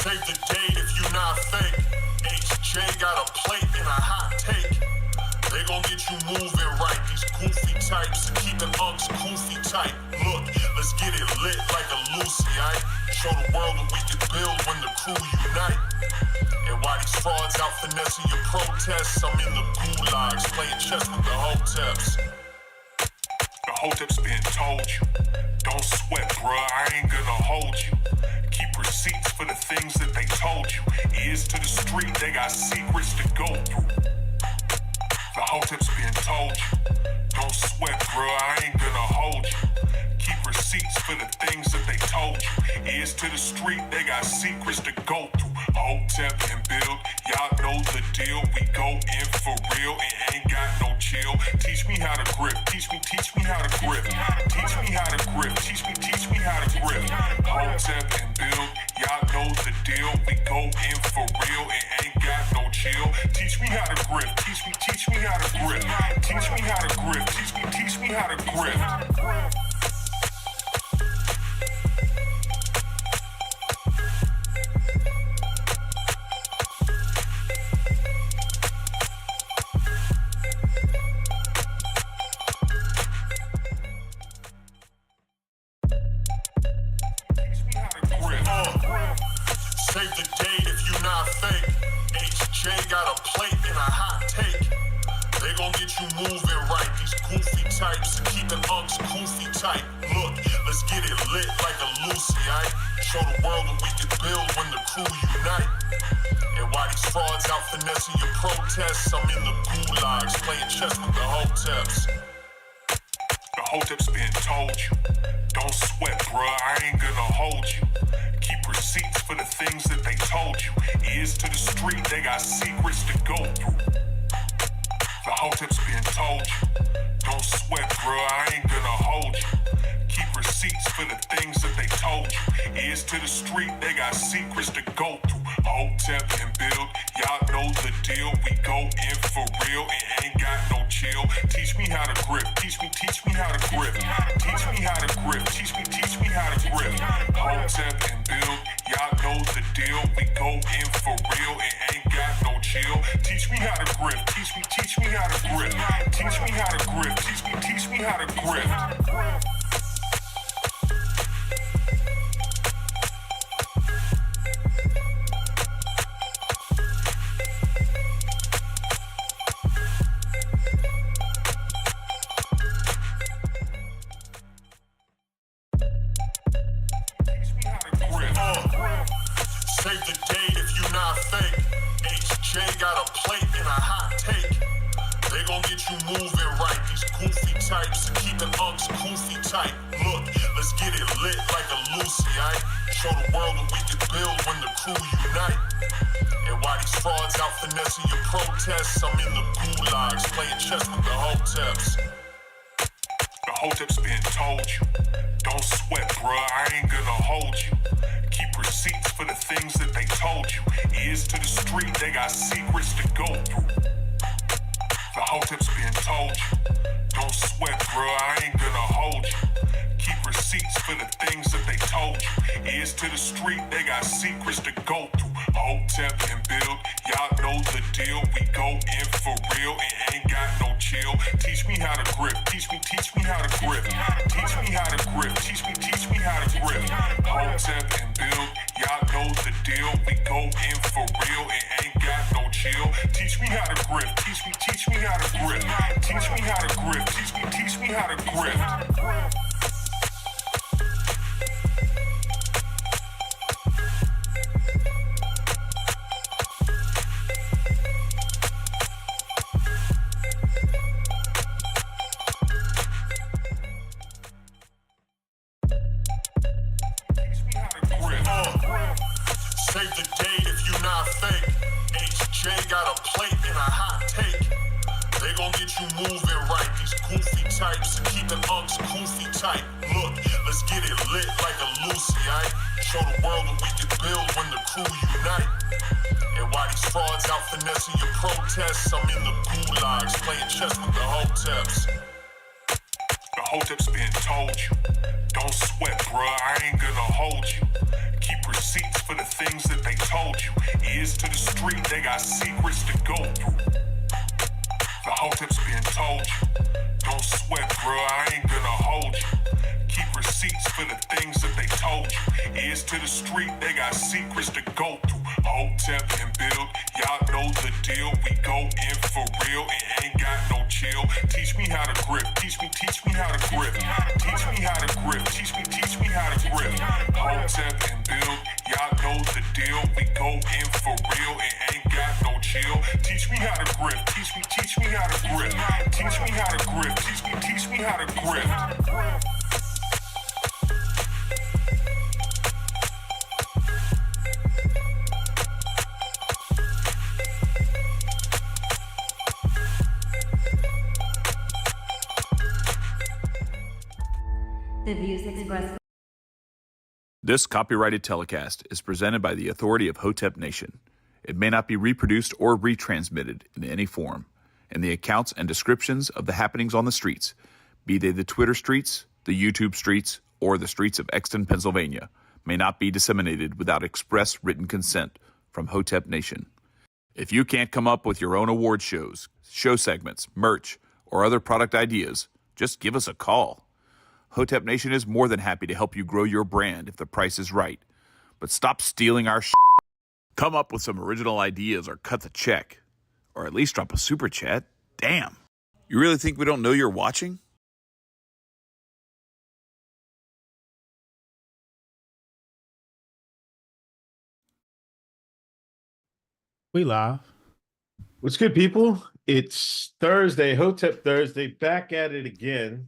Save the date if you not fake. HJ got a plate and a hot take. They gon' get you moving right. These goofy types keeping unks goofy tight. Look, let's get it lit like a Lucy, aight? Show the world what we can build when the crew unite. And while these frauds out finessing your protests, I'm in the gulags playing chess with the Hoteps. The Hoteps been told you, don't sweat, bruh, I ain't gonna hold you. Keep receipts for the things that they told you. Ears to the street, they got secrets to go through. The Hoteps been told you, don't sweat, bruh, I ain't gonna hold you. Keep receipts for the things that they told you. Ears to the street, they got secrets to go through. Hotep and build, y'all know the deal. We go in for real and ain't got no chill. Teach me how to grip, teach me how to grip. Teach me how to grip, teach me how to grip. Hotep and build, y'all know the deal. We go in for real and ain't got no chill. Teach me how to grip, teach me how to grip. Teach me how to grip, teach me how to grip. Save the date if you not fake. HJ got a plate and a hot take. They gon' get you moving right. These goofy types keeping unks goofy tight. Look, let's get it lit like a Lucy, aight? Show the world what we can build when the crew unite. And while these frauds out finessing your protests, I'm in the gulags playing chess with the Hoteps. The Hoteps been told you, don't sweat, bruh, I ain't gonna hold you. Keep receipts for the things that they told you. Ears to the street, they got secrets to go through. The Hoteps been told you, don't sweat, bruh, I ain't gonna hold you. Keep receipts for the things that they told you. Ears to the street, they got secrets to go through. Hotep and build, y'all know the deal. We go in for real and ain't got no chill. Teach me how to grip, teach me how to grip. Teach me how to grip, teach me how to grip. Hotep and build, y'all know the deal. We go in for real and ain't got no chill. Teach me how to grip, teach me how to grip. Teach me how to grip, teach me how to grip. Save the date if you not fake. HJ got a plate and a hot take. They gon' get you moving right. These goofy types keeping unks goofy tight. Look, let's get it lit like a Lucy, aight? Show the world what we can build when the crew unite. And while these frauds out finessing your protests, I'm in the gulags playing chess with the Hoteps. The Hoteps been told you, don't sweat, bruh, I ain't gonna hold you. Keep receipts for the things that they told you. Ears to the street, they got secrets to go through. The Hoteps been told you, don't sweat, bruh, I ain't gonna hold you. Keep receipts for the things that they told you. Ears to the street, they got secrets to go through. Hotep and build, y'all know the deal. We go in for real and ain't got no chill. Teach me how to grip, teach me how to grip. Teach me how to grip, teach me how to grip. Hotep and build, y'all know the deal. We go in for real and ain't got no chill. Teach me how to grip, teach me how to grip. Teach me how to grip, teach me how to grip. Save the date if you not fake. HJ got a plate and a hot take. They gon' get you moving right. These goofy types keeping unks goofy tight. Look, let's get it lit like a Lucy, aight? Show the world what we can build when the crew unite. And while these frauds out finessing your protests, I'm in the gulags playing chess with the Hoteps. The Hoteps been told you. Don't sweat, bruh, I ain't gonna hold you. Keep receipts for the things that they told you. Ears to the street, they got secrets to go through. The Hoteps been told you. Don't sweat, bruh, I ain't gonna hold you. Keep receipts for the things that they told you. Ears to the street, they got secrets to go through. Hotep and build, y'all know the deal. We go in for real and ain't got no chill. Teach me how to grip, teach me how to grip. Teach me how to grip, teach me how to grip. Hotep and build, y'all know the deal. We go in for real and ain't got no chill. Teach me how to grip, teach me how to grip. Teach me how to grip, teach me how to grip. The views expressed. This copyrighted telecast is presented by the authority of Hotep Nation. It may not be reproduced or retransmitted in any form, and the accounts and descriptions of the happenings on the streets, be they the Twitter streets, the YouTube streets, or the streets of Exton, Pennsylvania, may not be disseminated without express written consent from Hotep Nation. If you can't come up with your own award shows, show segments, merch, or other product ideas, just give us a call. Hotep Nation is more than happy to help you grow your brand if the price is right. But stop stealing our shit. Come up with some original ideas or cut the check. Or at least drop a super chat. Damn. You really think we don't know you're watching? We live. What's good, people? It's Thursday, Hotep Thursday, back at it again.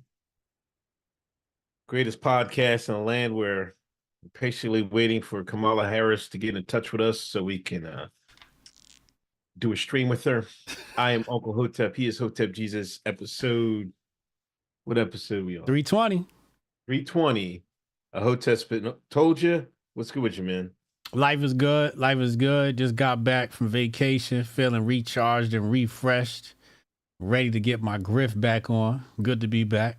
Greatest podcast in the land. We're patiently waiting for Kamala Harris to get in touch with us so we can do a stream with her. I am Uncle Hotep. He is Hotep Jesus. What episode we on? 320. 320. A Hotep told you. What's good with you, man? Life is good. Life is good. Just got back from vacation, feeling recharged and refreshed. Ready to get my grift back on. Good to be back.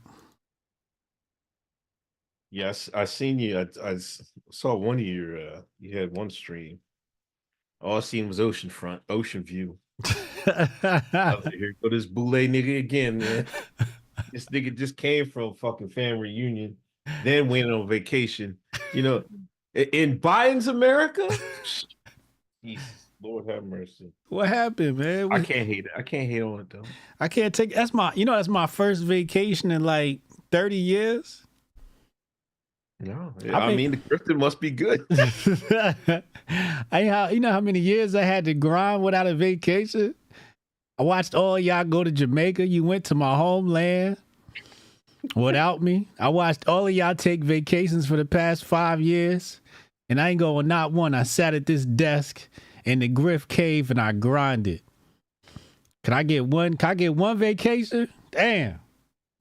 Yes, I seen you. I saw one of your. You had one stream. All I seen was ocean view. Here go this boule nigga again, man. This nigga just came from fucking family reunion, then went on vacation. You know, in Biden's America. Jesus, Lord have mercy. What happened, man? I can't hate it. I can't hate on it though. I can't take. That's my first vacation in like 30 years. No, I mean the Grifting must be good. You know how many years I had to grind without a vacation? I watched all y'all go to Jamaica. You went to my homeland without me. I watched all of y'all take vacations for the past 5 years, and I ain't going not one. I sat at this desk in the Grift cave and I grinded. Can I get one vacation? Damn.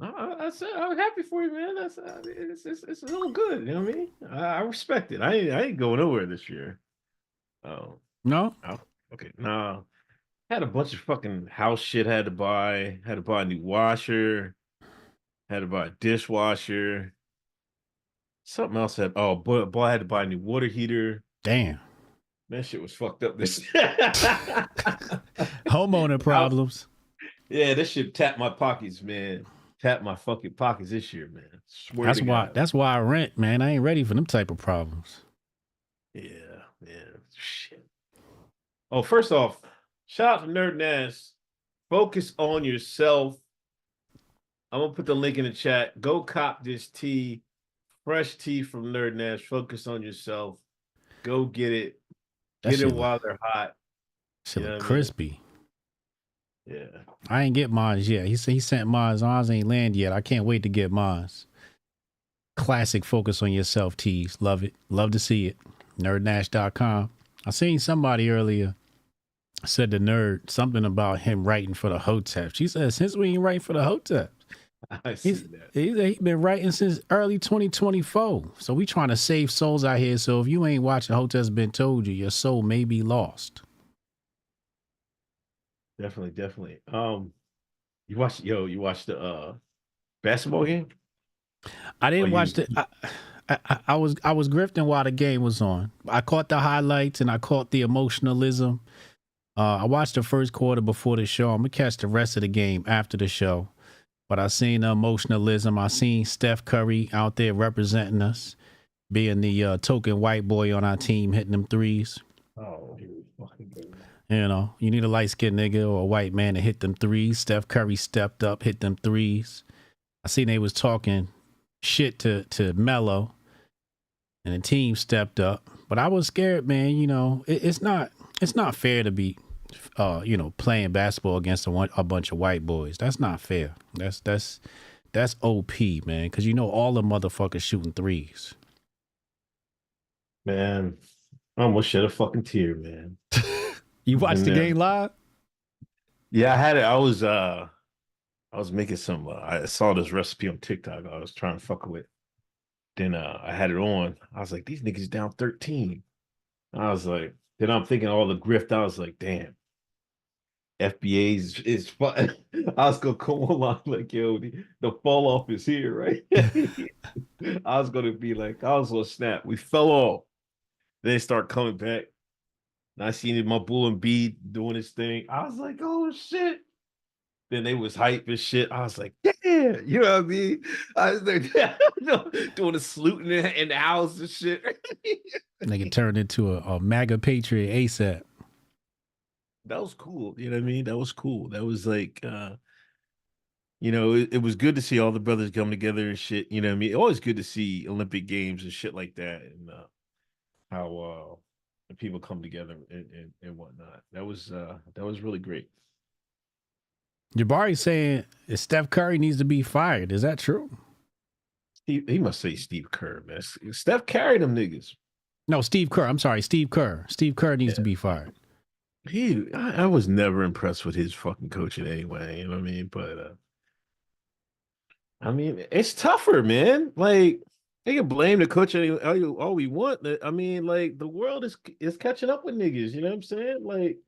I'm happy for you, man. It's a little good. You know what I mean? I respect it. I ain't going nowhere this year. Oh no. Oh, okay. No. Had a bunch of fucking house shit. Had to buy a new washer. Had to buy a dishwasher. Something else had. Oh, boy, I had to buy a new water heater. Damn. That shit was fucked up. This homeowner problems. Yeah, this shit tapped my pockets, man. Tap my fucking pockets this year, man. Swear to God. That's why I rent, man. I ain't ready for them type of problems. Yeah, man. Shit. Oh, first off, shout out to Nerd Nash. Focus on yourself. I'm gonna put the link in the chat. Go cop this tea. Fresh tea from Nerd Nash. Focus on yourself. Go get it. Get it while they're hot. Shit look crispy. Yeah. I ain't get mine yet. He sent mine. Ours ain't land yet. I can't wait to get mine. Classic focus on yourself tees. Love it. Love to see it. Nerdnash.com. I seen somebody earlier said to Nerd something about him writing for the Hoteps. She said, since we ain't writing for the Hoteps. I see that. He's been writing since early 2024. So we trying to save souls out here. So if you ain't watching Hoteps Been Told You, your soul may be lost. Definitely. You watched the basketball game? I didn't watch it. I was grifting while the game was on. I caught the highlights and I caught the emotionalism. I watched the first quarter before the show. I'm gonna catch the rest of the game after the show. But I seen the emotionalism. I seen Steph Curry out there representing us, being the token white boy on our team, hitting them threes. Oh, here we fucking go. You know, you need a light-skinned nigga or a white man to hit them threes. Steph Curry stepped up, hit them threes. I seen they was talking shit to Melo, and the team stepped up. But I was scared, man. You know, it's not fair to be, playing basketball against a bunch of white boys. That's not fair. That's OP, man. Because you know all the motherfuckers shooting threes. Man, I almost shed a fucking tear, man. You watched the game live? Yeah, I had it. I was making some. I saw this recipe on TikTok. I was trying to fuck with. Then I had it on. I was like, these niggas down 13. I was like, then I'm thinking all the grift. I was like, damn. FBA is fun. I was gonna come along like, yo, the fall off is here, right? I was gonna be like, I was gonna snap. We fell off. Then they start coming back. And I seen my bull and bead doing his thing. I was like, oh shit. Then they was hype and shit. I was like, yeah, you know what I mean? I was like, doing the saluting in the house and shit. Nigga turned into a MAGA patriot ASAP. That was cool. You know what I mean? That was cool. That was like, it was good to see all the brothers come together and shit. You know what I mean? Always good to see Olympic Games and shit like that, and how people come together and whatnot. That was really great. Jabari's saying Steph Curry needs to be fired. Is that true? He must say Steve Kerr, man. Steph carried them niggas. No, Steve Kerr. I'm sorry, Steve Kerr. Steve Kerr needs to be fired. I was never impressed with his fucking coaching anyway. You know what I mean? But I mean, it's tougher, man. Like, they can blame the coach all we want. I mean, like, the world is catching up with niggas. You know what I'm saying? Like,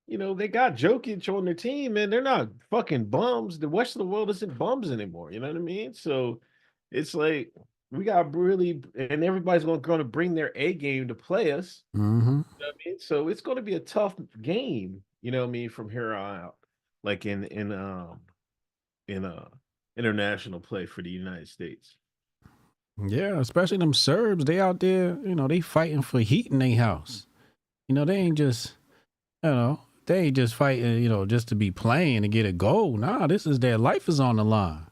they got Jokic on their team, and they're not fucking bums. The rest of the world isn't bums anymore. You know what I mean? So it's like we got really, and everybody's going to bring their A game to play us. Mm-hmm. You know what I mean? So it's going to be a tough game. You know what I mean? From here on out, like in international play for the United States. Yeah, especially them Serbs. They out there, they fighting for heat in their house. They ain't just, they ain't just fighting, just to be playing and get a goal. Nah, this is their life is on the line.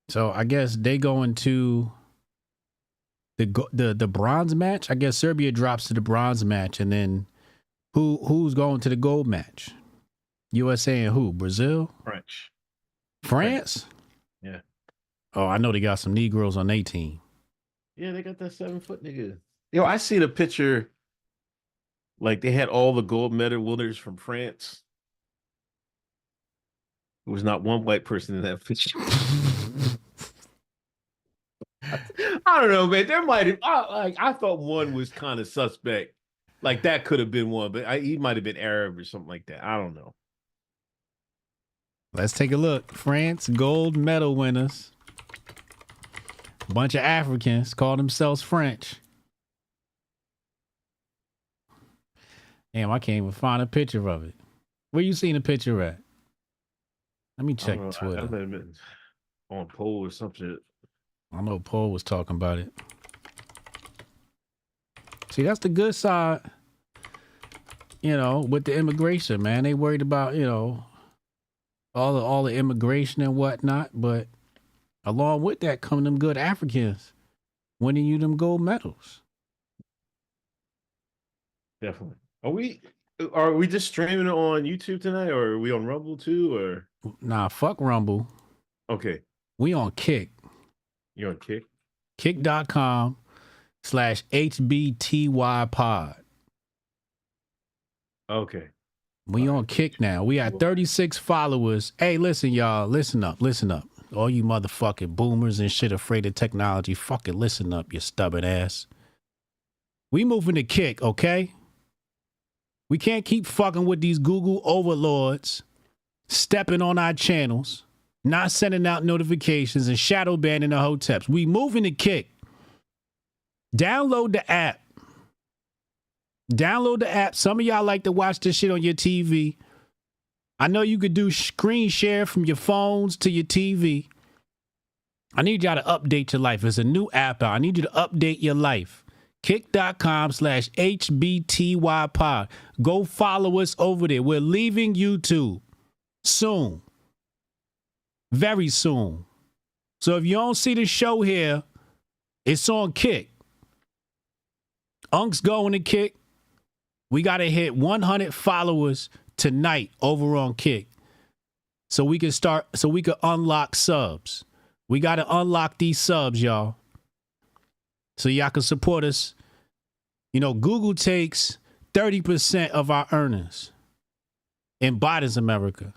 So I guess they go into the bronze match. I guess Serbia drops to the bronze match, and then who's going to the gold match? USA and who? Brazil? France? Yeah. Oh, I know they got some Negroes on their team. Yeah, they got that 7-foot nigga. Yo, I seen a picture. Like, they had all the gold medal winners from France. There was not one white person in that picture. I don't know, man. There might have, I thought one was kind of suspect. Like, that could have been one, but he might have been Arab or something like that. I don't know. Let's take a look. France gold medal winners. A bunch of Africans call themselves French. Damn, I can't even find a picture of it. Where you seen a picture at? Let me check Twitter. I might have been on poll or something. I know Paul was talking about it. See, that's the good side, with the immigration, man. They worried about, all the immigration and whatnot, but along with that come them good Africans winning you them gold medals. Definitely. Are we just streaming on YouTube tonight, or are we on Rumble too, or? Nah, fuck Rumble. Okay. We on Kick. You on Kick? Kick.com/HBTY pod. Okay. We on Kick now. We got 36 followers. Hey, listen, y'all. Listen up. All you motherfucking boomers and shit afraid of technology. Fucking listen up, you stubborn ass. We moving to Kick, okay? We can't keep fucking with these Google overlords stepping on our channels, not sending out notifications, and shadow banning the Hoteps. We moving to Kick. Download the app. Download the app. Some of y'all like to watch this shit on your TV. I know you could do screen share from your phones to your TV. I need y'all to update your life. There's a new app out. I need you to update your life. Kick.com/HBTY pod. Go follow us over there. We're leaving YouTube soon. Very soon. So if you don't see the show here, it's on Kick. Unc's going to Kick. We got to hit 100 followers tonight over on Kick. So we can unlock subs. We got to unlock these subs, y'all. So y'all can support us. You know, Google takes 30% of our earnings in Biden's America.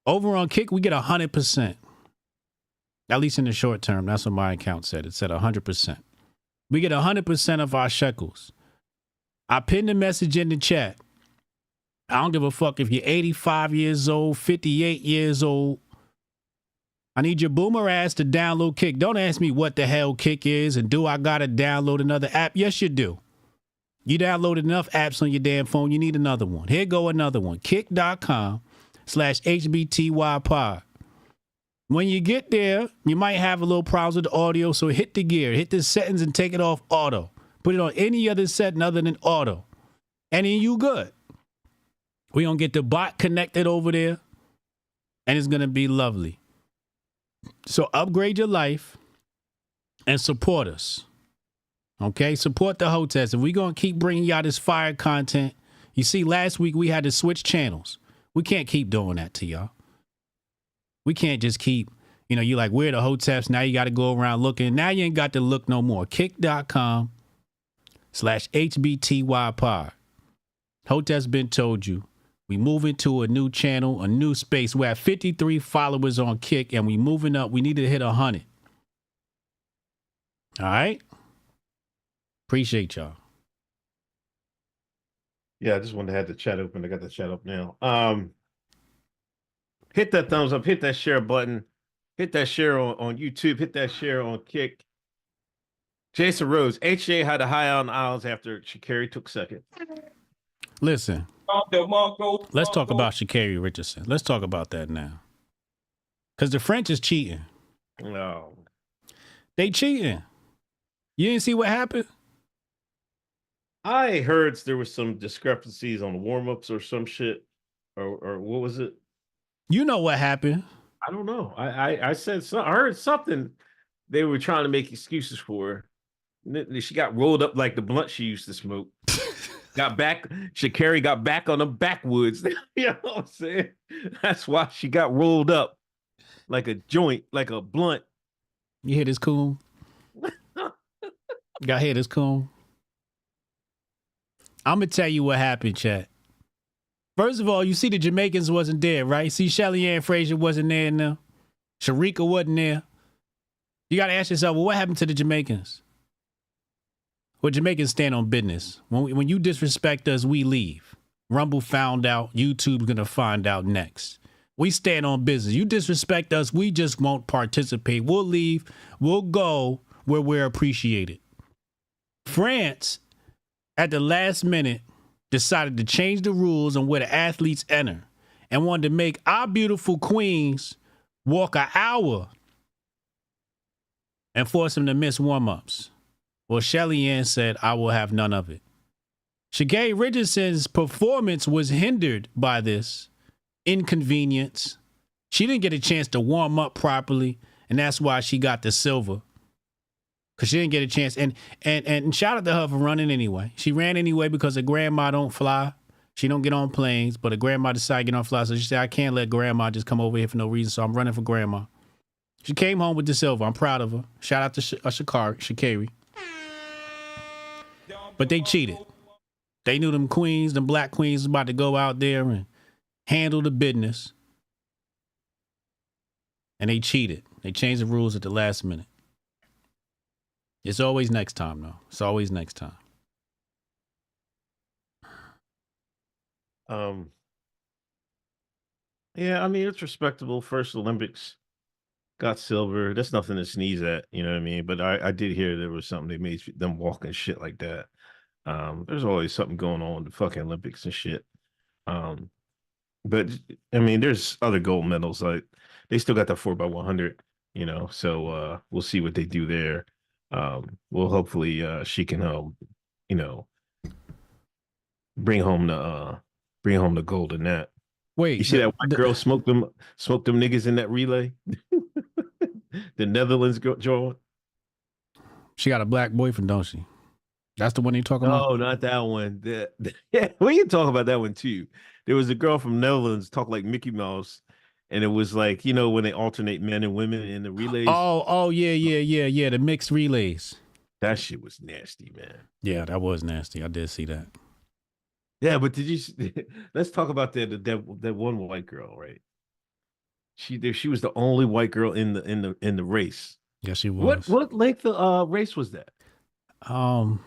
Over on Kick, we get 100%. At least in the short term. That's what my account said. It said 100%. We get 100% of our shekels. I pinned the message in the chat. I don't give a fuck if you're 85 years old, 58 years old. I need your boomer ass to download Kick. Don't ask me what the hell Kick is and do I gotta download another app? Yes, you do. You downloaded enough apps on your damn phone. You need another one. Here go another one. Kick.com/HBTY pod. When you get there, you might have a little problems with the audio, so hit the gear, hit the settings and take it off auto. Put it on any other setting other than auto. And then you good. We're going to get the bot connected over there, and it's going to be lovely. So upgrade your life and support us. Okay? Support the Hoteps. And we're going to keep bringing y'all this fire content. You see, last week we had to switch channels. We can't keep doing that to y'all. We can't just keep, you like, we're the Hoteps. Now you got to go around looking. Now you ain't got to look no more. Kick.com/HBTY pod. Hoteps been told you. We moving to a new channel, a new space. We have 53 followers on Kick, and we moving up. We need to hit 100. All right? Appreciate y'all. Yeah, I just wanted to have the chat open. I got the chat up now. Hit that thumbs up. Hit that share button. Hit that share on YouTube. Hit that share on Kick. Jason Rose. HJ had a high on the aisles after Sha'Carri took second. Listen. Let's talk about Sha'Carri Richardson. Let's talk about that now. Because the French is cheating. No. They cheating. You didn't see what happened? I heard there was some discrepancies on the warm-ups or some shit. Or what was it? You know what happened. I don't know. I said so. I heard something they were trying to make excuses for her. She got rolled up like the blunt she used to smoke. Sha'Carri got back on the backwoods. You know what I'm saying? That's why she got rolled up like a joint, like a blunt. You hear this coon? Got hear this coon? I'm going to tell you what happened, chat. First of all, you see the Jamaicans wasn't there, right? See Shelly Ann Frazier wasn't there now. Sharika wasn't there. You got to ask yourself, well, what happened to the Jamaicans? Well, Jamaicans stand on business. When you disrespect us, we leave. Rumble found out. YouTube's going to find out next. We stand on business. You disrespect us, we just won't participate. We'll leave. We'll go where we're appreciated. France, at the last minute, decided to change the rules on where the athletes enter and wanted to make our beautiful queens walk an hour and force them to miss warm-ups. Well, Shelly Ann said, I will have none of it. Sha'Carri Richardson's performance was hindered by this inconvenience. She didn't get a chance to warm up properly, and that's why she got the silver. Because she didn't get a chance. And shout out to her for running anyway. She ran anyway because her grandma don't fly. She don't get on planes, but her grandma decided to get on fly. So she said, I can't let grandma just come over here for no reason, so I'm running for grandma. She came home with the silver. I'm proud of her. Shout out to Sha'Carri. But they cheated. They knew them queens, them black queens was about to go out there and handle the business. And they cheated. They changed the rules at the last minute. It's always next time, though. It's always next time. Yeah, I mean, it's respectable. First Olympics, got silver. That's nothing to sneeze at, you know what I mean? But I did hear there was something they made them walk and shit like that. There's always something going on with the fucking Olympics and shit. Um, but I mean, there's other gold medals. Like they still got the 4x100, you know. So we'll see what they do there. Well, hopefully she can you know, bring home the gold in that. You Wait, see that white girl smoke them niggas in that relay? The Netherlands girl. she got a black boyfriend, don't she? That's the one you talking about? No, not that one. Yeah, we can talk about that one too. There was a girl from Netherlands talk like Mickey Mouse, and it was like, you know, when they alternate men and women in the relays. Oh, yeah. The mixed relays. That shit was nasty, man. Yeah, that was nasty. I did see that. Yeah, but did you? Let's talk about that one white girl, right? She was the only white girl in the race. Yes, she was. What length of race was that? Um,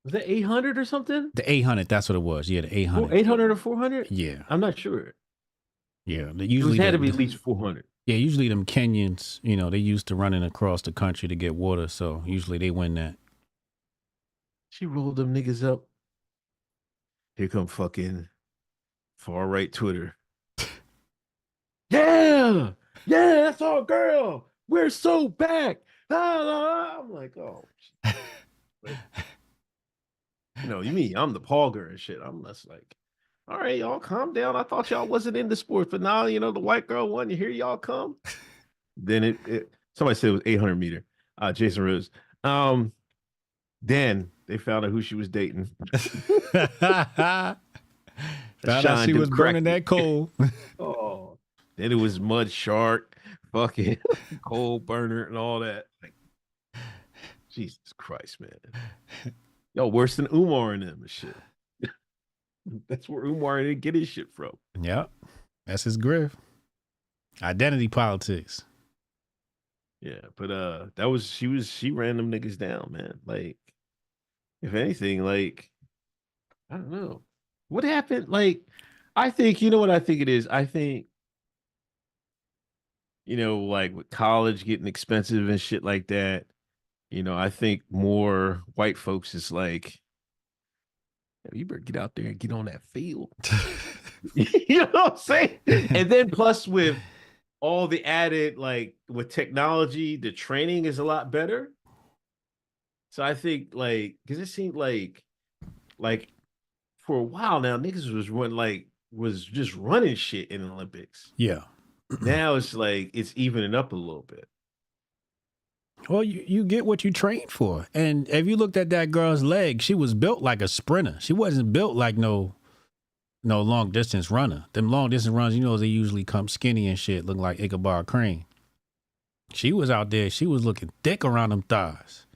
Was that 800 or something? the 800. That's what it was. Yeah, the 800. 800 or 400? Yeah, I'm not sure. yeah. It had to be at least 400. Yeah, usually them Kenyans, you know, they used to running across the country to get water, so usually they win that. She rolled them niggas up. Here come fucking far right Twitter. Yeah, that's our girl. We're so back. I'm like, oh, you know, you mean I'm the Pogger and shit. I'm just like, all right, y'all calm down. I thought y'all wasn't into sports, but now you know the white girl won. You hear y'all come. Then somebody said it was 800 meter. Jason Rose. Then they found out who she was dating. Found out she was burning that coal. Oh, then it was Mud Shark, fucking coal burner, and all that. Like, Jesus Christ, man. Yo, worse than Umar and them and shit. That's where Umar didn't get his shit from. Yep. That's his grift. Identity politics. Yeah, but she ran them niggas down, man. Like, if anything, like, I don't know. What happened? Like, I think, you know what I think it is? I think, you know, like with college getting expensive and shit like that, you know, I think more white folks is like, you better get out there and get on that field. You know what I'm saying? And then plus with all the added, like with technology, the training is a lot better. So I think like, because it seemed like for a while now, niggas was just running shit in the Olympics. Yeah. Now it's like it's evening up a little bit. Well, you get what you train for. And if you looked at that girl's leg, she was built like a sprinter. She wasn't built like no long distance runner. Them long distance runners, you know, they usually come skinny and shit, look like Ichabod Crane. She was out there, she was looking thick around them thighs.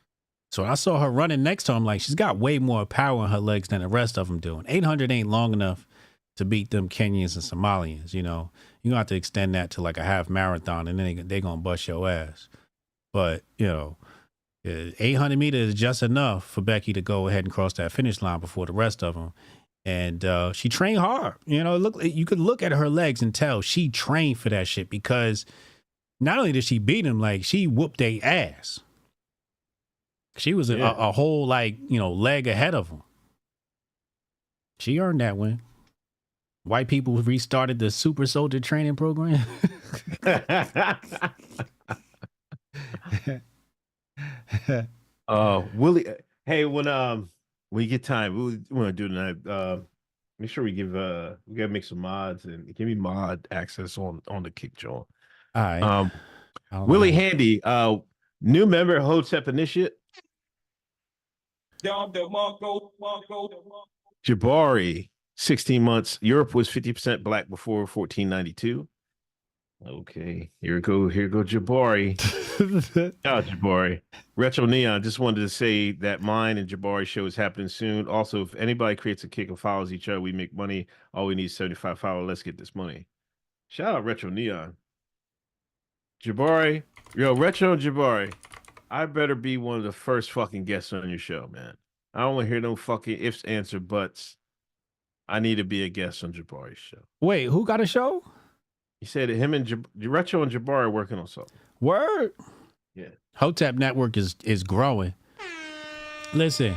So I saw her running next to him, like she's got way more power in her legs than the rest of them do. 800 ain't long enough to beat them Kenyans and Somalians, you know. You have to extend that to like a half marathon and then they gonna bust your ass. But, you know, 800 meters is just enough for Becky to go ahead and cross that finish line before the rest of them. And she trained hard. You know, you could look at her legs and tell she trained for that shit because not only did she beat them, like she whooped their ass. She was a whole, like, you know, leg ahead of them. She earned that win. White people restarted the super soldier training program. Willie, hey, when you get time, we want to do tonight. Make sure we gotta make some mods and give me mod access on the kick, Joel. All right. Willie Handy, new member Hotep Initiate. Jabari, 16 months. Europe was 50% black before 1492. Okay, here go Jabari. Jabari. Retro Neon, just wanted to say that mine and Jabari show is happening soon. Also, if anybody creates a kick and follows each other, we make money. All we need is 75 followers. Let's get this money. Shout out Retro Neon. Jabari, Retro Jabari, I better be one of the first fucking guests on your show, man. I don't want to hear no fucking ifs, answer, buts. I need to be a guest on Jabari's show. Wait, who got a show? He said that him and Retro and Jabbar are working on something. Word. Yeah. Hotep Network is growing. Listen,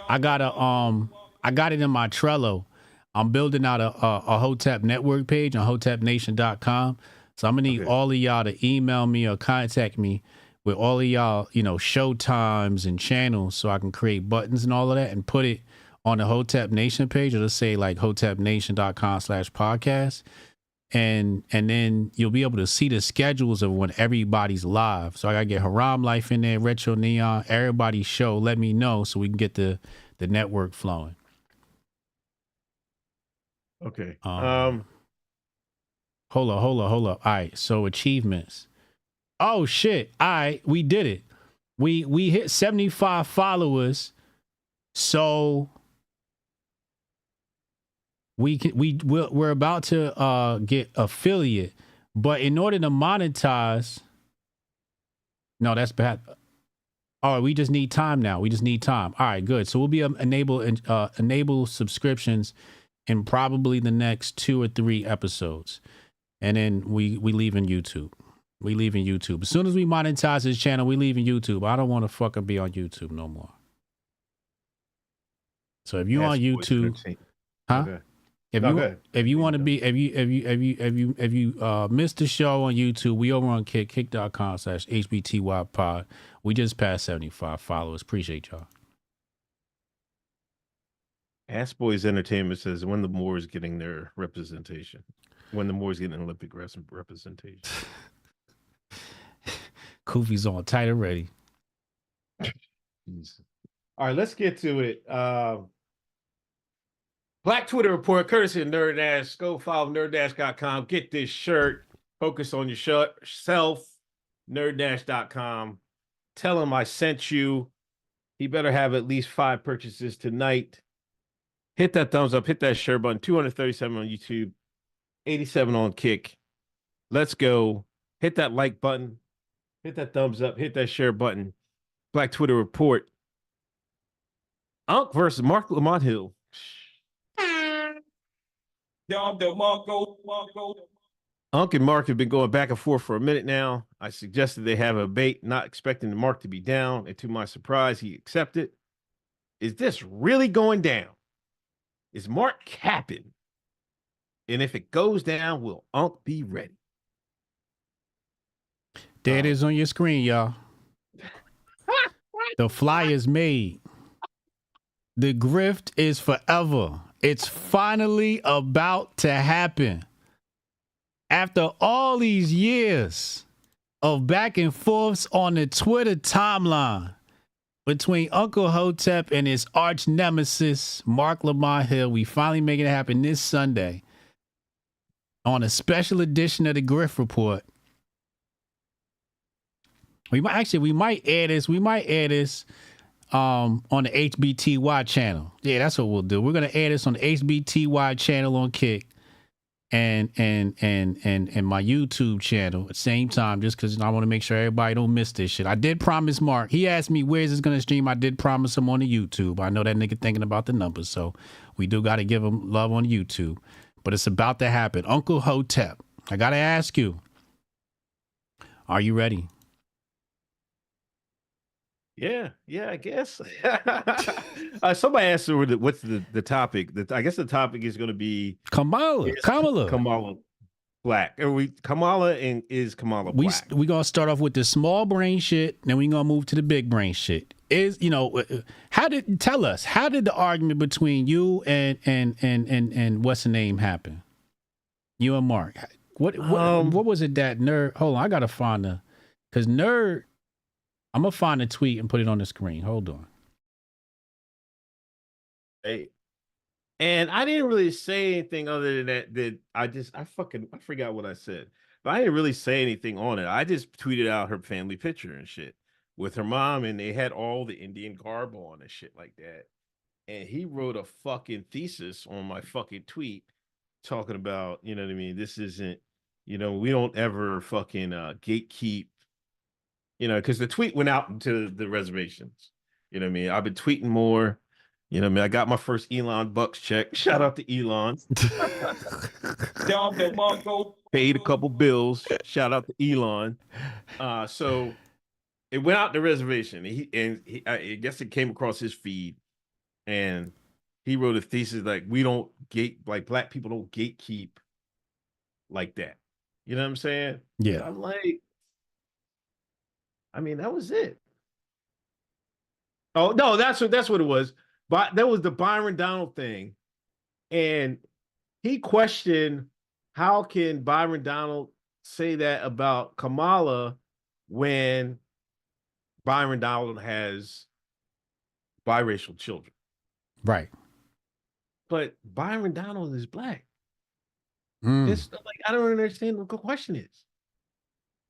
I got it in my Trello. I'm building out a Hotep Network page on hotepnation.com. So I'm gonna need all of y'all to email me or contact me with all of y'all, show times and channels so I can create buttons and all of that and put it on the Hotep Nation page. It'll say like hotepnation.com/podcast. And then you'll be able to see the schedules of when everybody's live. So I gotta get Haram Life in there, Retro Neon, everybody's show. Let me know so we can get the network flowing. Okay. Hold up. All right. So achievements. Oh shit. All right, we did it. We hit 75 followers. So we're about to get affiliate, but in order to monetize, no, that's bad. All right, we just need time now. We just need time. All right, good. So we'll be enable subscriptions in probably the next 2 or 3 episodes, and then we leaving YouTube. We leaving YouTube as soon as we monetize this channel. We leaving YouTube. I don't want to fucking be on YouTube no more. So if you on YouTube, huh? Okay. If you want to be, if you missed the show on YouTube, we over on kick.com/HBTY pod. We just passed 75 followers. Appreciate y'all. Ass Boys Entertainment says when the Moors getting their representation. When the Moors getting Olympic representation. Kofi's on tight already. All right, let's get to it. Black Twitter report, courtesy of Nerddash. Go follow nerddash.com. Get this shirt. Focus on yourself. Nerddash.com. Tell him I sent you. He better have at least 5 purchases tonight. Hit that thumbs up. Hit that share button. 237 on YouTube. 87 on Kick. Let's go. Hit that like button. Hit that thumbs up. Hit that share button. Black Twitter report. Unc versus Mark Lamont Hill. Unc and Mark have been going back and forth for a minute now. I suggested they have a bait, not expecting the Mark to be down, and to my surprise, he accepted. Is this really going down? Is Mark capping? And if it goes down, will Unc be ready? There it is on your screen, y'all. The flyer's made. The grift is forever. It's finally about to happen. After all these years of back and forths on the Twitter timeline between Uncle Hotep and his arch nemesis, Mark Lamont Hill, we finally making it happen this Sunday on a special edition of the Grift Report. We might air this. We might air this on the HBTY channel. Yeah, that's what we'll do. We're gonna air this on the HBTY channel on Kick and my YouTube channel at the same time, just because I want to make sure everybody don't miss this shit. I did promise Mark. He asked me where's this gonna stream. I did promise him on the YouTube. I know that nigga thinking about the numbers, so we do got to give him love on YouTube. But it's about to happen. Uncle Hotep, I gotta ask you, are you ready? Yeah, I guess. Somebody asked her what's the topic. I guess the topic is going to be Kamala Black. Kamala Black? We gonna start off with the small brain shit, then we gonna move to the big brain shit. How did the argument between you and what's the name happen? You and Mark. What was it that Nerd? Hold on, I gotta find because Nerd. I'm gonna find a tweet and put it on the screen. Hold on. Hey, and I didn't really say anything other than that. I forgot what I said, but I didn't really say anything on it. I just tweeted out her family picture and shit with her mom, and they had all the Indian garb on and shit like that. And he wrote a fucking thesis on my fucking tweet talking about, you know what I mean? This isn't, we don't ever fucking gatekeep. Because the tweet went out into the reservations. You know what I mean? I've been tweeting more. You know what I mean? I got my first Elon Bucks check. Shout out to Elon. Paid a couple bills. Shout out to Elon. So it went out the reservation. I guess it came across his feed, and he wrote a thesis like black people don't gatekeep like that. You know what I'm saying? Yeah. I'm like, I mean, that was it. Oh no, that's what it was. But that was the Byron Donald thing, and he questioned how can Byron Donald say that about Kamala when Byron Donald has biracial children. Right. But Byron Donald is black. Mm. It's like, I don't understand what the question is.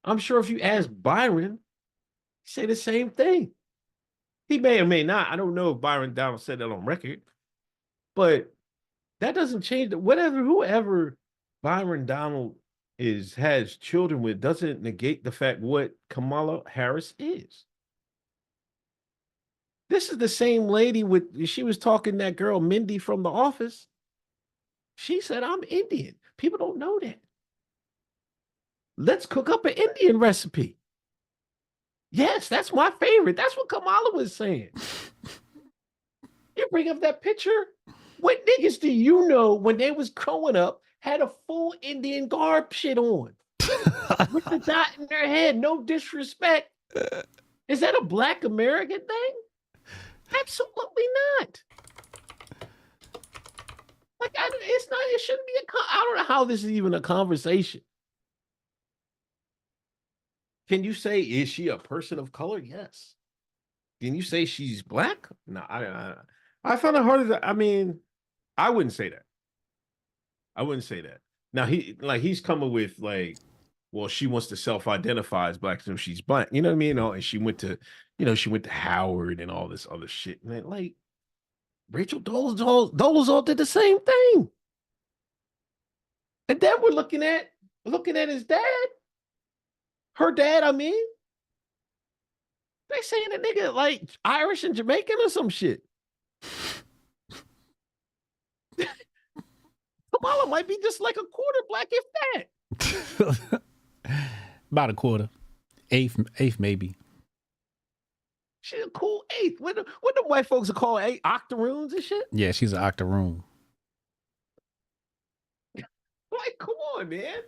I'm sure if you ask Byron, he'd say the same thing. He may or may not. I don't know if Byron Donald said that on record, but that doesn't change whoever Byron Donald has children with doesn't negate the fact what Kamala Harris is. This is the same lady she was talking that girl Mindy from The Office. She said, I'm Indian. People don't know that. Let's cook up an Indian recipe. Yes, that's my favorite. That's what Kamala was saying. You bring up that picture. What niggas do you know when they was growing up had a full Indian garb shit on? With the dot in their head. No disrespect. Is that a black American thing? Absolutely not. Like, it shouldn't be I don't know how this is even a conversation. Can you say, is she a person of color? Yes. Can you say she's black? No, I find it hard to, I mean, I wouldn't say that. I wouldn't say that. Now he's coming with like, well, she wants to self-identify as black, so she's black. You know what I mean? And she went to Howard and all this other shit. And then, like, Rachel Dolezal did the same thing. And then we're looking at his dad. Her dad, I mean. They saying the nigga like Irish and Jamaican or some shit. Kamala might be just like a quarter black, if that. About a quarter. Eighth maybe. She's a cool eighth. What the white folks are called octoroons and shit? Yeah, she's an octoroon. Like, come on, man.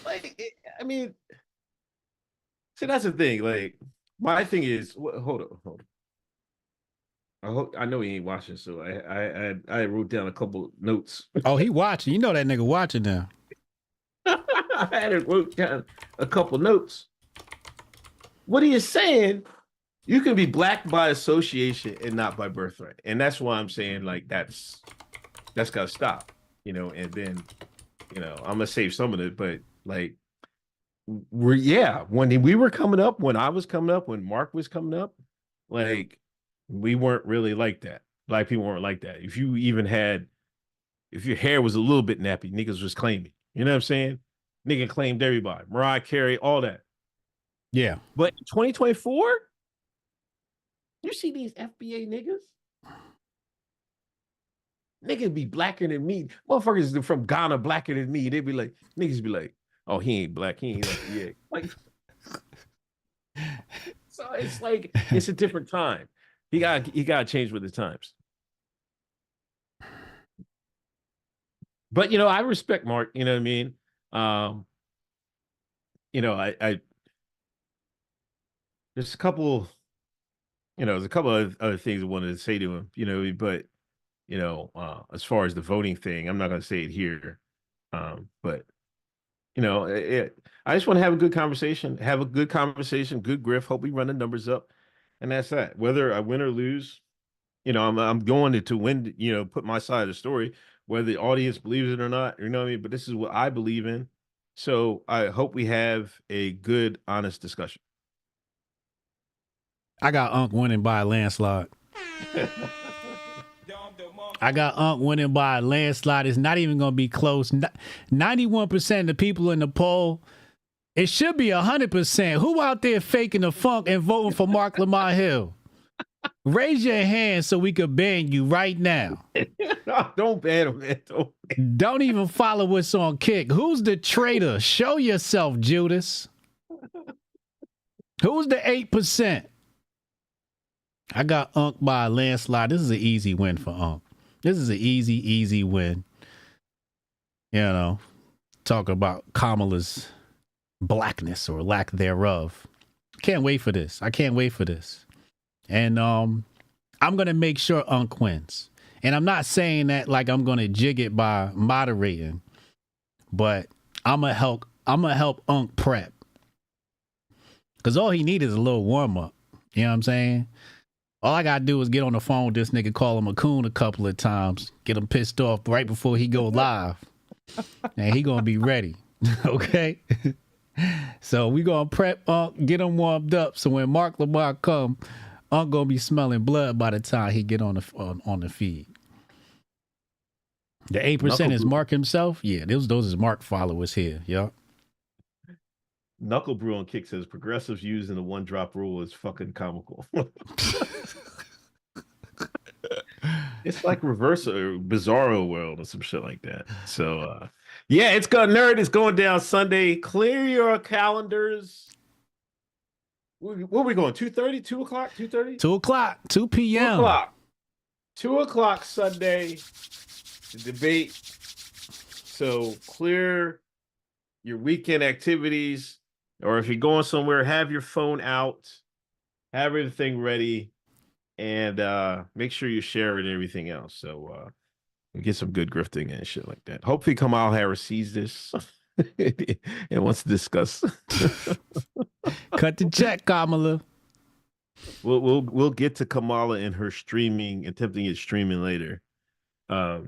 Like, I mean, see, that's the thing. Like, my thing is, hold on. I know he ain't watching, so I wrote down a couple notes. Oh, he watching. You know that nigga watching now. I had wrote down a couple notes. What he is saying, you can be black by association and not by birthright, and that's why I'm saying like that's got to stop, And then, I'm gonna save some of it, but like, when we were coming up, when I was coming up, when Mark was coming up, like, we weren't really like that. Black people weren't like that. If your hair was a little bit nappy, niggas was claiming. You know what I'm saying? Nigga claimed everybody. Mariah Carey, all that. Yeah. But in 2024, you see these FBA niggas? Niggas be blacker than me. Motherfuckers from Ghana blacker than me. They be like, niggas be like, oh, he ain't black. He ain't FBA. Like, so it's like, it's a different time. He got to change with the times. But, I respect Mark. You know what I mean? There's a couple, there's a couple of other things I wanted to say to him, but, as far as the voting thing, I'm not going to say it here. But, I just want to have a good conversation, good grift. Hope we run the numbers up. And that's that. Whether I win or lose, I'm going to win, put my side of the story, whether the audience believes it or not, you know what I mean? But this is what I believe in. So I hope we have a good, honest discussion. I got Unc winning by a landslide. I got Unc winning by a landslide. It's not even going to be close. 91% of the people in the poll, it should be 100%. Who out there faking the funk and voting for Mark Lamar Hill? Raise your hand so we could ban you right now. Don't ban him, man. Don't even follow us on Kick. Who's the traitor? Show yourself, Judas. Who's the 8%? I got Unc by a landslide. This is an easy win for Unc. This is an easy win. You know, talk about Kamala's blackness or lack thereof. Can't wait for this. I can't wait for this. And I'm going to make sure Unc wins. And I'm not saying that like I'm going to jig it by moderating, but I'm going to help Unc prep. Because all he needs is a little warm up. You know what I'm saying? All I got to do is get on the phone with this nigga, call him a coon a couple of times, get him pissed off right before he go live. And he going to be ready. Okay? So we going to prep Unc, get him warmed up. So when Mark Lamar come, Unc going to be smelling blood by the time he get on the feed. The 8% is Mark himself? Yeah, those is Mark followers here. Yup. Knuckle Brew on Kick says progressives using the one drop rule is fucking comical. It's like reverse or bizarro world or some shit like that. So yeah, it's got nerd. It's going down Sunday. Clear your calendars. Where are we going? 2:30, 2 o'clock, 2:30? 2 o'clock, 2 p.m. 2 o'clock. 2 o'clock Sunday. The debate. So clear your weekend activities. Or if you're going somewhere, have your phone out, have everything ready, and make sure you share it and everything else. So get some good grifting and shit like that. Hopefully Kamala Harris sees this and wants to discuss. Cut the check, Kamala. We'll get to Kamala and her streaming, attempting it streaming later. But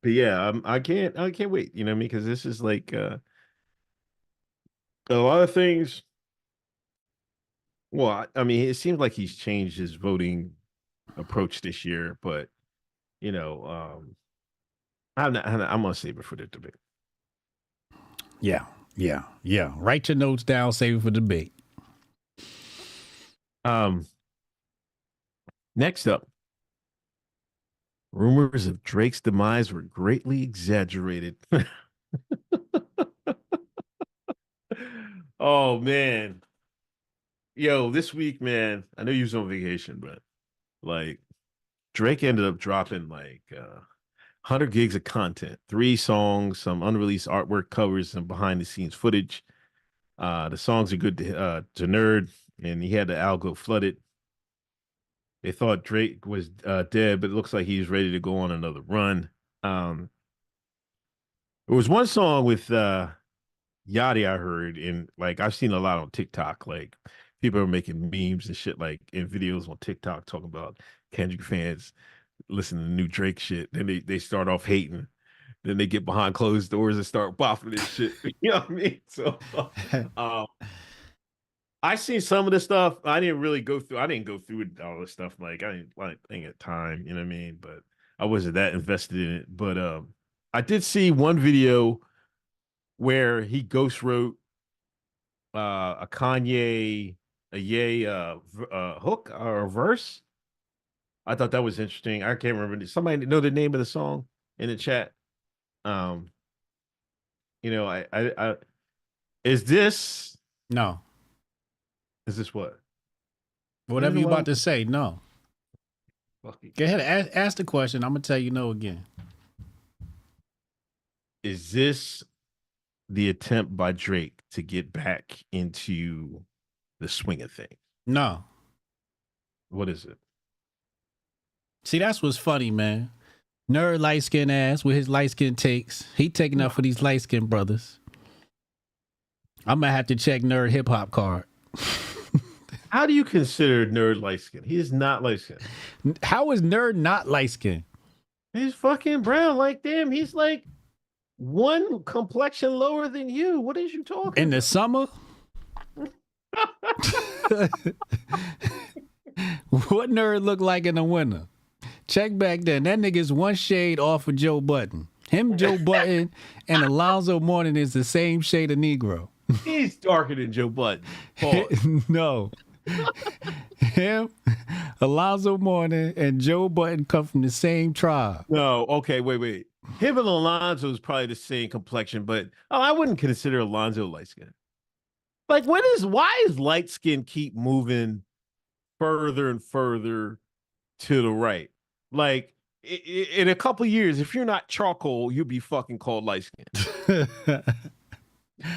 yeah, I can't wait. You know what I mean? Because this is like a lot of things. Well, I mean, it seems like he's changed his voting approach this year, but you know, I'm gonna save it for the debate. Yeah. Write your notes down, save it for debate. Next up, rumors of Drake's demise were greatly exaggerated. Oh man. Yo, this week, man, I know you was on vacation, but like Drake ended up dropping like 100 gigs of content, 3 songs, some unreleased artwork covers, and behind the scenes footage. The songs are good to nerd, and he had the algo flooded. They thought Drake was dead, but it looks like he's ready to go on another run. There was one song with Yachty I heard, and like I've seen a lot on TikTok. Like people are making memes and shit, like in videos on TikTok talking about Kendrick fans listening to new Drake shit. Then they start off hating, then they get behind closed doors and start bopping this shit. You know what I mean? So I seen some of the stuff. I didn't go through all this stuff. Like I didn't get time. You know what I mean? But I wasn't that invested in it. But I did see one video where he ghost wrote a Kanye hook or a verse. I thought that was interesting. I can't remember. Somebody know the name of the song in the chat? You know, I is this No. Is this what? Whatever you about to say, no. Fucking. Go ahead, ask the question. I'm gonna tell you no again. Is this the attempt by Drake to get back into the swing of things? No. What is it? See, that's what's funny, man. Nerd light skin ass with his light skin takes. He taking up for these light skin brothers. I'm gonna have to check Nerd hip hop card. How do you consider Nerd light skin? He is not light skin. How is Nerd not light skin? He's fucking brown. Like, damn, he's like one complexion lower than you. What is you talking in the summer? What Nerd look like in the winter? Check back then. That nigga's one shade off of Joe Budden. Him, Joe Budden, and Alonzo Mourning is the same shade of Negro. He's darker than Joe Budden. No. Him, Alonzo Mourning and Joe Budden come from the same tribe. No, okay, wait. Him and Alonzo is probably the same complexion, but I wouldn't consider Alonzo light skin. Like, why is light skin keep moving further and further to the right? Like, in a couple of years, if you're not charcoal, you'll be fucking called light skin.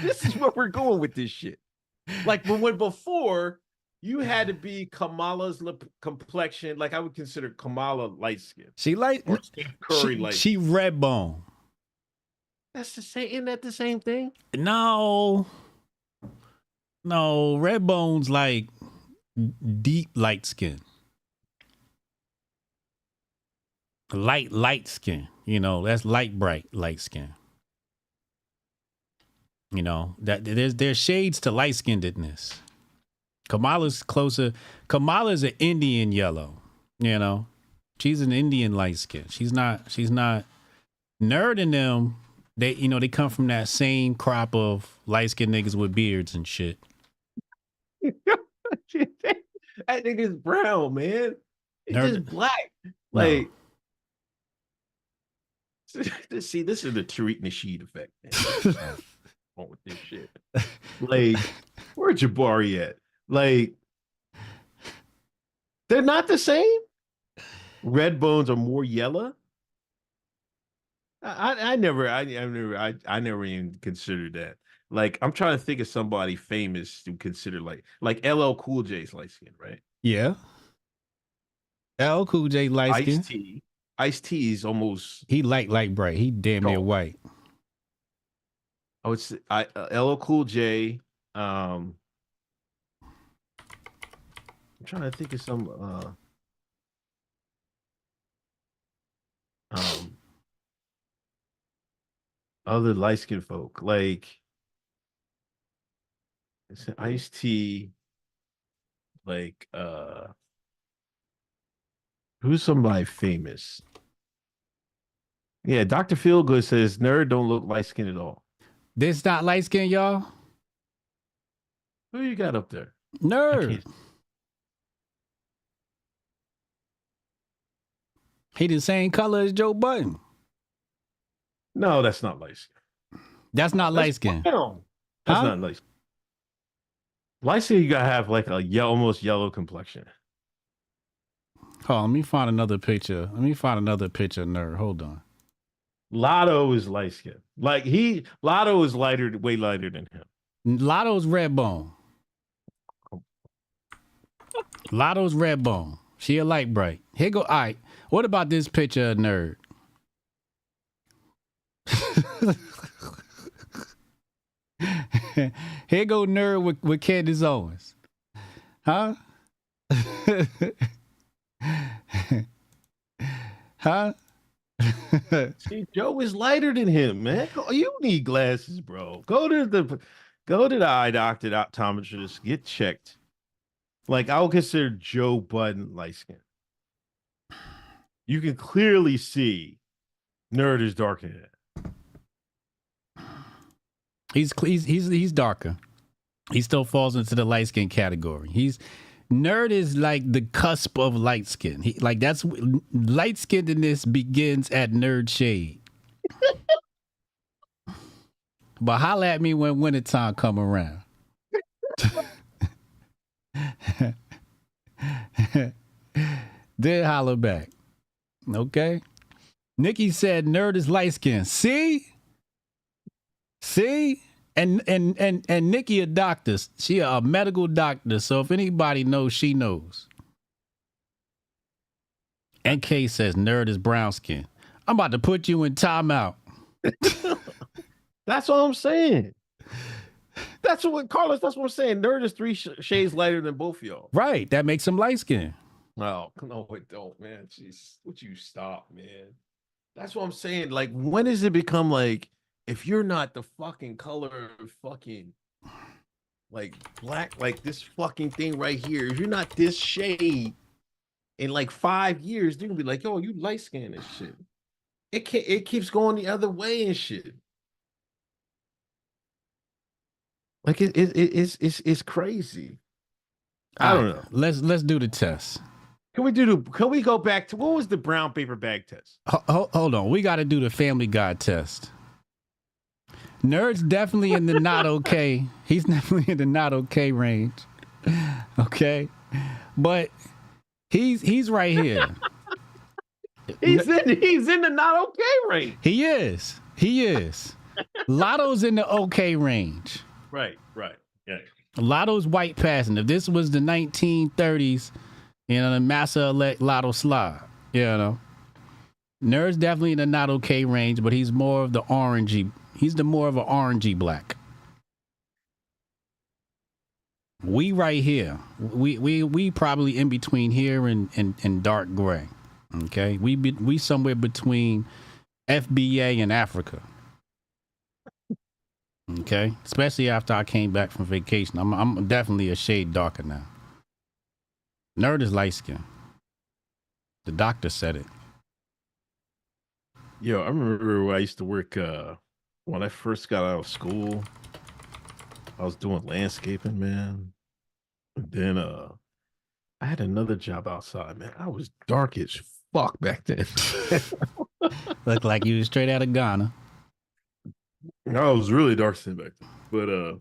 This is where we're going with this shit. Like, when before you had to be Kamala's complexion, like I would consider Kamala light skin. She light, or Curry light. She red bone. That's the same. Isn't that the same thing? No, red bone's like deep light skin. Light skin, that's bright light skin. That there's shades to light skinnedness. Kamala's closer. Kamala's an Indian yellow, she's an Indian light skin. She's not Nerd and them. They come from that same crop of light skinned niggas with beards and shit. That nigga's brown, man. It's just black. Like, see, this is the Tariq Nasheed effect, man. Wrong with this shit. Like, where's Jabari at? Like, they're not the same. Red bones are more yellow. I never even considered that. Like, I'm trying to think of somebody famous to consider like LL Cool J's light skin, right? Yeah. LL Cool J light skin. Ice-T is almost, he light bright. He damn near white. I would say LL Cool J. I'm trying to think of some other light skinned folk, like it's an Ice-T, like who's somebody famous? Yeah, Dr. Feelgood says Nerd don't look light skinned at all. This not light skin, y'all. Who you got up there? Nerd. He the same color as Joe Budden. No, that's not light skin. That's not light skin. That's not light skin. Light skin, you gotta have like a almost yellow complexion. Hold on, let me find another picture. Of Nerd. Hold on. Lotto is light skin. Like Lotto is way lighter than him. Lotto's red bone. Lotto's red bone. She a light bright. Here go. All right. What about this picture of Nerd? Here go Nerd with Candace Owens. Huh? Huh? See, Joe is lighter than him, man. You need glasses, bro. Go to the eye doctor, optometrist, get checked. Like, I would consider Joe Budden light skin. You can clearly see Nerd is darker than that. He's darker. He still falls into the light skin category. Nerd is like the cusp of light skin. That's light skinnedness begins at nerd shade. But holla at me when wintertime come around. Then holler back. Okay. Nikki said Nerd is light skin. See? And Nikki a doctor. She a medical doctor. So if anybody knows, she knows. NK says Nerd is brown skin. I'm about to put you in timeout. That's what I'm saying. That's what I'm saying. Nerd is 3 shades lighter than both of y'all. Right. That makes him light skin. Oh, no, it don't, man. Jeez, would you stop, man? That's what I'm saying. Like, when does it become like, if you're not the fucking color of fucking like black, like this fucking thing right here, if you're not this shade in like 5 years, they're gonna be like, yo, you light skinned and shit. It keeps going the other way and shit. Like it's crazy. I don't know. Let's do the test. Can we go back to what was the brown paper bag test? Hold on. We got to do the Family Guy test. Nerd's definitely in the not okay. He's definitely in the not okay range. Okay. But he's right here. He's in the not okay range. He is. Lotto's in the okay range. Right. Yeah. Lotto's white passing. If this was the 1930s, the Massa elect Lotto slide, Nerd's definitely in the not okay range, but he's more of the orangey. He's the more of an orangey black. We right here. We probably in between here and dark gray. Okay, we somewhere between FBA and Africa. Okay, especially after I came back from vacation. I'm definitely a shade darker now. Nerd is light skin. The doctor said it. Yo, I remember when I used to work when I first got out of school. I was doing landscaping, man. And then I had another job outside, man. I was dark as fuck back then. Looked like you was straight out of Ghana. I was really dark skinned back then. But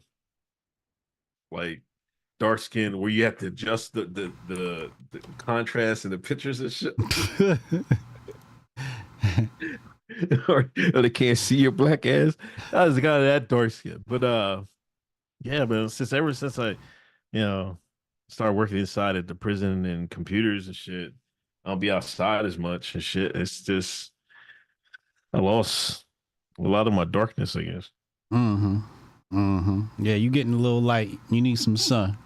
like dark skin where you have to adjust the contrast in the pictures and shit. or they can't see your black ass. I was kind of that dark skin. But yeah, man, ever since I, started working inside at the prison and computers and shit, I don't be outside as much and shit. It's just I lost a lot of my darkness, I guess. Yeah, you getting a little light. You need some sun.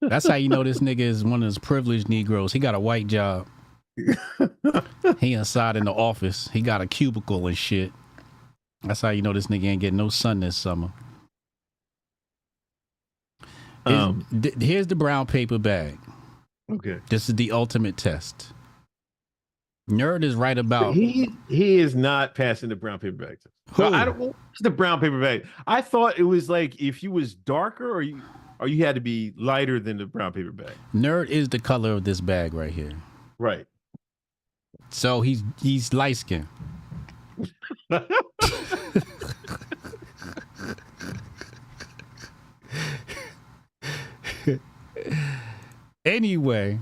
That's how you know this nigga is one of those privileged Negroes. He got a white job. He inside in the office. He got a cubicle and shit. That's how you know this nigga ain't getting no sun this summer. Here's the brown paper bag. Okay. This is the ultimate test. Nerd is right about he is not passing the brown paper bag test. Who? I don't. What's the brown paper bag? I thought it was like if you was darker or you had to be lighter than the brown paper bag. Nerd is the color of this bag right here. Right. So he's light skinned. Anyway,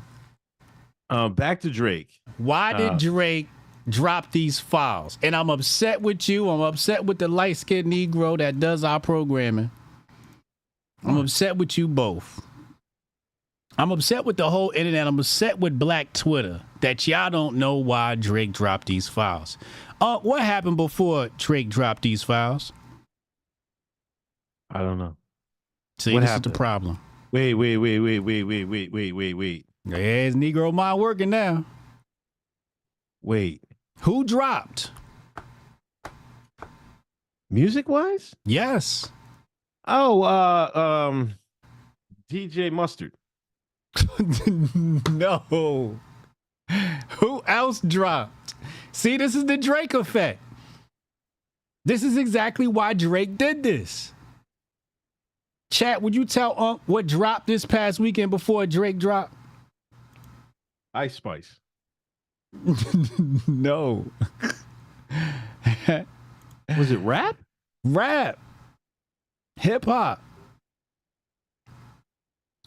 back to Drake. Why did Drake drop these files? And I'm upset with you. I'm upset with the light-skinned Negro that does our programming. I'm upset with you both. I'm upset with the whole internet. I'm upset with Black Twitter that y'all don't know why Drake dropped these files. What happened before Drake dropped these files? I don't know. See, this is the problem. Wait. Yeah, it's Negro mind working now. Wait. Who dropped? Music-wise? Yes. Oh, DJ Mustard. No. Who else dropped? See, this is the Drake effect. This is exactly why Drake did this. Chat, would you tell what dropped this past weekend before Drake dropped? Ice Spice. No. Was it rap? Rap. Hip hop.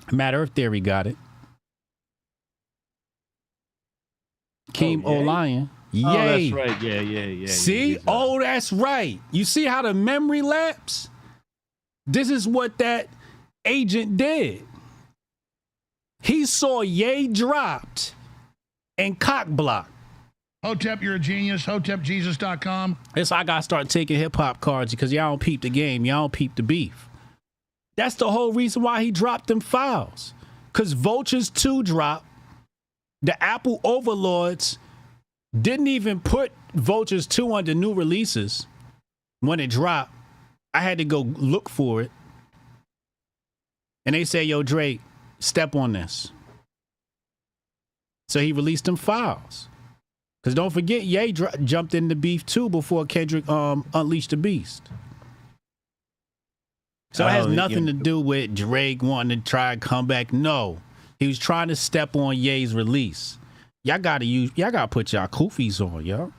Matter of Theory got it. Keem O'Lion. Yay. Oh, that's right. Yeah. See? Oh, that's right. You see how the memory lapse? This is what that agent did. He saw Ye dropped and cock blocked. Hotep, you're a genius. HotepJesus.com. That's why I got to start taking hip-hop cards because y'all don't peep the game. Y'all don't peep the beef. That's the whole reason why he dropped them files. Because Vultures 2 dropped. The Apple overlords didn't even put Vultures 2 under new releases when it dropped. I had to go look for it. And they say, yo, Drake, step on this. So he released them files. Because don't forget, Ye jumped in the beef too before Kendrick unleashed the beast. So it has nothing to do with Drake wanting to try and come back. No. He was trying to step on Ye's release. Y'all gotta put y'all koofies on, yo.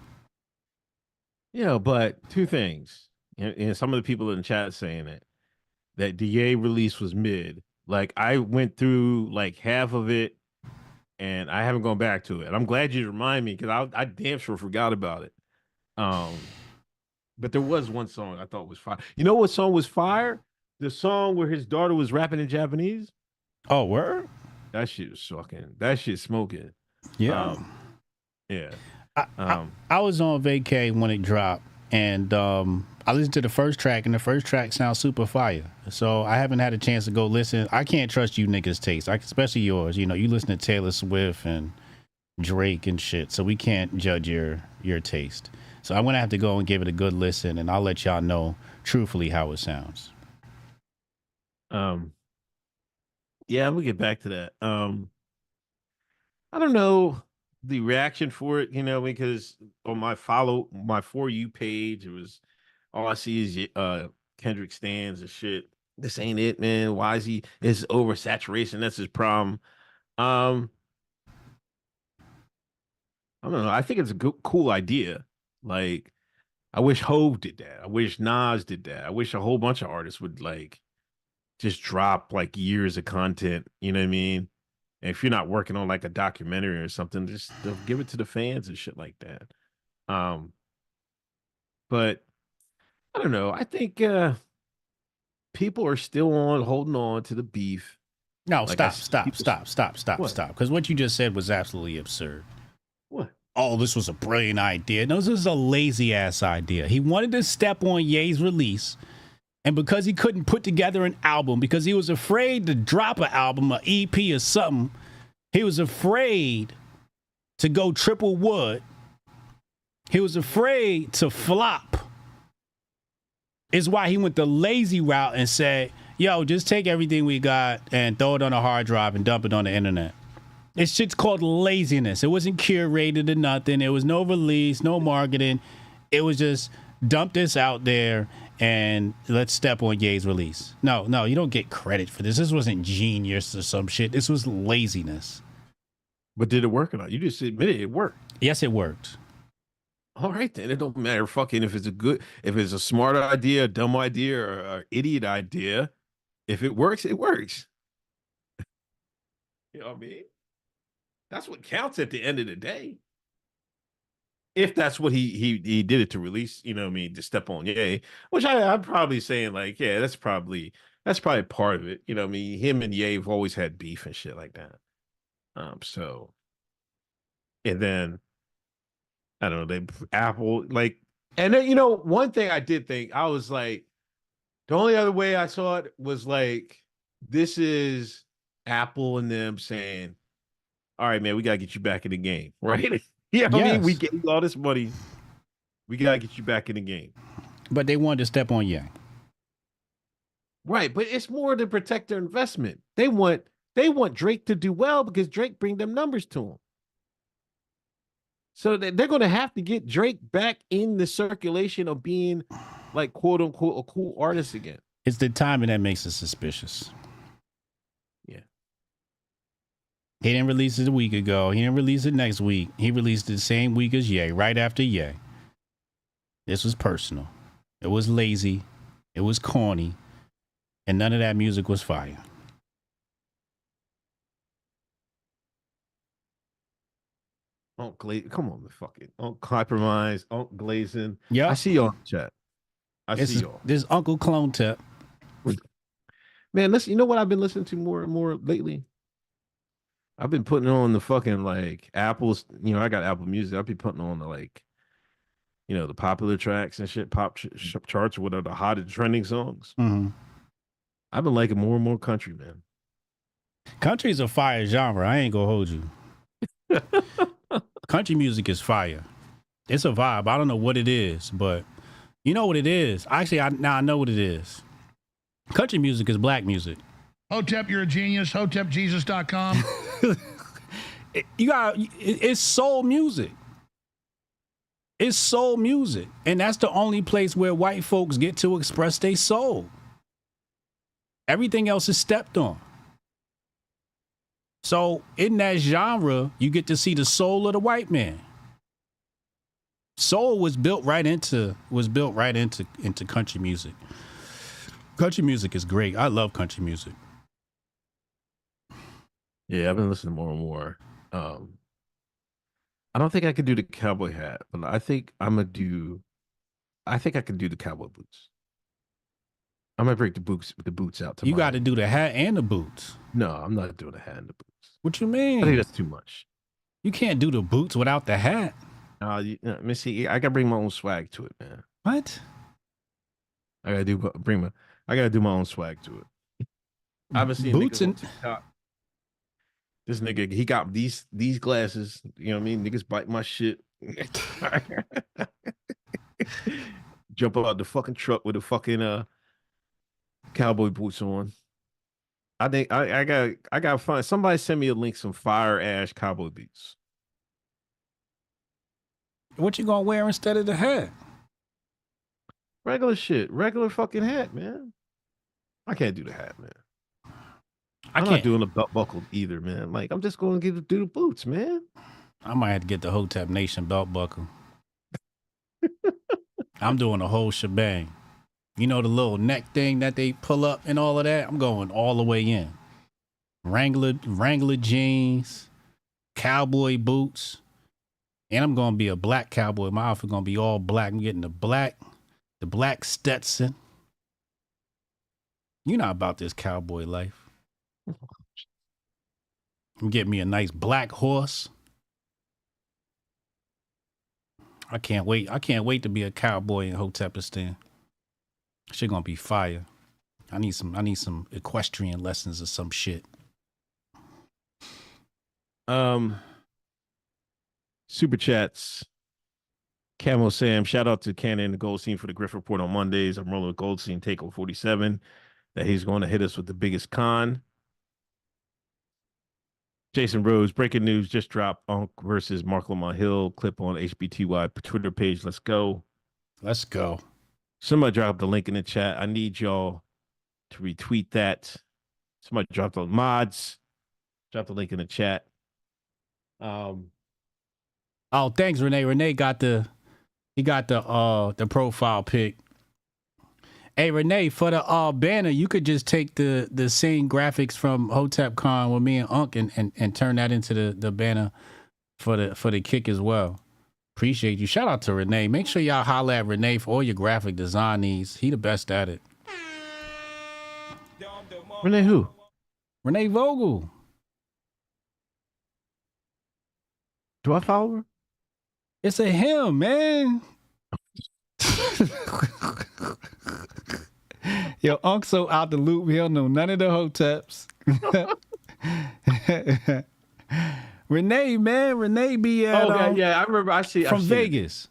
Yeah, but two things. And some of the people in the chat saying it, that the Ye release was mid. Like, I went through like half of it and I haven't gone back to it. I'm glad you remind me because I damn sure forgot about it. But there was one song I thought was fire. You know what song was fire? The song where his daughter was rapping in Japanese. Oh, word? That shit was fucking. That shit smoking. Yeah. Yeah. I was on vacay when it dropped, and I listened to the first track, and the first track sounds super fire. So I haven't had a chance to go listen. I can't trust you niggas' taste, especially yours. You know, you listen to Taylor Swift and Drake and shit, so we can't judge your taste. So I'm gonna have to go and give it a good listen, and I'll let y'all know truthfully how it sounds. Yeah, we'll get back to that. I don't know the reaction for it, you know, because on my For You page, it was all I see is Kendrick stands and shit. This ain't it, man. Why is he? It's oversaturation. That's his problem. I don't know. I think it's a cool idea. Like, I wish Hove did that. I wish Nas did that. I wish a whole bunch of artists would like just drop like years of content. You know what I mean? And if you're not working on like a documentary or something, just give it to the fans and shit like that. But I don't know. I think people are still holding on to the beef. No, Like, stop. Because what you just said was absolutely absurd. What? Oh, this was a brilliant idea. No, this is a lazy ass idea. He wanted to step on Ye's release, and because he couldn't put together an album, because he was afraid to drop an album, an EP or something, he was afraid to go triple wood. He was afraid to flop. Is why he went the lazy route and said, yo, just take everything we got and throw it on a hard drive and dump it on the internet. This shit's called laziness. It wasn't curated or nothing. There was no release, no marketing. It was just dump this out there and let's step on Ye's release. No, you don't get credit for this. This wasn't genius or some shit. This was laziness. But did it work or not? You just admitted it worked. Yes, it worked. All right, then. It don't matter fucking if it's a smart idea, a dumb idea, or an idiot idea. If it works, it works. You know what I mean? That's what counts at the end of the day. If that's what he did it to release, you know what I mean, to step on Ye, which I'm probably saying like, yeah, that's probably part of it. You know what I mean? Him and Ye have always had beef and shit like that. So, and then I don't know, Apple, like, and then, you know, one thing I did think, I was like, the only other way I saw it was like, this is Apple and them saying, all right, man, we gotta get you back in the game, right? Yeah, I mean, we gave you all this money, we gotta get you back in the game. But they wanted to step on Ye. Right, but it's more to protect their investment. They want Drake to do well because Drake bring them numbers to him. So they're going to have to get Drake back in the circulation of being like, quote unquote, a cool artist again. It's the timing that makes it suspicious. Yeah. He didn't release it a week ago. He didn't release it next week. He released it the same week as Ye, right after Ye. This was personal. It was lazy. It was corny. And none of that music was fire. Come on, fuck it. Uncle Compromise, Uncle Glazing. Yeah. I see y'all in the chat. I see y'all. This Uncle Clone Tip. Man, listen, you know what I've been listening to more and more lately? I've been putting on the fucking like Apple's, you know, I got Apple Music. I've been putting on the like, you know, the popular tracks and shit, pop charts or whatever, the hottest trending songs. Mm-hmm. I've been liking more and more country, man. Country is a fire genre. I ain't gonna hold you. Country music is fire. It's a vibe. I don't know what it is, but you know what it is. Actually, I know what it is. Country music is black music. Hotep, you're a genius. HotepJesus.com. It's soul music. It's soul music. And that's the only place where white folks get to express their soul. Everything else is stepped on. So So in that genre, you get to see the soul of the white man. Soul was built right into country music. Country music is great. I love country music. Yeah, I've been listening more and more. I don't think I could do the cowboy hat, but I think I can do the cowboy boots. I might break the boots out tomorrow. You got to do the hat and the boots. No, I'm not doing the hat and the boots. What you mean? I think that's too much. You can't do the boots without the hat. Let me see. I gotta bring my own swag to it, man. What? I gotta do my own swag to it. I've been seeing boots niggas on and TikTok. This nigga, he got these glasses. You know what I mean? Niggas bite my shit. Jump out the fucking truck with the fucking cowboy boots on. I think I gotta find somebody. Send me a link. Some fire ash cowboy boots. What you gonna wear instead of the hat? Regular shit. Regular fucking hat, man. I can't do the hat, man. I'm not doing the belt buckle either, man. Like, I'm just going to do the boots, man. I might have to get the Hotep Nation belt buckle. I'm doing the whole shebang. You know the little neck thing that they pull up and all of that? I'm going all the way in. Wrangler jeans, cowboy boots, and I'm going to be a black cowboy. My outfit going to be all black. I'm getting the black Stetson. You're not about this cowboy life. I'm getting me a nice black horse. I can't wait. I can't wait to be a cowboy in Hotepistan. Shit gonna be fire. I need some equestrian lessons or some shit. Super chats. Camo Sam, shout out to Cannon and Goldstein for the Grift Report on Mondays. I'm rolling with Goldstein, take on 47. That he's going to hit us with the biggest con. Jason Rose, breaking news just dropped. Unk versus Mark Lamont Hill. Clip on HBTY Twitter page. Let's go. Let's go. Somebody dropped the link in the chat. I need y'all to retweet that. Somebody dropped the mods. Drop the link in the chat. Oh, thanks, Renee. Renee got the profile pic. Hey, Renee, for the banner, you could just take the same graphics from HotepCon with me and Unk and turn that into the banner for the kick as well. Appreciate you. Shout out to Renee. Make sure y'all holler at Renee for all your graphic design needs. He the best at it. Renee who? Renee Vogel. Do I follow her? It's a him, man. Yo, Unc so out the loop. He don't know none of the Hoteps. Renee, man. Renee be at yeah, I remember. I see from I've seen Vegas. It.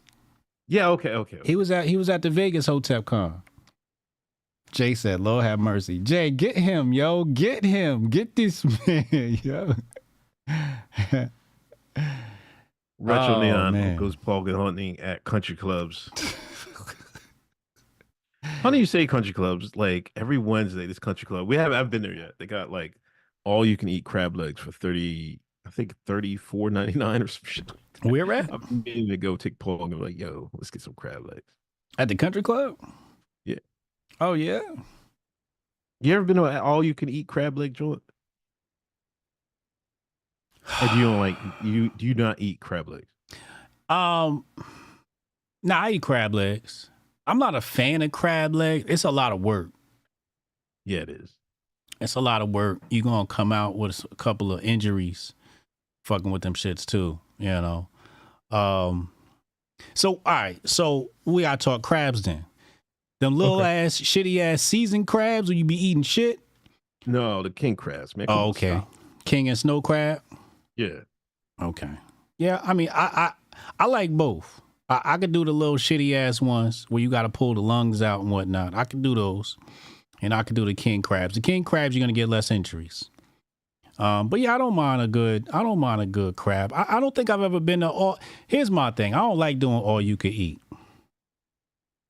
Yeah, okay. He was at the Vegas HotepCon. Jay said, Lord have mercy. Jay, get him, yo. Get him. Get this man, yo. Retro Neon goes pogging hunting at country clubs. Funny you say country clubs. Like every Wednesday, this country club. I've been there yet. They got like all you can eat crab legs for $34.99 or some shit. Where at? I'm meaning to go take Paul and be like, yo, let's get some crab legs. At the country club? Yeah. Oh yeah. You ever been to an all you can eat crab leg joint? Or do you don't like do you not eat crab legs? Nah, I eat crab legs. I'm not a fan of crab legs. It's a lot of work. Yeah, it is. It's a lot of work. You're gonna come out with a couple of injuries fucking with them shits too, you know. So all right, so we gotta talk crabs then. Them little ass, shitty ass seasoned crabs where you be eating shit? No, the king crabs, man. Oh, okay. King and snow crab? Yeah. Okay. Yeah, I mean, I like both. I could do the little shitty ass ones where you got to pull the lungs out and whatnot. I could do those, and I could do the king crabs. The king crabs, you're gonna get less injuries. But yeah, I don't mind a good crab. I don't think I've ever been to all. Here's my thing. I don't like doing all you could eat.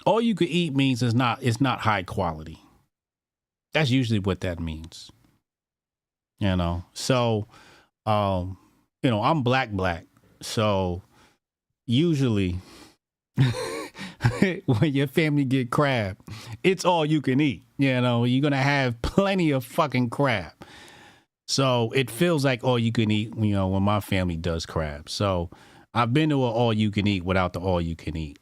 All you could eat means it's not high quality. That's usually what that means. You know. So You know, I'm black, so usually when your family get crab, it's all you can eat. You know, you're gonna have plenty of fucking crab. So it feels like all you can eat, you know, when my family does crab. So I've been to an all you can eat without the all you can eat.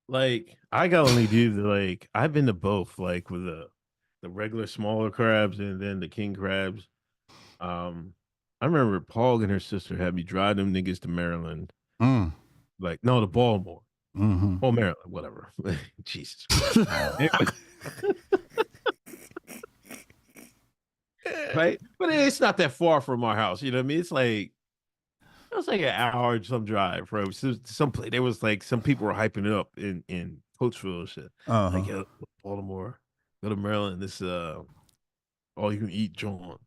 Like I got only do like I've been to both, like with the regular smaller crabs and then the king crabs. I remember Paul and her sister had me drive them niggas to Maryland. Mm. Like no, to Baltimore. Mm-hmm. Oh, Maryland, whatever. Jesus. Right, but it's not that far from our house. You know what I mean? It's like it was like an hour some drive, bro. Some there was like some people were hyping it up in Coatesville and shit. Uh-huh. Like Baltimore, go to Maryland. This all you can eat joint.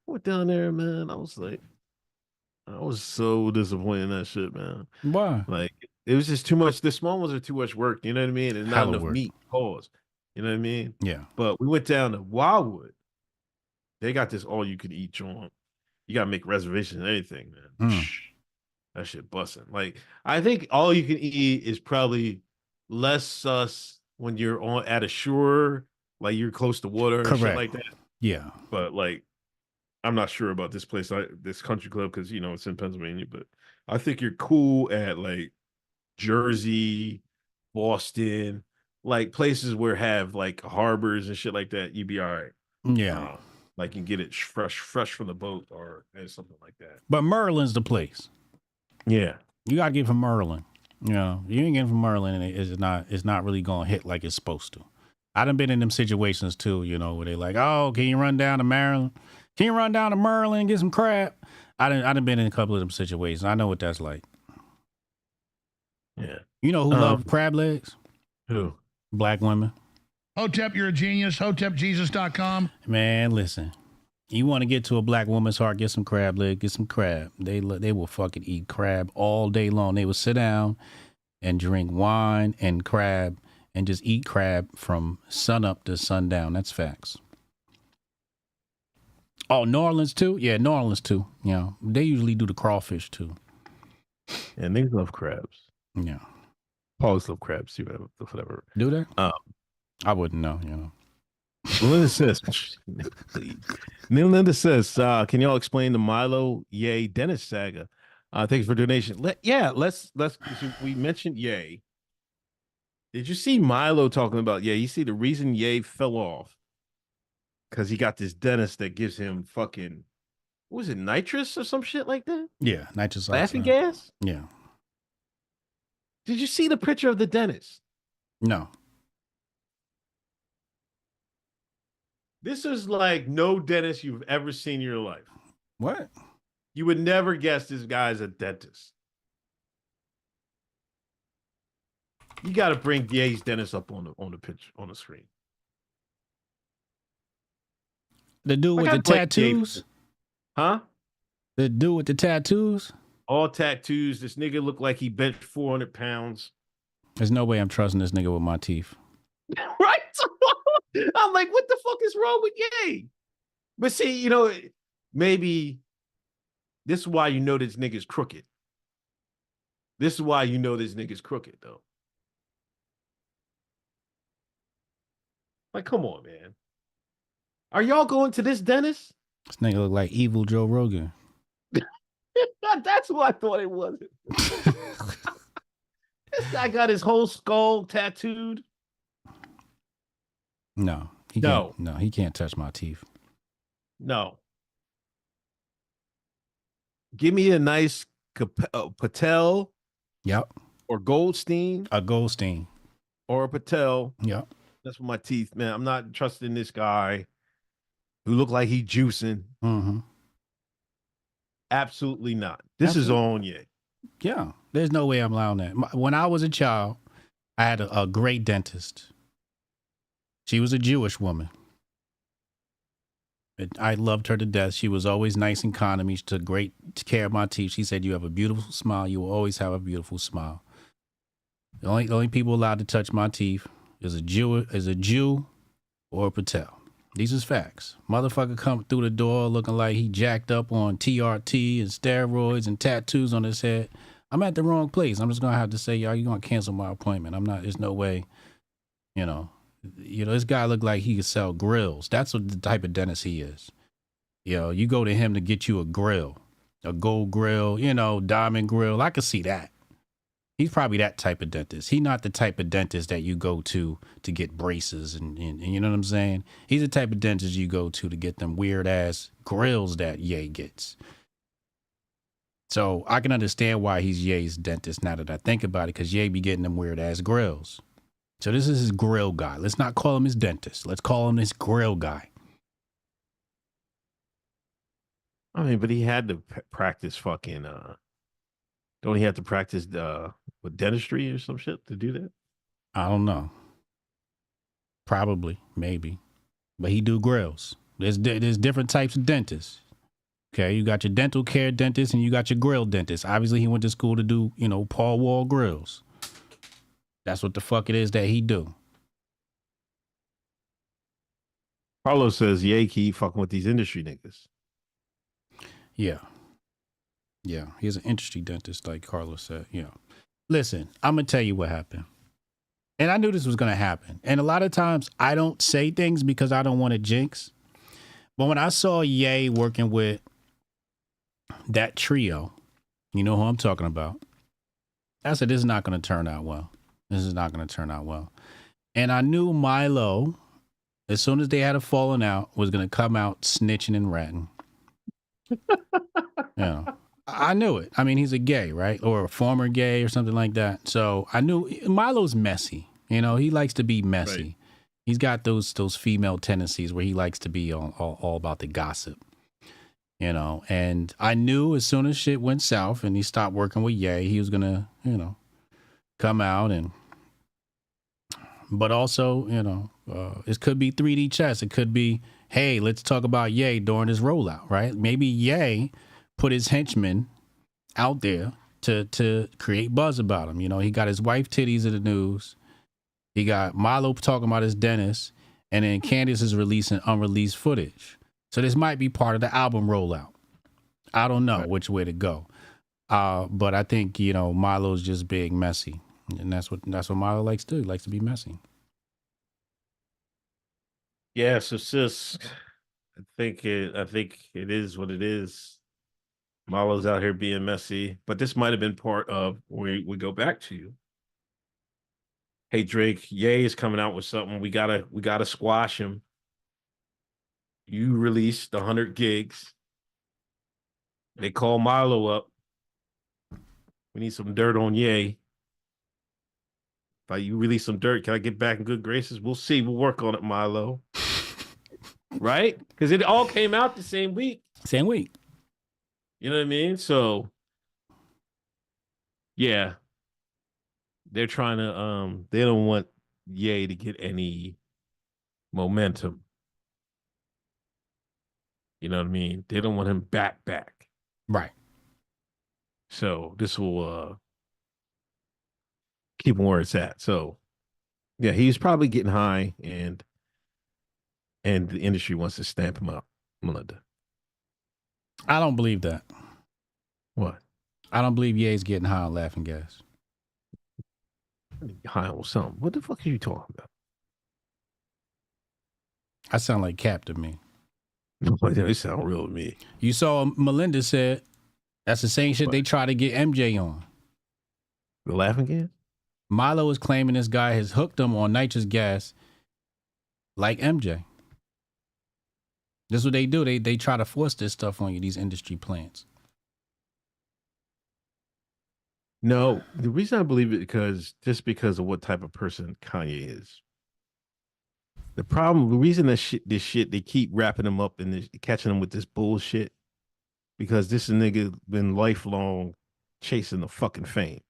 I went down there, man. I was so disappointed in that shit, man. Why? Like it was just too much. The small ones are too much work. You know what I mean? And not Hella enough work. meat. Pause. You know what I mean? Yeah. But we went down to Wildwood. They got this all you can eat joint. You gotta make reservations and anything, man. Mm. That shit busting. Like I think all you can eat is probably less sus when you're at a shore, like you're close to water and shit like that. Yeah. But like, I'm not sure about this place, this country club, because you know it's in Pennsylvania. But I think you're cool at like Jersey, Boston, like places where have like harbors and shit like that. You'd be all right. Yeah. Like you get it fresh from the boat or something like that. But Merlin's the place. Yeah. You gotta get from Merlin. You know, you ain't getting from Merlin, and it's not really gonna hit like it's supposed to. I done been in them situations too, you know, where they like, oh, can you run down to Maryland? Can you run down to Merlin and get some crab? I done been in a couple of them situations. I know what that's like. Yeah. You know who love crab legs? Who? Black women. Hotep, you're a genius. HotepJesus.com. Man, listen. You want to get to a black woman's heart, get some crab leg, get some crab. They will fucking eat crab all day long. They will sit down and drink wine and crab and just eat crab from sun up to sundown. That's facts. Oh, New Orleans too? Yeah, New Orleans too. You know, they usually do the crawfish too. And they love crabs. Yeah. Paul's love crabs too, whatever. Do they? I wouldn't know, you know. Linda says, Linda says, can y'all explain the Milo Ye Dennis saga? Thanks for donation. Let's we mentioned Ye. Did you see Milo talking about Ye? You see the reason Ye fell off because he got this dentist that gives him fucking, what was it, nitrous or some shit like that? Yeah, nitrous laughing oxide. gas? Yeah. Did you see the picture of the dentist? No. This is like no dentist you've ever seen in your life. What? You would never guess this guy's a dentist. You got to bring Ye's dentist up on the picture on the screen. The dude with the tattoos? Huh? The dude with the tattoos? All tattoos. This nigga looked like he benched 400 pounds. There's no way I'm trusting this nigga with my teeth. Right? I'm like, what the fuck is wrong with Ye? But see, you know, maybe this is why you know this nigga's crooked. This is why you know this nigga's crooked, though. Like, come on, man. Are y'all going to this dentist? This nigga look like evil Joe Rogan. That's who I thought it was. This guy got his whole skull tattooed. No, he can't touch my teeth. No. Give me a nice Patel. Yep. Or Goldstein. A Goldstein. Or a Patel. Yep. That's for my teeth, man. I'm not trusting this guy who look like he juicing. Mm-hmm. Absolutely not. This is on Ye. Yeah. There's no way I'm allowing that. When I was a child, I had a great dentist. She was a Jewish woman. I loved her to death. She was always nice and kind to me. She took great care of my teeth. She said, you have a beautiful smile. You will always have a beautiful smile. The only people allowed to touch my teeth is a Jew or a Patel. These is facts. Motherfucker come through the door looking like he jacked up on TRT and steroids and tattoos on his head. I'm at the wrong place. I'm just gonna have to say, y'all, you're gonna cancel my appointment. I'm not. There's no way. You know, this guy looked like he could sell grills. That's what the type of dentist he is. You go to him to get you a grill, a gold grill, diamond grill. I could see that. He's probably that type of dentist. He's not the type of dentist that you go to get braces and you know what I'm saying? He's the type of dentist you go to get them weird ass grills that Ye gets. So I can understand why he's Ye's dentist now that I think about it, because Ye be getting them weird ass grills. So this is his grill guy. Let's not call him his dentist. Let's call him his grill guy. I mean, but he had to practice fucking. Don't he have to practice with dentistry or some shit to do that? I don't know. Probably, maybe, but he do grills. There's different types of dentists. Okay, you got your dental care dentist and you got your grill dentist. Obviously, he went to school to do Paul Wall grills. That's what the fuck it is that he do. Carlos says, "Yay, keep fucking with these industry niggas." Yeah. Yeah, he's an industry dentist, like Carlos said. Listen, I'm going to tell you what happened. And I knew this was going to happen. And a lot of times I don't say things because I don't want to jinx. But when I saw Ye working with that trio, you know who I'm talking about, I said, this is not going to turn out well. This is not going to turn out well. And I knew Milo, as soon as they had a falling out, was going to come out snitching and ratting. I knew it. I mean, he's a gay, right? Or a former gay or something like that. So I knew Milo's messy. He likes to be messy. Right. He's got those female tendencies where he likes to be all about the gossip. And I knew as soon as shit went south and he stopped working with Ye, he was going to, come out but also, it could be 3D chess. It could be, hey, let's talk about Ye during his rollout, right? Maybe Ye put his henchmen out there to create buzz about him. He got his wife titties in the news. He got Milo talking about his dentist, and then Candace is releasing unreleased footage. So this might be part of the album rollout. I don't know which way to go. But I think, Milo's just being messy. And that's what Milo likes to do. He likes to be messy. Yeah, so sis, I think it is what it is. Milo's out here being messy, but this might have been part of where we go back to. Hey Drake, Ye is coming out with something. We gotta squash him. You released 100 gigs. They call Milo up. We need some dirt on Ye. If you release some dirt, can I get back in good graces? We'll see. We'll work on it, Milo. Right? Because it all came out the same week. Same week. You know what I mean? So, yeah. They're trying to, they don't want Ye to get any momentum. You know what I mean? They don't want him back. Right. So this will keep him where it's at. So, yeah, he's probably getting high, and the industry wants to stamp him out, Melinda. I don't believe that. What? I don't believe Ye's getting high on laughing gas. High on something. What the fuck are you talking about? I sound like Cap to me. They sound real to me. You saw Melinda said that's the same shit they try to get MJ on. The laughing gas? Milo is claiming this guy has hooked him on nitrous gas like MJ. This is what they do. They try to force this stuff on you, these industry plants. No, the reason I believe it because of what type of person Kanye is. The reason that this shit, they keep wrapping him up and catching him with this bullshit, because this nigga been lifelong chasing the fucking fame.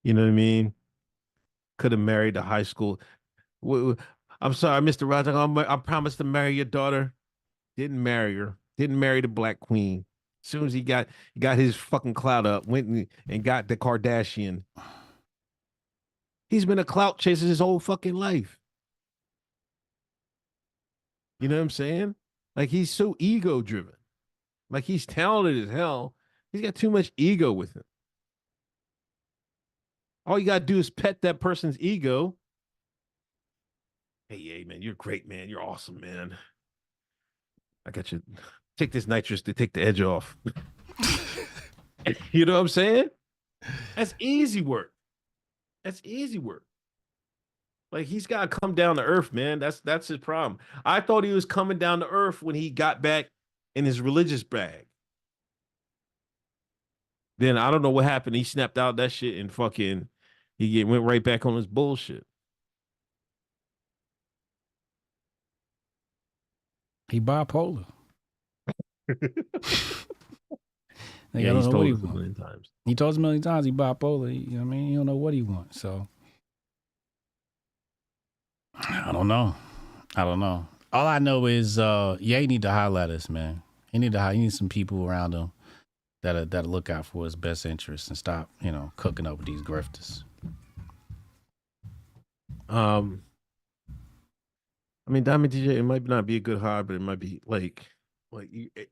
You know what I mean? Could have married a high school. I'm sorry, Mr. Roger. I promised to marry your daughter. Didn't marry her. Didn't marry the black queen. As soon as he got his fucking clout up, went and got the Kardashian. He's been a clout chaser his whole fucking life. You know what I'm saying? Like he's so ego driven. Like he's talented as hell. He's got too much ego with him. All you gotta do is pet that person's ego. Hey, man, you're great, man. You're awesome, man. I got you. Take this nitrous to take the edge off. You know what I'm saying? That's easy work. That's easy work. Like he's got to come down to earth, man. That's his problem. I thought he was coming down to earth when he got back in his religious bag. Then I don't know what happened. He snapped out that shit and fucking went right back on his bullshit. He bipolar. Yeah, he's told us a million times. He told us a million times he bipolar. You know what I mean? He don't know what he wants. So I don't know. All I know is he need to holler at us, man. He need some people around him that'll look out for his best interests and stop, cooking up with these grifters. I mean, Diamond DJ, it might not be a good hire, but it might be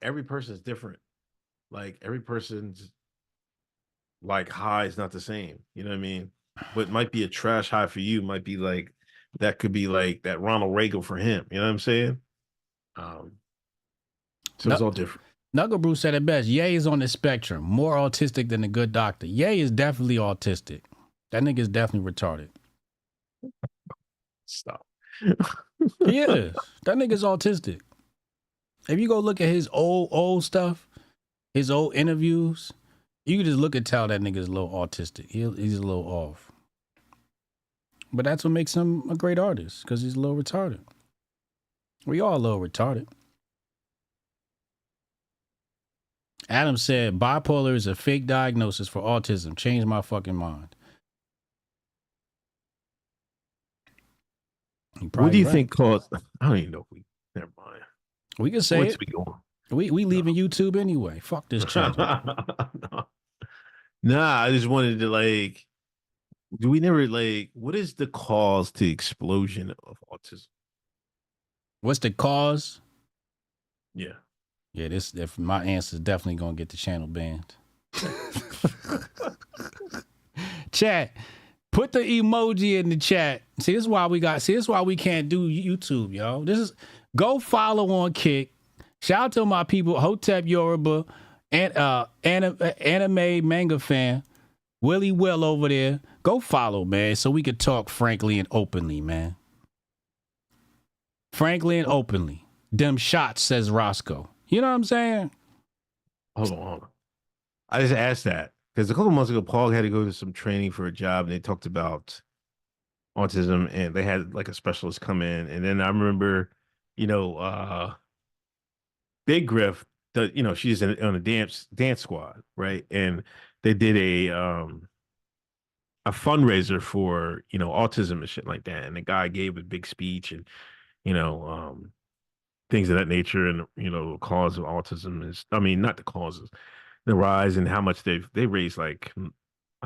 every person's different. Like every person's like high is not the same. You know what I mean? What might be a trash high for you might be like that could be like that Ronald Reagan for him. You know what I'm saying? So it's all different. Nugget Bruce said it best. Ye is on the spectrum, more autistic than a good doctor. Ye is definitely autistic. That nigga is definitely retarded. Stop. He is. That nigga's autistic. If you go look at his old stuff, his old interviews, you can just look and tell that nigga's a little autistic. He's a little off. But that's what makes him a great artist, because he's a little retarded. We all a little retarded. Adam said, bipolar is a fake diagnosis for autism. Changed my fucking mind. What do you think caused? I don't even know. Never mind. We can say it. We leaving YouTube anyway. Fuck this channel. Nah, I just wanted to do we never what is the cause to explosion of autism? What's the cause? Yeah. Yeah, if my answer is definitely gonna get the channel banned. Chat, put the emoji in the chat. See, this is why we can't do YouTube, yo. Go follow on Kick. Shout out to my people, Hotep Yoruba, and anime manga fan, Willie Will over there. Go follow, man, so we could talk frankly and openly, man. Frankly and openly. Them shots, says Roscoe. You know what I'm saying? Hold on. I just asked that because a couple months ago, Paul had to go to some training for a job, and they talked about autism, and they had a specialist come in, and then I remember, Big Grift, she's on a dance squad, right? And they did a fundraiser for autism and shit like that, and the guy gave a big speech and things of that nature, and the cause of autism is, not the causes, the rise and how much they raised I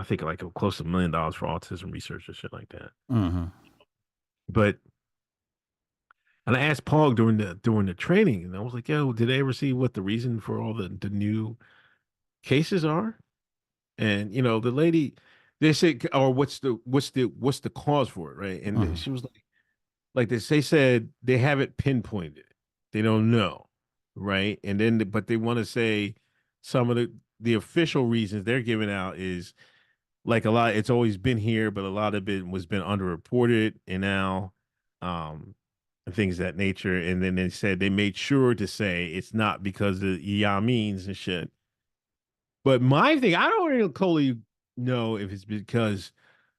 think close to $1 million for autism research and shit like that. Mm-hmm. And I asked Paul during the training, and I was like, "Yo, did they ever see what the reason for all the new cases are?" And the lady, they said, "Or what's the cause for it?" Right? And she was like they said they haven't pinpointed, they don't know, right? And then but they want to say some of the official reasons they're giving out is a lot. It's always been here, but a lot of it was been underreported, and now and things of that nature. And then they said they made sure to say it's not because of Yamins and shit. But my thing, I don't really totally know if it's because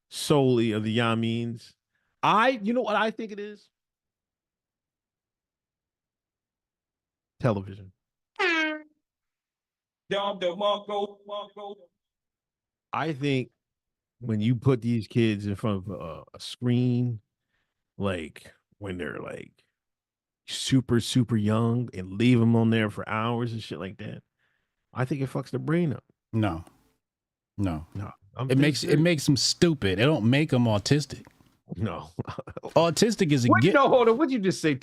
solely of the Yamins. You know what I think it is? Television. I think when you put these kids in front of a screen, when they're super, super young and leave them on there for hours and shit like that, I think it fucks their brain up. No. It makes them stupid. It don't make them autistic. No. Autistic is a gift. No, hold on. What'd you just say?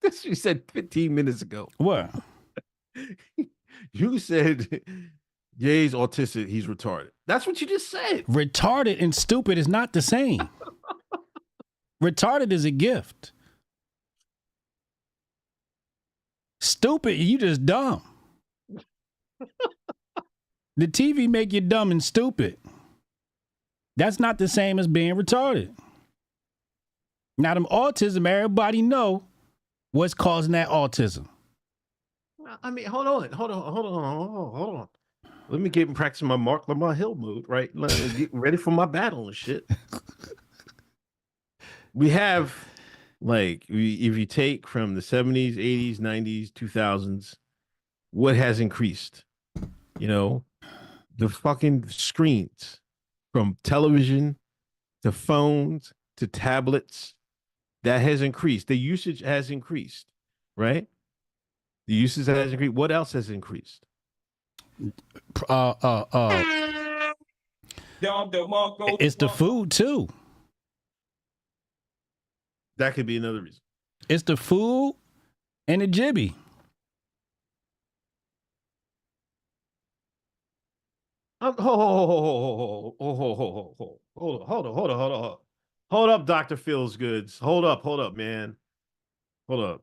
That's what you said 15 minutes ago. What? You said Jay's autistic, he's retarded. That's what you just said. Retarded and stupid is not the same. Retarded is a gift. Stupid, you just dumb. The TV make you dumb and stupid. That's not the same as being retarded. Now, them autism, everybody know what's causing that autism. I mean, hold on. Let me get practicing my Mark Lamar Hill mode, right? Let me get ready for my battle and shit. We have, like, if you take from the 70s, 80s, 90s, 2000s, what has increased? You know, the fucking screens, from television to phones to tablets, that has increased. The usage has increased, right? The usage has increased. What else has increased? It's the food too. That could be another reason. It's the food and the jibby. Hold up, Dr. Feels Goods. Hold up, man. Hold up.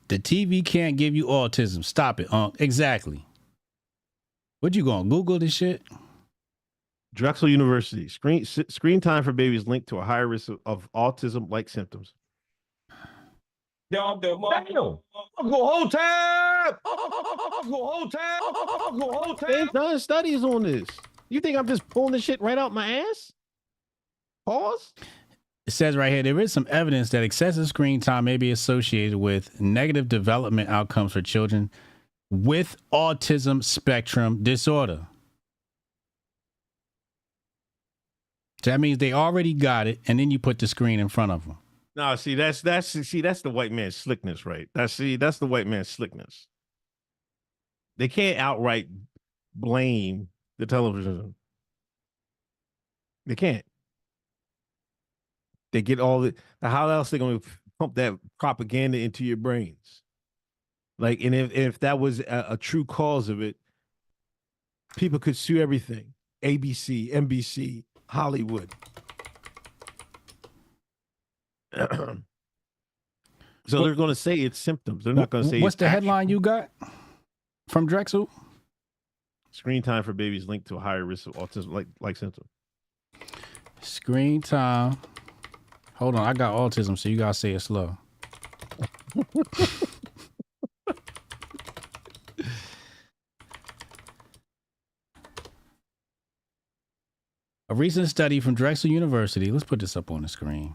The TV can't give you autism. Stop it, exactly. What you gonna Google this shit? Drexel University. Screen time for babies linked to a higher risk of autism-like symptoms. I'll go Hotep! They've done studies on this. You think I'm just pulling this shit right out my ass? Pause. It says right here, there is some evidence that excessive screen time may be associated with negative development outcomes for children with autism spectrum disorder. So that means they already got it, and then you put the screen in front of them. No, see, that's the white man's slickness, right? That's the white man's slickness. They can't outright blame the television. They can't. They get all the how else they going to pump that propaganda into your brains? Like, and if that was a true cause of it, people could sue everything. ABC, NBC, Hollywood. So they're going to say it's symptoms. They're not going to say what's it's the headline you got from Drexel? Screen time for babies linked to a higher risk of autism like symptoms. Screen time. Hold on, I got autism, so you gotta say it slow. A recent study from Drexel University, let's put this up on the screen,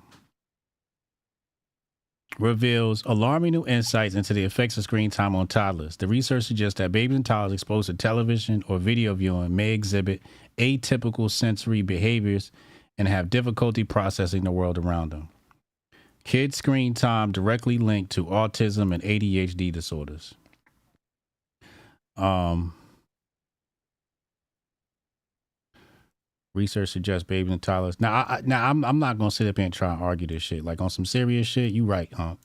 reveals alarming new insights into the effects of screen time on toddlers. The research suggests that babies and toddlers exposed to television or video viewing may exhibit atypical sensory behaviors and have difficulty processing the world around them. Kids' screen time directly linked to autism and ADHD disorders. Research suggests babies and toddlers. Now, I'm not gonna sit up here and try and argue this shit. Like on some serious shit, you right, huh?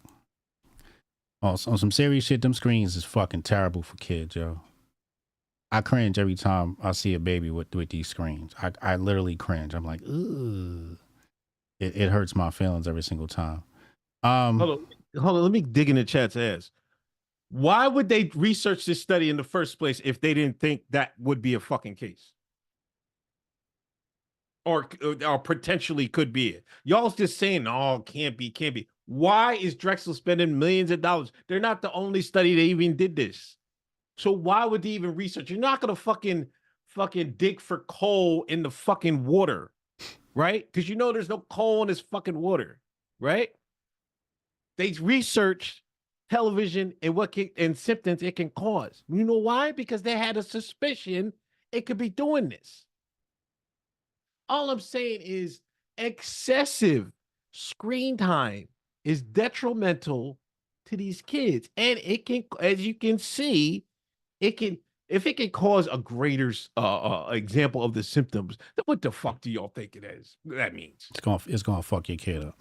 On some serious shit, them screens is fucking terrible for kids, yo. I cringe every time I see a baby with these screens. I literally cringe. I'm like, ugh. It hurts my feelings every single time. Hold on. Let me dig in the chat's ass. Why would they research this study in the first place if they didn't think that would be a fucking case? Or potentially could be it. Y'all's just saying, oh, can't be. Why is Drexel spending millions of dollars? They're not the only study that even did this. So why would they even research? You're not gonna fucking dig for coal in the fucking water, right? Because you know there's no coal in this fucking water, right? They researched television and symptoms it can cause. You know why? Because they had a suspicion it could be doing this. All I'm saying is excessive screen time is detrimental to these kids. And it can, as you can see, if it can cause a greater example of the symptoms, then what the fuck do y'all think that means? It's gonna fuck your kid up.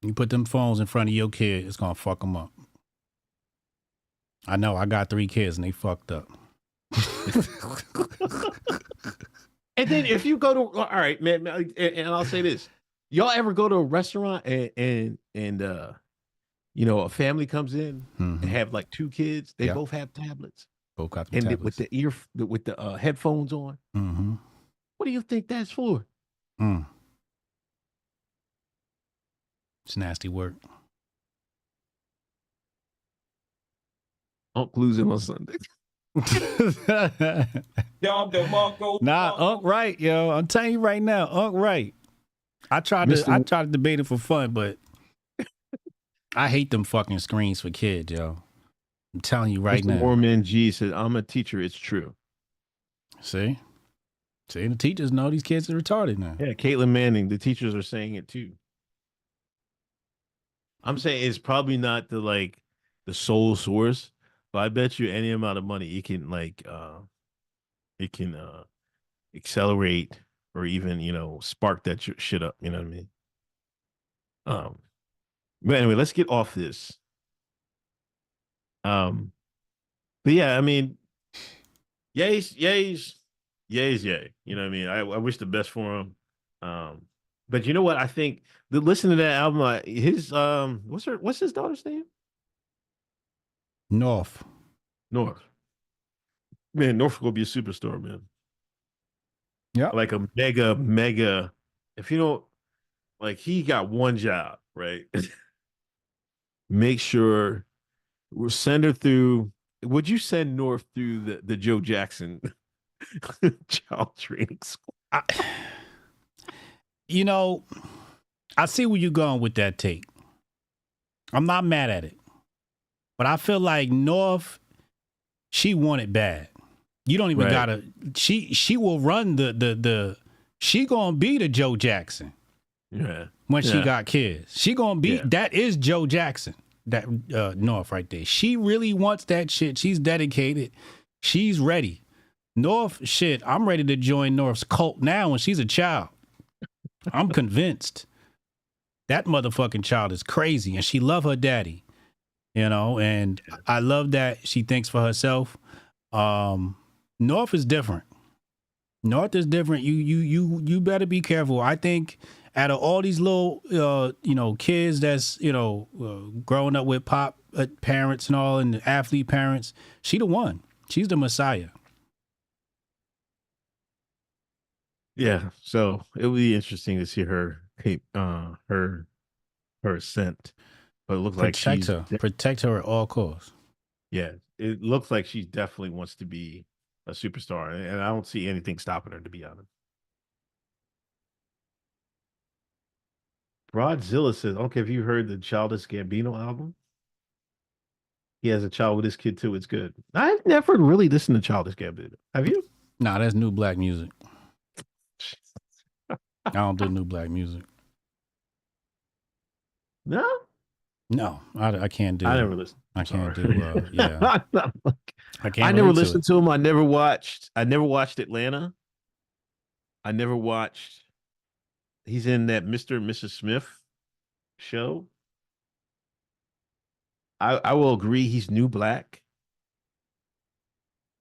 You put them phones in front of your kid, it's gonna fuck them up. I know. I got 3 kids and they fucked up. And then if you go to, all right, man, and I'll say this: y'all ever go to a restaurant and you know, a family comes in and have like 2 kids, they both have tablets, Both got them and tablets. with the headphones on. What do you think that's for? It's nasty work. Unc losing on Sunday. Nah, Unc right, yo. I'm telling you right now, Unc right. I tried to debate it for fun, but I hate them fucking screens for kids, yo. I'm telling you right now. Mormon G said, "I'm a teacher. It's true." See, the teachers know these kids are retarded now. Yeah, Caitlin Manning. The teachers are saying it too. I'm saying it's probably not the sole source, but I bet you any amount of money it can accelerate or even spark that shit up. You know what I mean? But anyway, let's get off this. But yeah, I mean, yay. You know what I mean? I wish the best for him. But you know what? I think listen to that album. His what's his daughter's name? North. Man, North will be a superstar, man. Yeah. Like a mega. If you don't, like, he got one job, right? Make sure we'll send her through. Would you send North through the Joe Jackson child training school? I see where you're going with that take. I'm not mad at it. But I feel like North, she want it bad. You don't even gotta. She will run she gonna be the Joe Jackson. Yeah. When she got kids, she gonna be that is Joe Jackson. That North right there. She really wants that shit. She's dedicated. She's ready. North shit. I'm ready to join North's cult now. When she's a child, I'm convinced that motherfucking child is crazy, and she love her daddy. And I love that she thinks for herself. North is different. North is different. You better be careful. I think out of all these little kids that's growing up with pop parents and all and athlete parents, she the one. She's the Messiah. Yeah, so it will be interesting to see her ascent. But it looks like protect her at all costs. Yeah, it looks like she definitely wants to be a superstar, and I don't see anything stopping her, to be honest. Broadzilla says, "Okay, have you heard the Childish Gambino album? He has a child with his kid too. It's good. I've never really listened to Childish Gambino. Have you? Nah, that's new black music. I don't do new black music. No, I can't do. I never listened. I can't do. Yeah, I can't. I never listened to him. I never watched Atlanta. I never watched. He's in that Mr. and Mrs. Smith show. I will agree he's new black,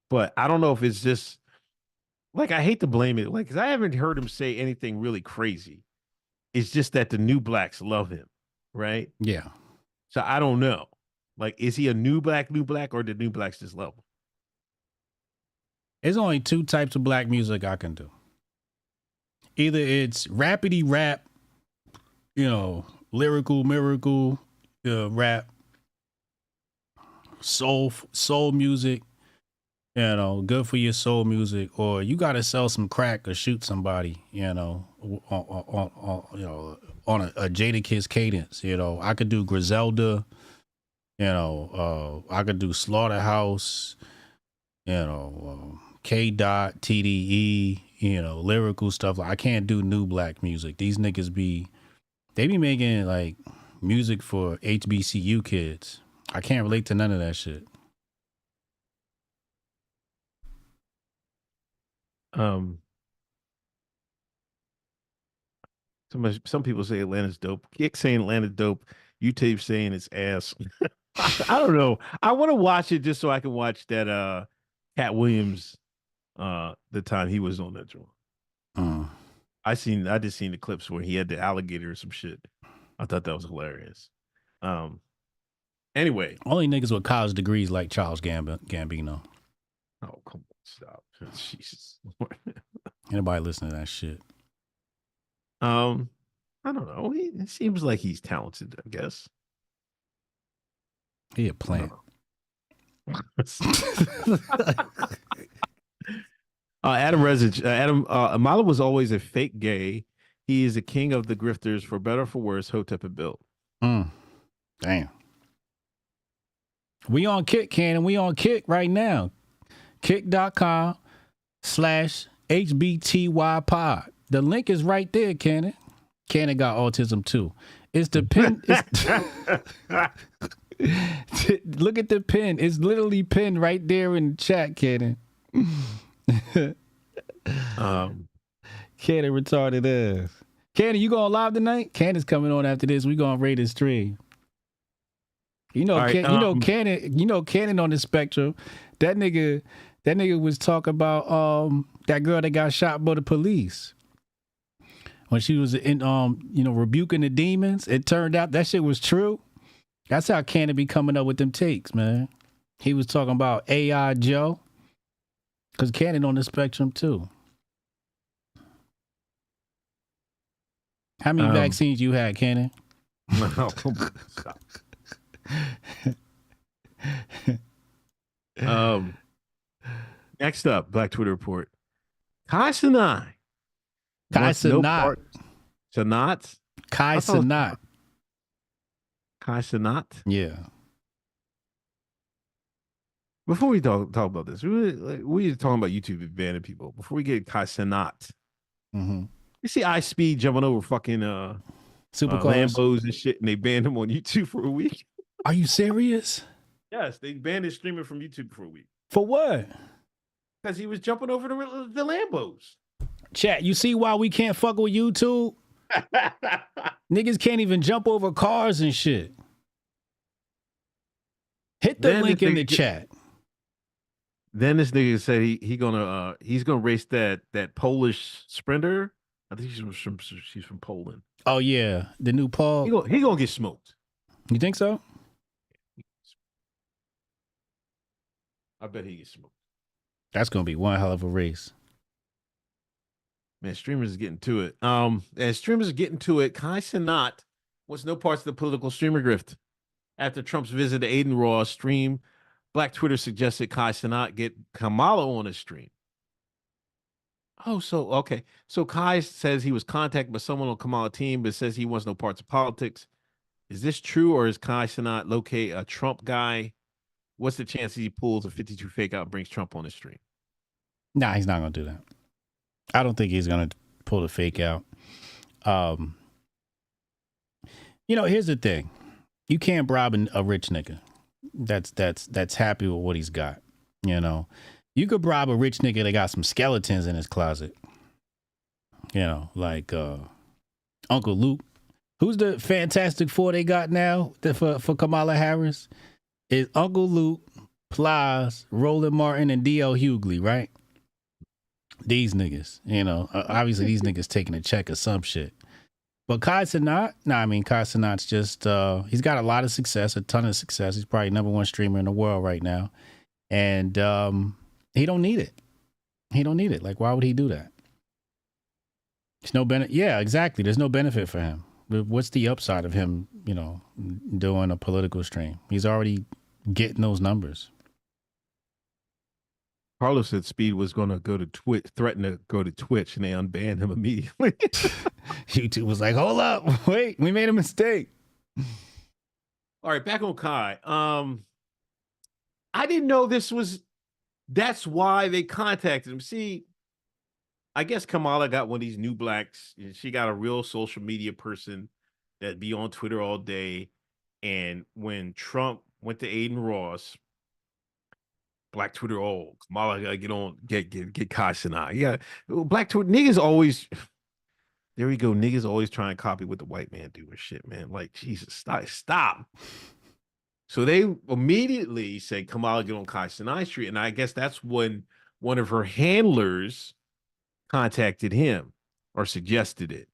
but I don't know if it's just like, I hate to blame it, like, because I haven't heard him say anything really crazy. It's just that the new blacks love him, right? Yeah. So I don't know. Like, is he a new black, or did new blacks just love him? There's only 2 types of black music I can do. Either it's rapidy rap, lyrical miracle rap, soul music, good for your soul music, or you got to sell some crack or shoot somebody, on a Jadakiss cadence. I could do Griselda, I could do Slaughterhouse, K. Dot, TDE, lyrical stuff. I can't do new black music. These niggas be making like music for HBCU kids. I can't relate to none of that shit. Some people say Atlanta's dope. Kick saying Atlanta's dope. Tate saying it's ass. I don't know. I want to watch it just so I can watch that Cat Williams the time he was on that joint. I just seen the clips where he had the alligator or some shit. I thought that was hilarious. Anyway. Only niggas with college degrees like Charles Gambino. Oh, come on, stop. Jesus. Anybody listen to that shit? I don't know. It seems like he's talented, I guess. He a plant. Adam Resich. Amala was always a fake gay. He is the king of the grifters, for better or for worse. Hotep and built. Damn. We on Kick, Cannon. We on Kick right now. Kick.com/HBTY pod. The link is right there, Cannon. Cannon got autism too. It's the pin. Look at the pin. It's literally pinned right there in the chat, Cannon. Cannon retarded ass. Cannon, you going live tonight? Cannon's coming on after this. We gonna raid his stream. You know, right, Cannon on the spectrum. That nigga was talking about that girl that got shot by the police when she was in rebuking the demons. It turned out that shit was true. That's how Cannon be coming up with them takes, man. He was talking about AI Joe, because Cannon on the spectrum too. How many vaccines you had, Cannon? No, stop. Next up, Black Twitter report. Cenat. Cenat. Yeah. Before we talk about this, we talking about YouTube banning people. Before we get Cenat, you see iSpeed jumping over fucking supercars, Lambos and shit, and they banned him on YouTube for a week. Are you serious? Yes, they banned his streaming from YouTube for a week. For what? Because he was jumping over the Lambos. Chat, you see why we can't fuck with YouTube? Niggas can't even jump over cars and shit. Hit the link in the chat. Then this nigga said he's gonna race that Polish sprinter. I think she's from Poland. Oh yeah, the new Paul. He gonna get smoked. You think so? I bet he gets smoked. That's gonna be one hell of a race. Man, streamers is getting to it. As streamers are getting to it, Cenat wants no parts of the political streamer grift. After Trump's visit to Aiden Ross stream, Black Twitter suggested Cenat get Kamala on his stream. Oh, so okay. So Kai says he was contacted by someone on Kamala team, but says he wants no parts of politics. Is this true, or is Cenat locate a Trump guy? What's the chance he pulls a 52 fake out and brings Trump on his stream? Nah, he's not gonna do that. I don't think he's gonna pull the fake out. Here's the thing: you can't bribe a rich nigga that's happy with what he's got. You could bribe a rich nigga that got some skeletons in his closet. Like Uncle Luke. Who's the Fantastic Four they got now for Kamala Harris? Is Uncle Luke, Plies, Roland Martin, and D.L. Hughley, right? These niggas, obviously these niggas taking a check or some shit. But Cenat, Cenat's just, he's got a lot of success, a ton of success. He's probably #1 streamer in the world right now. And he don't need it. He don't need it. Like, why would he do that? There's no benefit. Yeah, exactly. There's no benefit for him. What's the upside of him, doing a political stream? He's already getting those numbers. Carlos said Speed was going to go to Twitch, threaten to go to Twitch, and they unbanned him immediately. YouTube was like, hold up, wait, we made a mistake. All right, back on Kai. I didn't know that's why they contacted him. See, I guess Kamala got one of these new blacks. She got a real social media person that be on Twitter all day. And when Trump went to Aiden Ross, Black Twitter, Kamala gotta get Kai Cenat. Yeah, Black Twitter niggas always. There we go. Niggas always trying to copy what the white man do and shit, man. Like, Jesus, stop. So they immediately say, Kamala, get on Kai-Sinai Street. And I guess that's when one of her handlers contacted him or suggested it.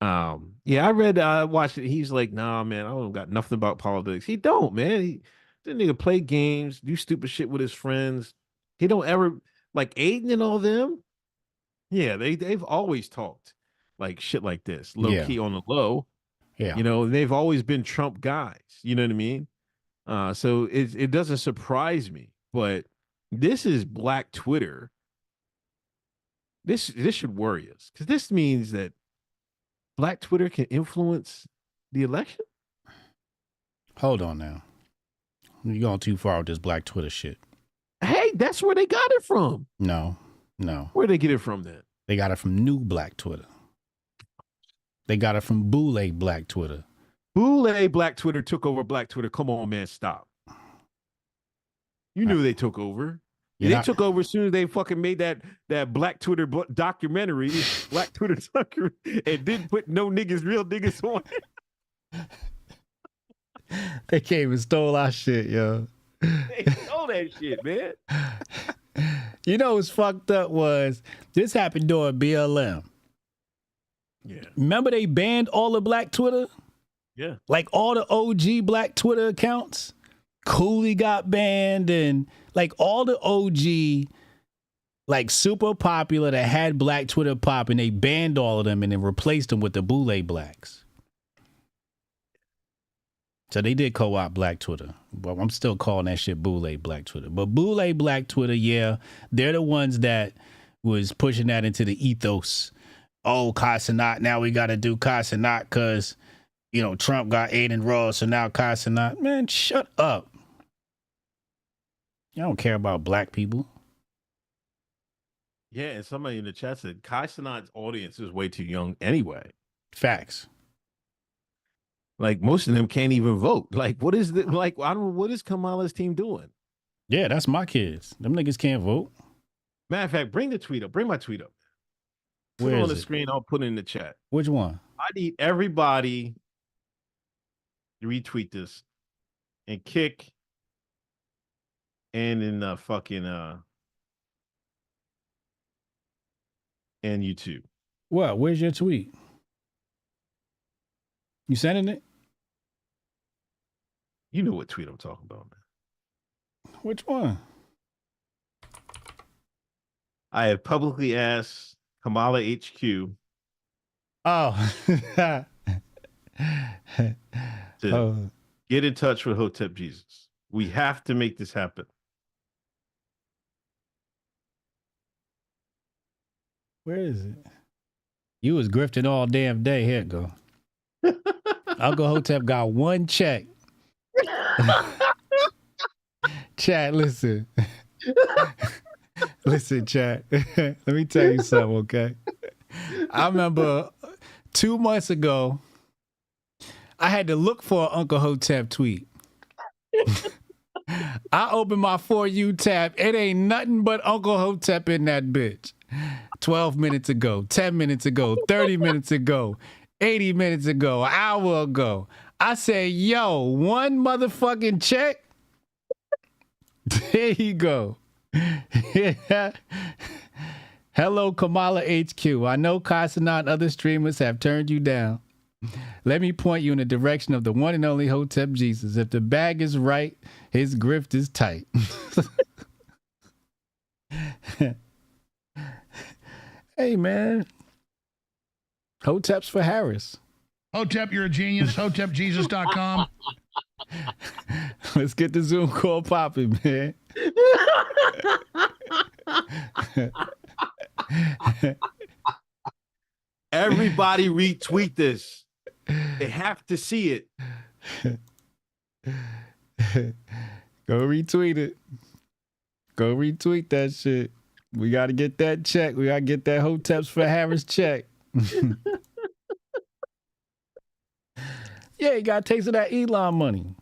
Yeah, I watched it. He's like, nah, man, I don't got nothing about politics. He don't, man. The nigga play games, do stupid shit with his friends. He don't ever, like Aiden and all them. Yeah, they've always talked like shit like this, low key on the low. Yeah. You know, they've always been Trump guys. You know what I mean? So it doesn't surprise me, but this is Black Twitter. This should worry us, because this means that Black Twitter can influence the election. Hold on now. You're going too far with this Black Twitter shit. Hey, that's where they got it from. No. Where'd they get it from then? They got it from new Black Twitter. They got it from Boule Black Twitter. Boule Black Twitter took over Black Twitter. Come on, man, stop. You knew they took over. They took over as soon as they fucking made that Black Twitter documentary, Black Twitter documentary, and didn't put no niggas, real niggas on it. They came and stole our shit, yo. They stole that shit, man. You know what's fucked up was this happened during BLM. Yeah. Remember they banned all the Black Twitter? Yeah. Like all the OG Black Twitter accounts. Cooley got banned, and like all the OG, like super popular that had Black Twitter popping, they banned all of them and then replaced them with the Boule Blacks. So they did co-opt Black Twitter. But I'm still calling that shit Boule Black Twitter. But Boule Black Twitter, yeah, they're the ones that was pushing that into the ethos. Oh, Cenat, now we got to do Cenat because, you know, Trump got Aiden Ross, so now Cenat. Man, shut up. I don't care about black people. Yeah, and somebody in the chat said Cenat's audience is way too young anyway. Facts. Like most of them can't even vote. Like, what is the like? I don't know, what is Kamala's team doing? Yeah, that's my kids. Them niggas can't vote. Matter of fact, bring the tweet up. Bring my tweet up. Put it on the screen. I'll put it in the chat. Which one? I need everybody to retweet this and kick and in the fucking and YouTube. What? Where's your tweet? You sending it? You know what tweet I'm talking about, man. Which one? I have publicly asked Kamala HQ to get in touch with Hotep Jesus. We have to make this happen. Where is it? You was grifting all damn day. Here it go. Uncle Hotep got one check. Chat, listen. Listen, chat. Let me tell you something, okay? I remember 2 months ago, I had to look for an Uncle Hotep tweet. I opened my For You tab. It ain't nothing but Uncle Hotep in that bitch. 12 minutes ago, 10 minutes ago, 30 minutes ago, 80 minutes ago, an hour ago. I said, yo, one motherfucking check. There you go. Hello, Kamala HQ. I know Cenat and other streamers have turned you down. Let me point you in the direction of the one and only Hotep Jesus. If the bag is right, his grift is tight. Hey, man. Hoteps for Harris. Hotep, you're a genius. HotepJesus.com. Let's get the Zoom call popping, man. Everybody retweet this. They have to see it. Go retweet it. Go retweet that shit. We got to get that check. We got to get that Hoteps for Harris check. Yeah, you got to taste of that Elon money.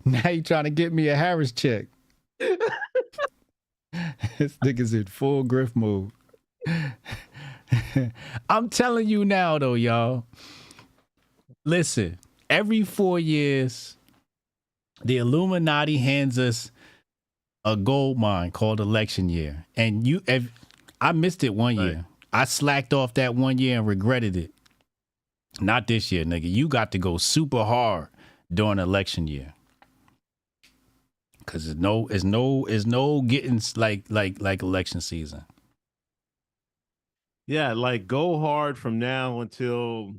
Now you trying to get me a Harris check. This nigga's in full grift mode. I'm telling you now, though, y'all. Listen, every 4 years, the Illuminati hands us a gold mine called election year. And I missed it one year. I slacked off that 1 year and regretted it. Not this year, nigga. You got to go super hard during election year. Cause it's no getting like election season. Yeah, like go hard from now until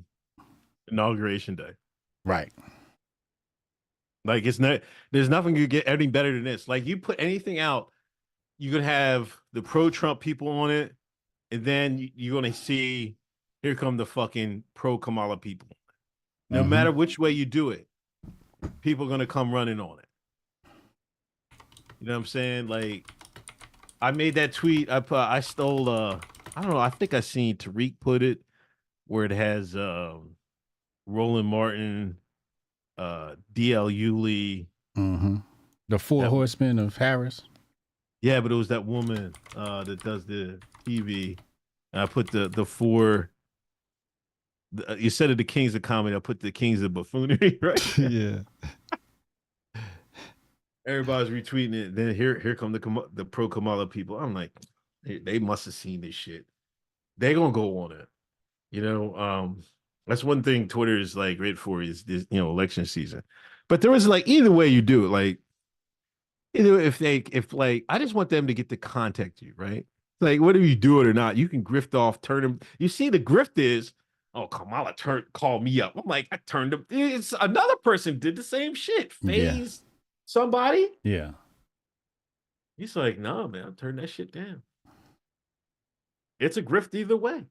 Inauguration Day. Right. Like there's nothing you get any better than this. Like you put anything out, you could have the pro-Trump people on it, and then you're gonna see here come the fucking pro-Kamala people. No matter which way you do it, people are gonna come running on it. You know what I'm saying? Like I made that tweet. I stole I don't know, I think I seen Tariq put it where it has Roland Martin, DL Yulee. The Four Horsemen of Harris. Yeah, but it was that woman that does the TV. And I put the four. You said it, the kings of comedy. I put the kings of buffoonery, right? Yeah. Everybody's retweeting it. Then here come the pro Kamala people. I'm like, they must have seen this shit. They gonna go on it. You know, that's one thing Twitter is like great for is this, you know, election season. But there was like either way you do it, like either if like I just want them to get to contact you, right? Like whether you do it or not, you can grift off, turn them. You see, the grift is, oh, Kamala called me up. I'm like, I turned them. It's another person did the same shit. Phase somebody. Yeah. He's like, no, man, turn that shit down. It's a grift either way.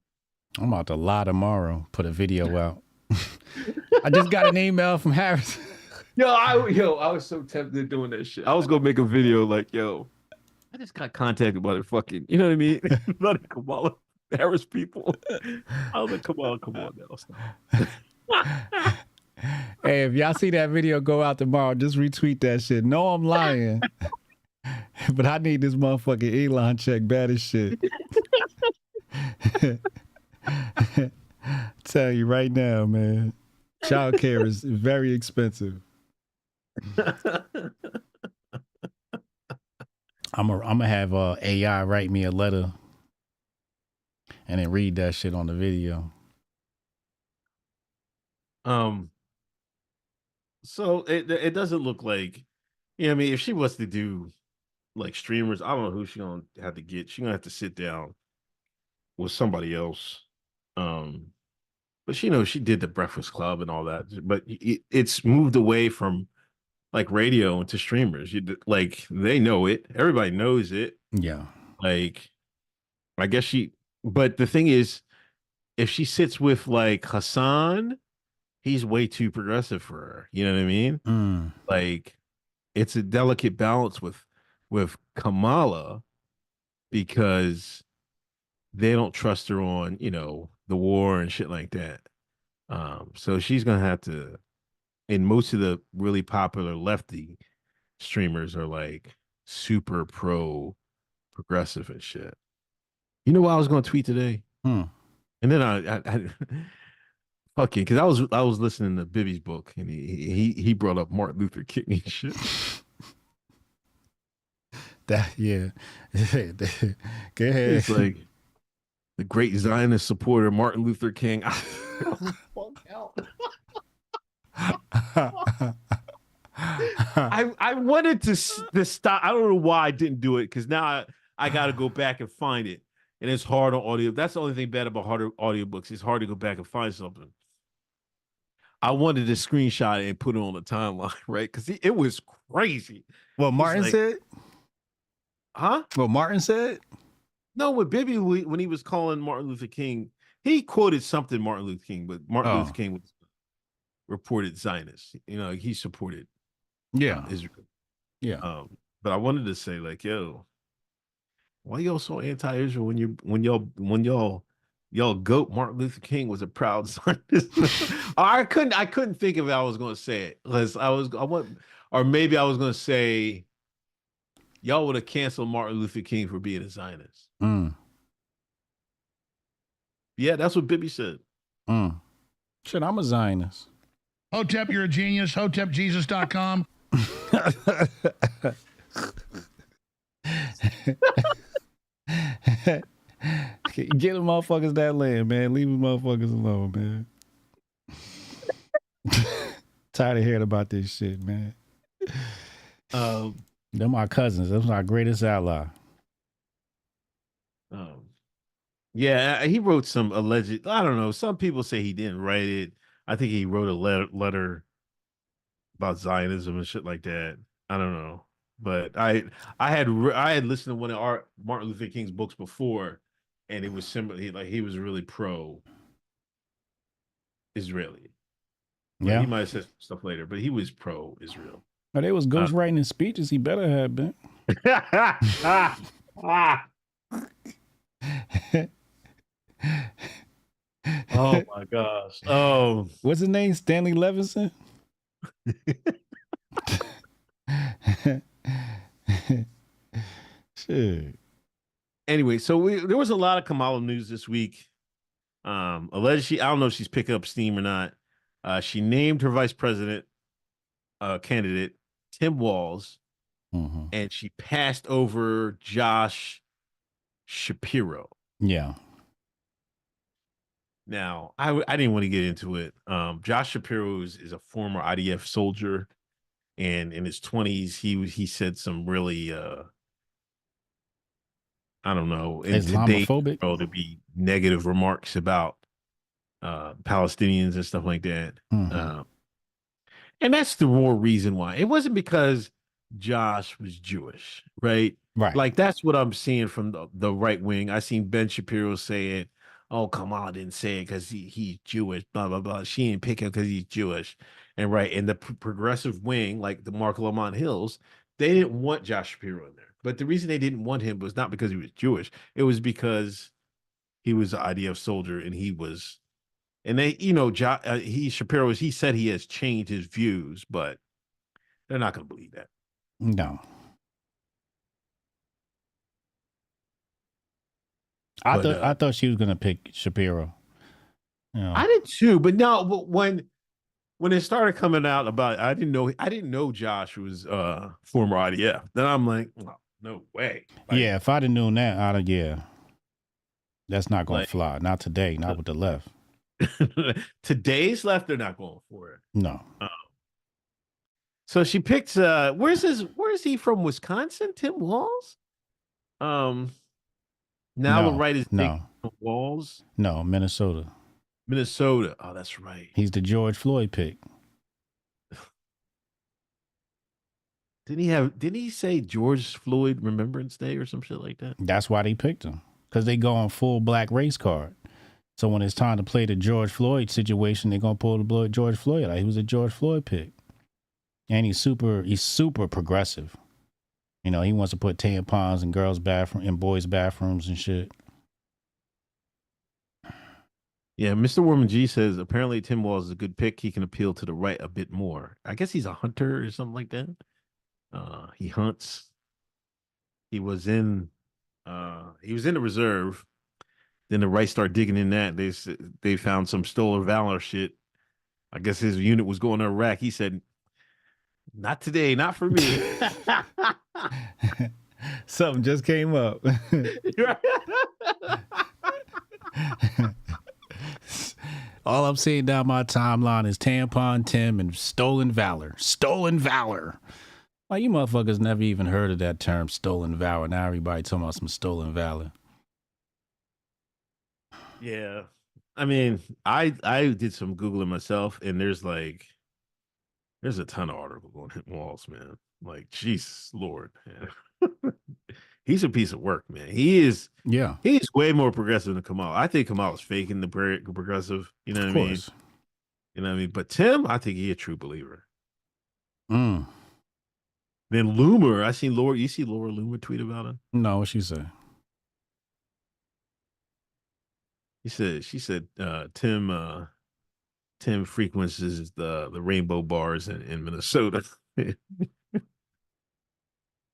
I'm about to lie tomorrow. Put a video out. I just got an email from Harris. I was so tempted doing that shit. I was gonna make a video like, yo, I just got contacted by the fucking, you know what I mean? By the Kamala Harris people. I was like, come on now. Stop. Hey, if y'all see that video go out tomorrow, just retweet that shit. No, I'm lying. But I need this motherfucking Elon check bad as shit. Tell you right now, man. Childcare is very expensive. I'm gonna have AI write me a letter and then read that shit on the video. So it doesn't look like, you know what I mean, if she was to do like streamers, I don't know who she's gonna have to get. She's gonna have to sit down with somebody else. But she knows she did the Breakfast Club and all that, but it's moved away from like radio into streamers. Like they know it, everybody knows it. Yeah. Like I guess but the thing is, if she sits with like Hassan, he's way too progressive for her. You know what I mean? Like it's a delicate balance with Kamala because they don't trust her on, you know, the war and shit like that. So she's gonna have to, and most of the really popular lefty streamers are like super pro progressive and shit. You know what I was gonna tweet today? And then I fucking, because I was listening to Bibby's book and he brought up Martin Luther King and shit. That Go ahead. It's like the great Zionist supporter Martin Luther King. I wanted to stop. I don't know why I didn't do it, because now I got to go back and find it, and it's hard on audio. That's the only thing bad about harder audiobooks. It's hard to go back and find something. I wanted to screenshot it and put it on the timeline, right? Because it was crazy. What Martin said? Huh? What Martin said? No, with Bibby, when he was calling Martin Luther King, he quoted something Martin Luther King, but Martin Luther King was reported Zionist. You know, he supported Israel. Yeah. But I wanted to say, like, yo, why y'all so anti-Israel when y'all goat Martin Luther King was a proud Zionist? I couldn't think of how I was gonna say it. Or maybe I was gonna say y'all would have canceled Martin Luther King for being a Zionist. Yeah, that's what Bibi said. Shit, I'm a Zionist. Hotep, you're a genius. HotepJesus.com. Get the motherfuckers that land, man. Leave the motherfuckers alone, man. Tired of hearing about this shit, man. They're my cousins. That's my greatest ally. Yeah, he wrote some alleged. I don't know. Some people say he didn't write it. I think he wrote a letter about Zionism and shit like that. I don't know, but I had listened to one of Martin Luther King's books before, and it was similar. He was really pro Israeli. Yeah, he might have said stuff later, but he was pro Israel. But they was ghostwriting his speeches. He better have been. Oh my gosh! Oh, what's his name? Stanley Levinson. Shit. Anyway, so there was a lot of Kamala news this week. Allegedly, I don't know if she's picking up steam or not. She named her vice president candidate Tim Walz, and she passed over Josh Shapiro. Yeah. Now, I didn't want to get into it. Josh Shapiro is a former IDF soldier, and in his 20s, he said some really I don't know, in Islamophobic, to be negative remarks about Palestinians and stuff like that. And that's the more reason why. It wasn't because Josh was Jewish, right? Right. Like, that's what I'm seeing from the right wing. I seen Ben Shapiro say it. Oh, Kamala didn't say it because he's Jewish, blah, blah, blah. She didn't pick him because he's Jewish. And the progressive wing, like the Mark Lamont Hills, they didn't want Josh Shapiro in there. But the reason they didn't want him was not because he was Jewish. It was because he was an IDF soldier, and he was, and they, Shapiro, he said he has changed his views, but they're not going to believe that. No. I thought she was going to pick Shapiro. I did too, but no, but when it started coming out about, I didn't know Josh was former IDF. Then I'm like, oh, no way. Like, yeah, if I'd have known that, that's not going to fly. Not today, not with the left. Today's left, they're not going for it. No. So she picked, where is he from? Wisconsin? Tim Walz? Now the right is Walz? No, Minnesota. Minnesota. Oh, that's right. He's the George Floyd pick. Didn't he say George Floyd Remembrance Day or some shit like that? That's why they picked him. Because they go on full black race card. So when it's time to play the George Floyd situation, they're gonna pull the George Floyd out. He was a George Floyd pick. And he's super progressive. He wants to put tampons in girls' bathroom, in boys' bathrooms and shit. Yeah, Mr. Worman G says apparently Tim Walz is a good pick. He can appeal to the right a bit more. I guess he's a hunter or something like that. He hunts. He was in the reserve. Then the right start digging in that. They found some stolen valor shit. I guess his unit was going to Iraq. He said, "Not today, not for me." Something just came up. All I'm seeing down my timeline is Tampon Tim and Stolen Valor. Stolen Valor. Like, you motherfuckers never even heard of that term, Stolen Valor. Now everybody talking about some Stolen Valor. Yeah. I mean, I did some Googling myself, and there's a ton of articles on Hit Walls, man. Like, Jesus Lord, man. He's a piece of work, man. He is. Yeah. He's way more progressive than Kamala. I think Kamala's faking the progressive. You know what I mean? You know what I mean? But Tim, I think he's a true believer. Then Loomer, I seen Laura. You see Laura Loomer tweet about him? No, what she say? She said Tim frequences the rainbow bars in Minnesota.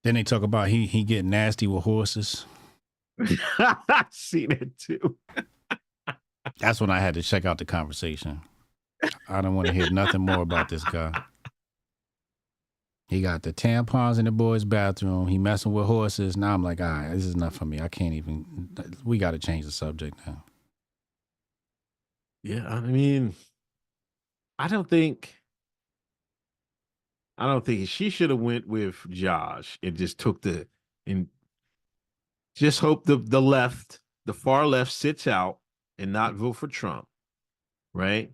Then they talk about he get nasty with horses. I've seen it too. That's when I had to check out the conversation. I don't want to hear nothing more about this guy. He got the tampons in the boys' bathroom. He messing with horses. Now I'm like, all right, this is enough for me. I can't even. We got to change the subject now. Yeah, I mean, I don't think she should have went with Josh and just took and just hope the left, the far left, sits out and not vote for Trump, right?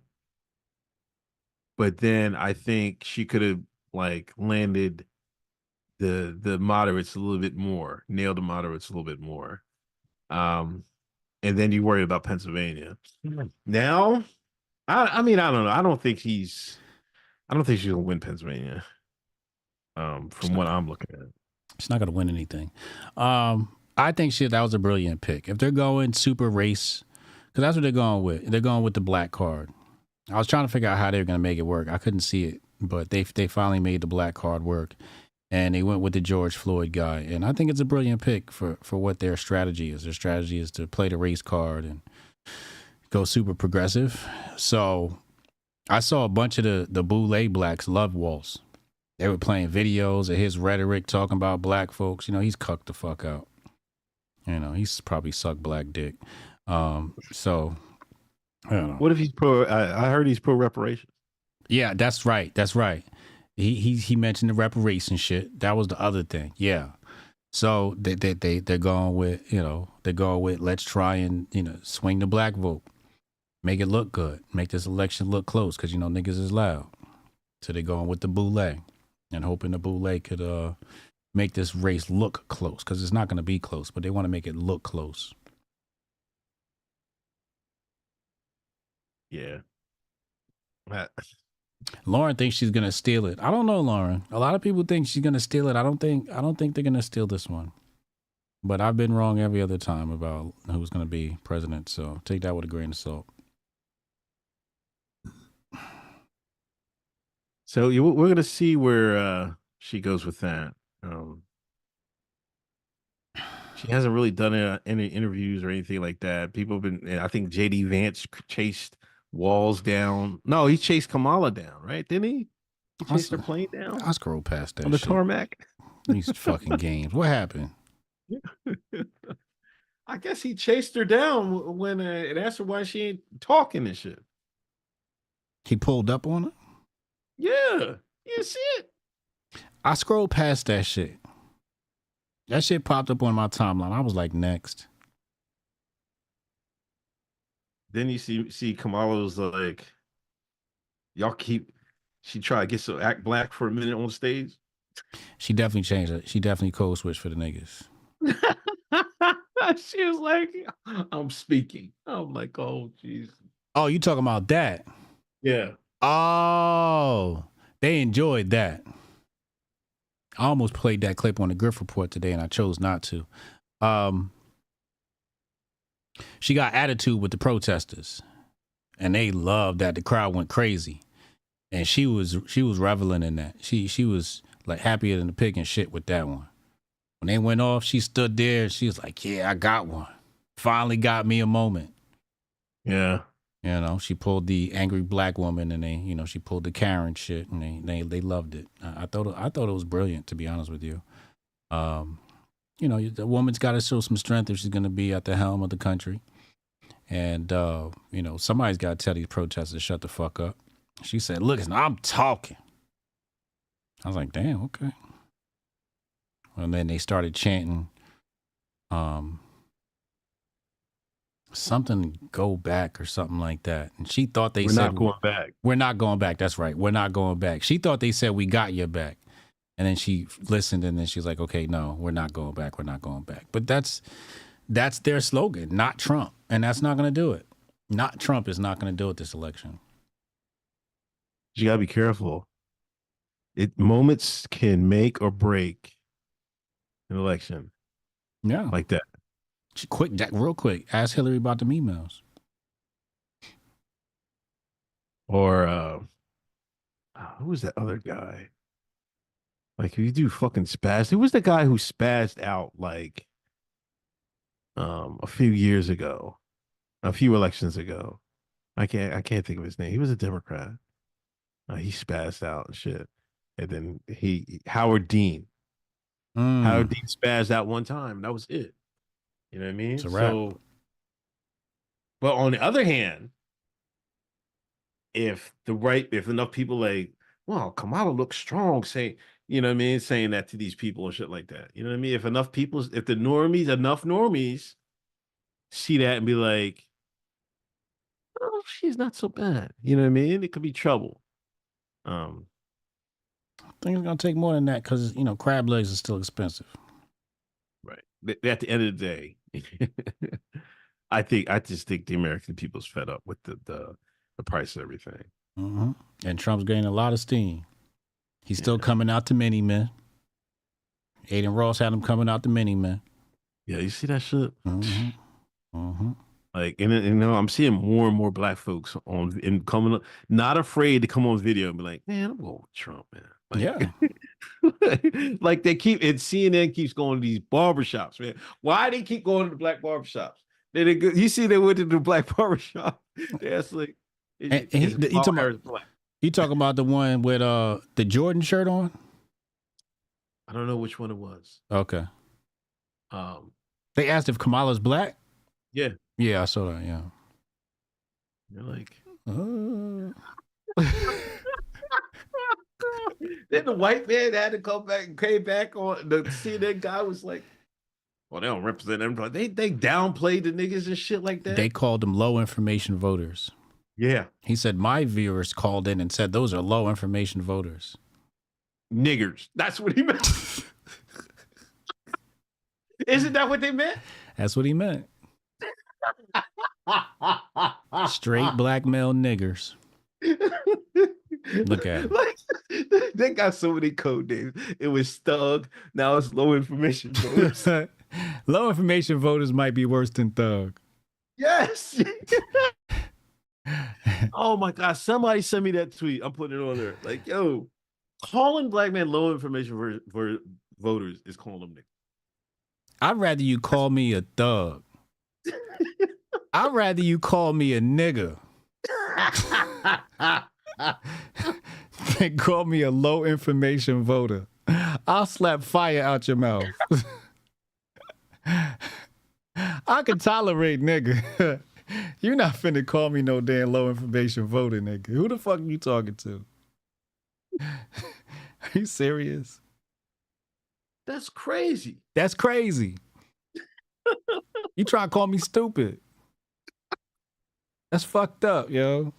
But then I think she could have like landed the moderates a little bit more, nailed the moderates a little bit more. And then you worry about Pennsylvania. Now, I mean, I don't know. I don't think she's gonna win Pennsylvania. From what I'm looking at. She's not gonna win anything. I think that was a brilliant pick. If they're going super race, because that's what they're going with. They're going with the black card. I was trying to figure out how they were gonna make it work. I couldn't see it, but they finally made the black card work. And they went with the George Floyd guy. And I think it's a brilliant pick for what their strategy is. Their strategy is to play the race card and go super progressive. So I saw a bunch of the Boule blacks love Walz. They were playing videos of his rhetoric talking about black folks. You know, he's cucked the fuck out. You know, he's probably sucked black dick. So, I don't know. What if he's pro? I heard he's pro reparations. Yeah, that's right. That's right. He mentioned the reparation shit. That was the other thing. Yeah. So they're going with, they're going with, let's try and, swing the black vote. Make it look good. Make this election look close because, niggas is loud. So they're going with the Boule and hoping the Boule could make this race look close because it's not going to be close, but they want to make it look close. Yeah. Lauren thinks she's gonna steal it. I don't know, Lauren. A lot of people think she's gonna steal it. I don't think they're gonna steal this one. But I've been wrong every other time about who's gonna be president. So take that with a grain of salt. So we're gonna see where she goes with that. She hasn't really done any interviews or anything like that. People have been. I think JD Vance chased Walls down. No, he chased Kamala down, right? Didn't he? He chased her plane down. I scroll past that on the shit. tarmac. These fucking games. What happened? I guess he chased her down when and asked her why she ain't talking and shit. He pulled up on her? Yeah. You see it? I scrolled past that shit. That shit popped up on my timeline. I was like, next. Then you see Kamala was like, y'all keep. She tried to get act black for a minute on stage. She definitely changed it. She definitely code switched for the niggas. She was like, I'm speaking. I'm like, oh, jeez. Oh, you talking about that? Yeah. Oh, they enjoyed that. I almost played that clip on the Grift Report today, and I chose not to. She got attitude with the protesters, and they loved that. The crowd went crazy, and she was reveling in that. She was like happier than the pig and shit with that one. When they went off, she stood there and she was like, "Yeah, I got one. Finally got me a moment." Yeah. She pulled the angry black woman, and they, she pulled the Karen shit, and they loved it. I thought it was brilliant, to be honest with you. The woman's got to show some strength if she's going to be at the helm of the country. And, somebody's got to tell these protesters to shut the fuck up. She said, look, I'm talking. I was like, damn, okay. And then they started chanting, something go back or something like that. And she thought they said, we're not going back. We're not going back. That's right. We're not going back. She thought they said, we got your back. And then she listened, and then she's like, okay, no, we're not going back. We're not going back. But that's their slogan, not Trump. And that's not going to do it. Not Trump is not going to do it this election. You got to be careful. Moments can make or break an election. Yeah. Like that. Real quick, ask Hillary about the emails. Or who was that other guy? Like, you do fucking spaz. Who was the guy who spazzed out like a few years ago? a few elections ago. I can't think of his name. He was a Democrat. He spazzed out and shit. And then Howard Dean. Howard Dean spazzed out one time. And that was it. You know what I mean? It's a wrap. So, but on the other hand, if enough people like, well, Kamala looks strong, saying, you know what I mean, saying that to these people and shit like that. You know what I mean? If enough normies see that and be like, oh, she's not so bad. You know what I mean? It could be trouble. I think it's gonna take more than that because crab legs are still expensive. Right. At the end of the day, I just think the American people's fed up with the price of everything. Mm-hmm. And Trump's gaining a lot of steam. He's still coming out to mini men. Aiden Ross had him coming out to mini men. Yeah, you see that shit? Mm-hmm. Mm-hmm. Like, and I'm seeing more and more black folks coming up, not afraid to come on video and be like, man, I'm going with Trump, man. Like, Yeah. like they keep, and CNN keeps going to these barbershops, man. Why they keep going to the black barbershops? You see, they went to the black barbershop. That's like, you talking about the one with the Jordan shirt on? I don't know which one it was. Okay. They asked if Kamala's black. Yeah. Yeah, I saw that. Yeah. You're like, then the white man had to come back and came back on. The CNN guy was like, well, they don't represent them. They downplayed the niggas and shit like that. They called them low information voters. Yeah. He said, my viewers called in and said those are low information voters. Niggers. That's what he meant. Isn't that what they meant? That's what he meant. Straight black male niggers. Look at it. Like, they got so many code names. It was thug. Now it's low information voters. Low information voters might be worse than thug. Yes. Oh my God. Somebody send me that tweet. I'm putting it on there. Like, yo, calling black men low information voters is calling them niggas. I'd rather you call me a thug. I'd rather you call me a nigga than call me a low information voter. I'll slap fire out your mouth. I can tolerate nigga. You're not finna call me no damn low information voter, nigga. Who the fuck are you talking to? Are you serious? That's crazy. That's crazy. You try to call me stupid. That's fucked up, yo.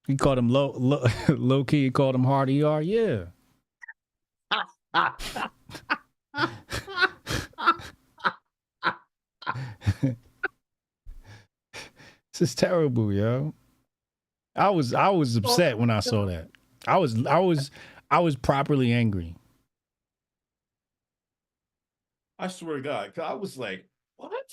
He called him low key. He called him hard ER. Yeah. This is terrible, yo. I was upset when I saw that. I was properly angry. I swear to God, 'cause I was like, what?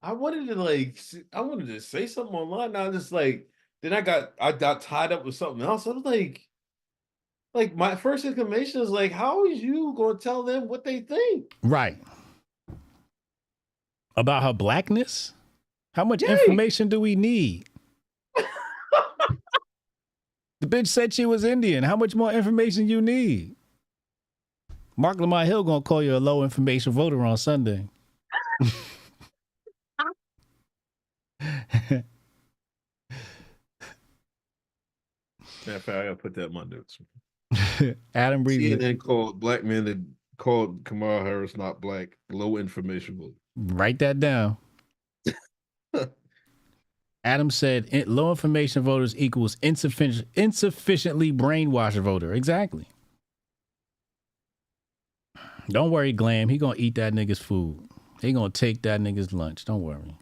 I wanted to say something online. Now just like, then I got tied up with something else. I was like my first inclination is like, how is you going to tell them what they think? Right. About her blackness? How much information do we need? The bitch said she was Indian. How much more information you need? Mark Lamar Hill gonna call you a low information voter on Sunday. I gotta put that in my notes. Adam Reed. CNN called black men that called Kamala Harris not black, low information voter. Write that down. Adam said low information voters equals insufficiently brainwashed voter. Exactly. Don't worry, Glam. He gonna eat that nigga's food. He gonna take that nigga's lunch. Don't worry.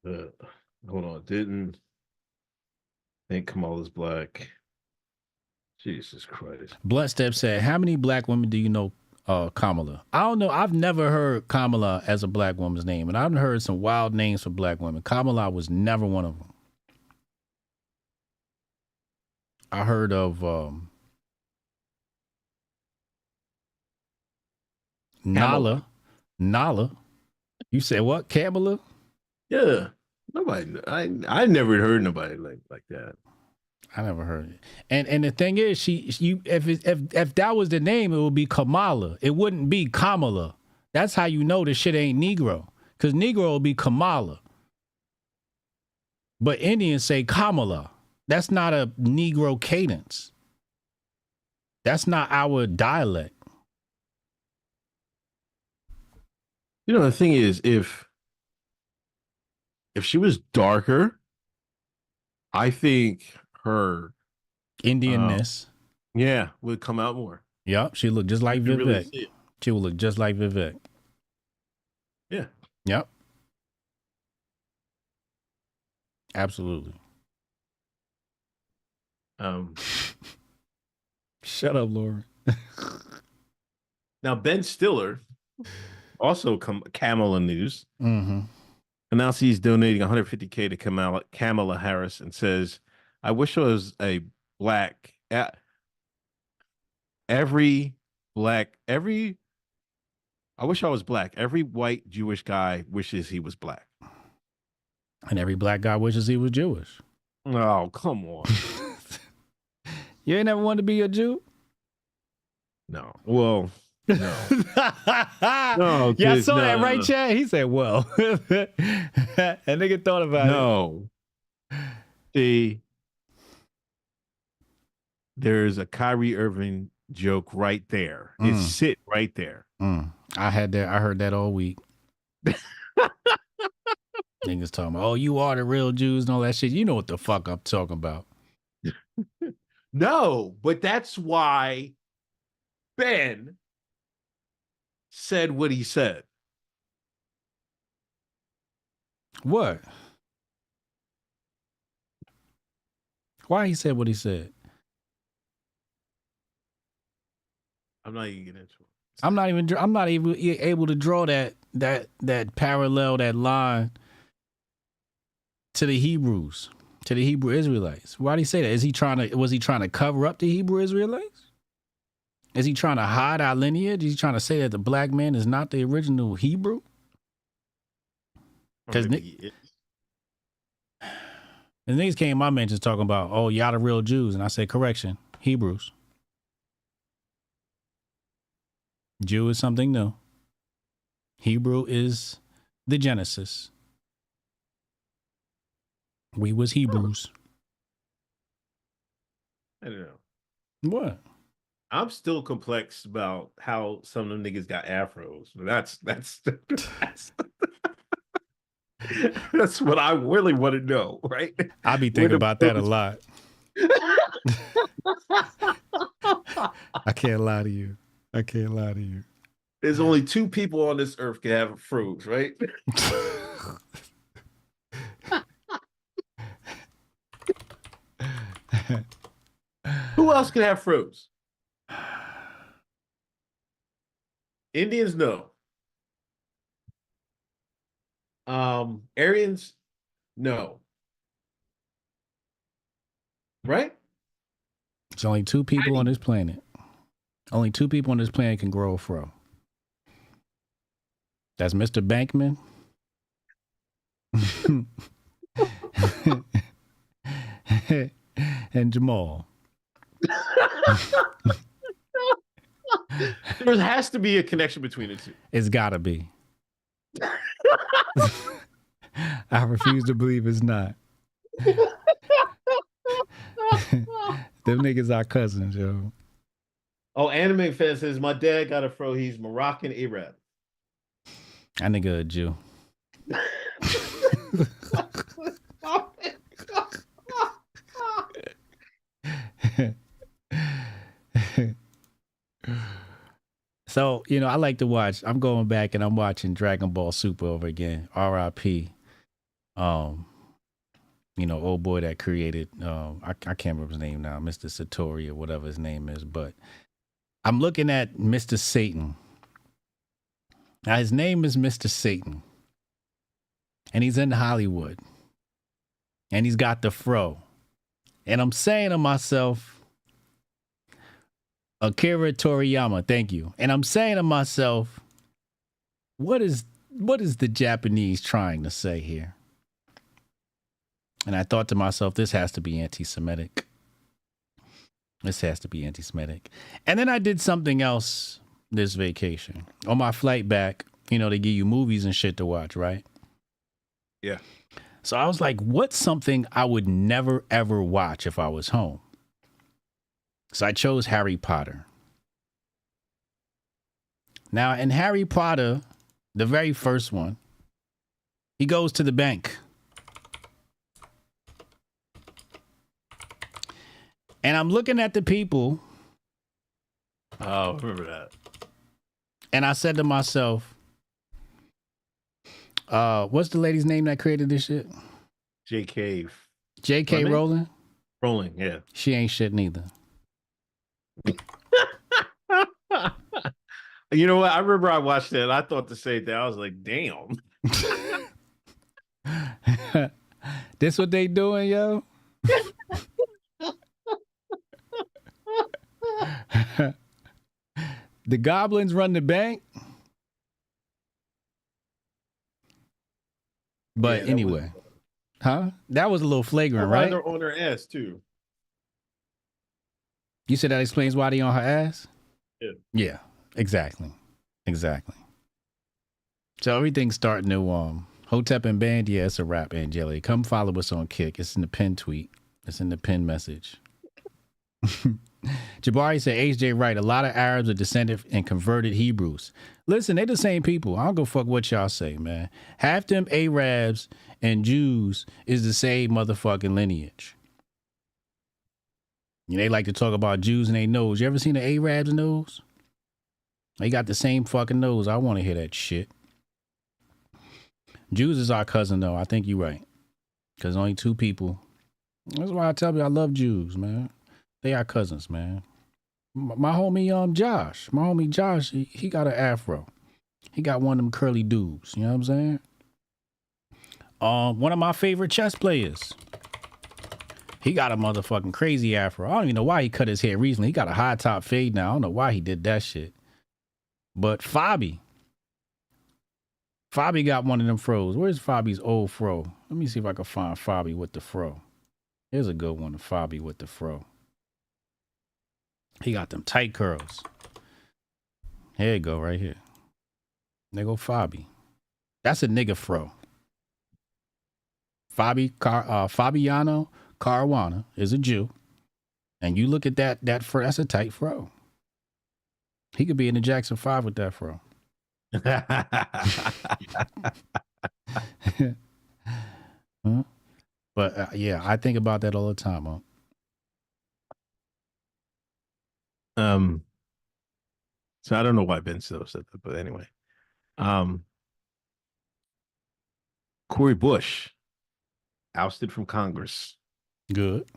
Hold on. Didn't think Kamala's black. Jesus Christ. Bloodstep said, how many black women do you know, Kamala? I don't know. I've never heard Kamala as a black woman's name, and I've heard some wild names for black women. Kamala was never one of them. I heard of Nala. Nala. You said what? Kamala? Yeah. Nobody. I never heard nobody like that. I never heard it. And the thing is, if that was the name, it would be Kamala. It wouldn't be Kamala. That's how you know this shit ain't Negro. Because Negro will be Kamala. But Indians say Kamala. That's not a Negro cadence. That's not our dialect. You know, the thing is, if she was darker, I think her Indianness. would come out more. Yep, she looked just like You can really Vivek. see it. She would look just like Vivek. Yeah. Yep. Absolutely. Shut up, Lauren. Now Ben Stiller, also Kamala News, Mm-hmm. announced he's donating $150K to Kamala Harris and says, "I wish I was a black. Every black. I wish I was black. Every white Jewish guy wishes he was black." And every black guy wishes he was Jewish. Oh, come on. You ain't never wanted to be a Jew? No. Well, no. No, Yeah, I kid, saw that, no, right, no. Chad? He said, well. That nigga thought about it. No. See, there's a Kyrie Irving joke right there. It's sit right there. I heard that all week. Niggas talking about, oh, you are the real Jews and all that shit. You know what the fuck I'm talking about. No, but that's why Ben said what he said. What? Why he said what he said? I'm not even getting into it. I'm not even able to draw that parallel, that line to the Hebrews, to the Hebrew Israelites. Why did he say that? Was he trying to cover up the Hebrew Israelites? Is he trying to hide our lineage? Is he trying to say that the black man is not the original Hebrew? Because the niggas came in my mentions talking about, oh, y'all the real Jews. And I said, correction, Hebrews. Jew is something new. Hebrew is the Genesis. We was Hebrews. I don't know. What? I'm still complex about how some of them niggas got afros. That's that's what I really want to know, right? I be thinking about that a lot. I can't lie to you. There's only two people on this earth can have afros, right? Who else can have afros? Indians, no. Aryans, no. Right? There's only two people on this planet. Only two people on this planet can grow a fro. That's Mr. Bankman. And Jamal. There has to be a connection between the two. It's gotta be. I refuse to believe it's not. Them niggas are cousins, yo. Oh, Anime Fan says, my dad got a fro. He's Moroccan Arab. That nigga a Jew. So, I like to watch. I'm going back and I'm watching Dragon Ball Super over again. R.I.P. Old boy that created, I can't remember his name now, Mr. Satori or whatever his name is, but I'm looking at Mr. Satan. Now, his name is Mr. Satan. And he's in Hollywood. And he's got the fro. And I'm saying to myself, Akira Toriyama, thank you. And I'm saying to myself, what is the Japanese trying to say here? And I thought to myself, this has to be anti-Semitic. This has to be anti-Semitic. And then I did something else this vacation. On my flight back, you know, they give you movies and shit to watch, right? Yeah. So I was like, what's something I would never, ever watch if I was home? So I chose Harry Potter. Now, in Harry Potter, the very first one, he goes to the bank. And I'm looking at the people. Oh, I remember that. And I said to myself, what's the lady's name that created this shit? J.K. J.K. Rowling? Rowling, yeah. She ain't shit neither. You know what? I remember I watched that. I thought the same thing. I was like, damn. This what they doing, yo? The goblins run the bank. But Yeah, anyway. That was a little flagrant, right? They're on her ass, too. You said that explains why they on her ass? Yeah. Yeah, exactly. So everything's starting to Hotep and Band, yeah, it's a wrap, Angela. Come follow us on Kick. It's in the pin tweet. It's in the pin message. Jabari said, HJ right, a lot of Arabs are descended and converted Hebrews. Listen, they the same people. I don't go fuck what y'all say, man. Half them Arabs and Jews is the same motherfucking lineage. They like to talk about Jews and they nose. You ever seen the Arabs' nose? They got the same fucking nose. I want to hear that shit. Jews is our cousin, though. I think you're right. Because only two people. That's why I tell you I love Jews, man. They are cousins, man. My homie Josh, he got an afro. He got one of them curly dudes. You know what I'm saying? One of my favorite chess players. He got a motherfucking crazy afro. I don't even know why he cut his hair recently. He got a high top fade now. I don't know why he did that shit. But Fabi got one of them fros. Where's Fabi's old fro? Let me see if I can find Fabi with the fro. Here's a good one, Fabi with the fro. He got them tight curls. Here you go, right here. There go Fabi. That's a nigga fro. Fabiano Caruana is a Jew. And you look at that fro, that's a tight fro. He could be in the Jackson 5 with that fro. Huh? But yeah, I think about that all the time, huh? So I don't know why Ben Stiller said that, but anyway. Cori Bush ousted from Congress. Good.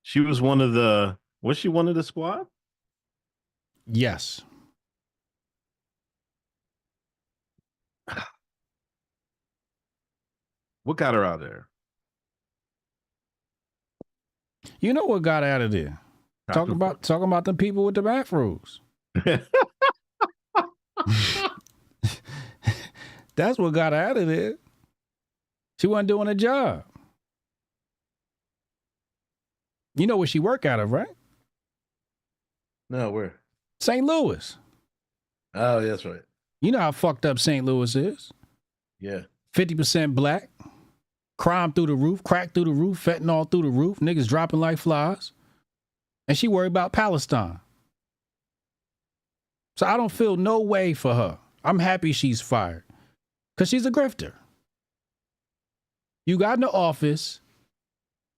She was she one of the squad? Yes. What got her out there? You know what got out of there? Talking about the people with the afros. That's what got her out of there. She wasn't doing a job. You know where she work out of, right? No, where? St. Louis. Oh, that's right. You know how fucked up St. Louis is. Yeah. 50% black. Crime through the roof. Crack through the roof. Fentanyl through the roof. Niggas dropping like flies. And she worried about Palestine. So I don't feel no way for her. I'm happy she's fired. Because she's a grifter. You got in the office.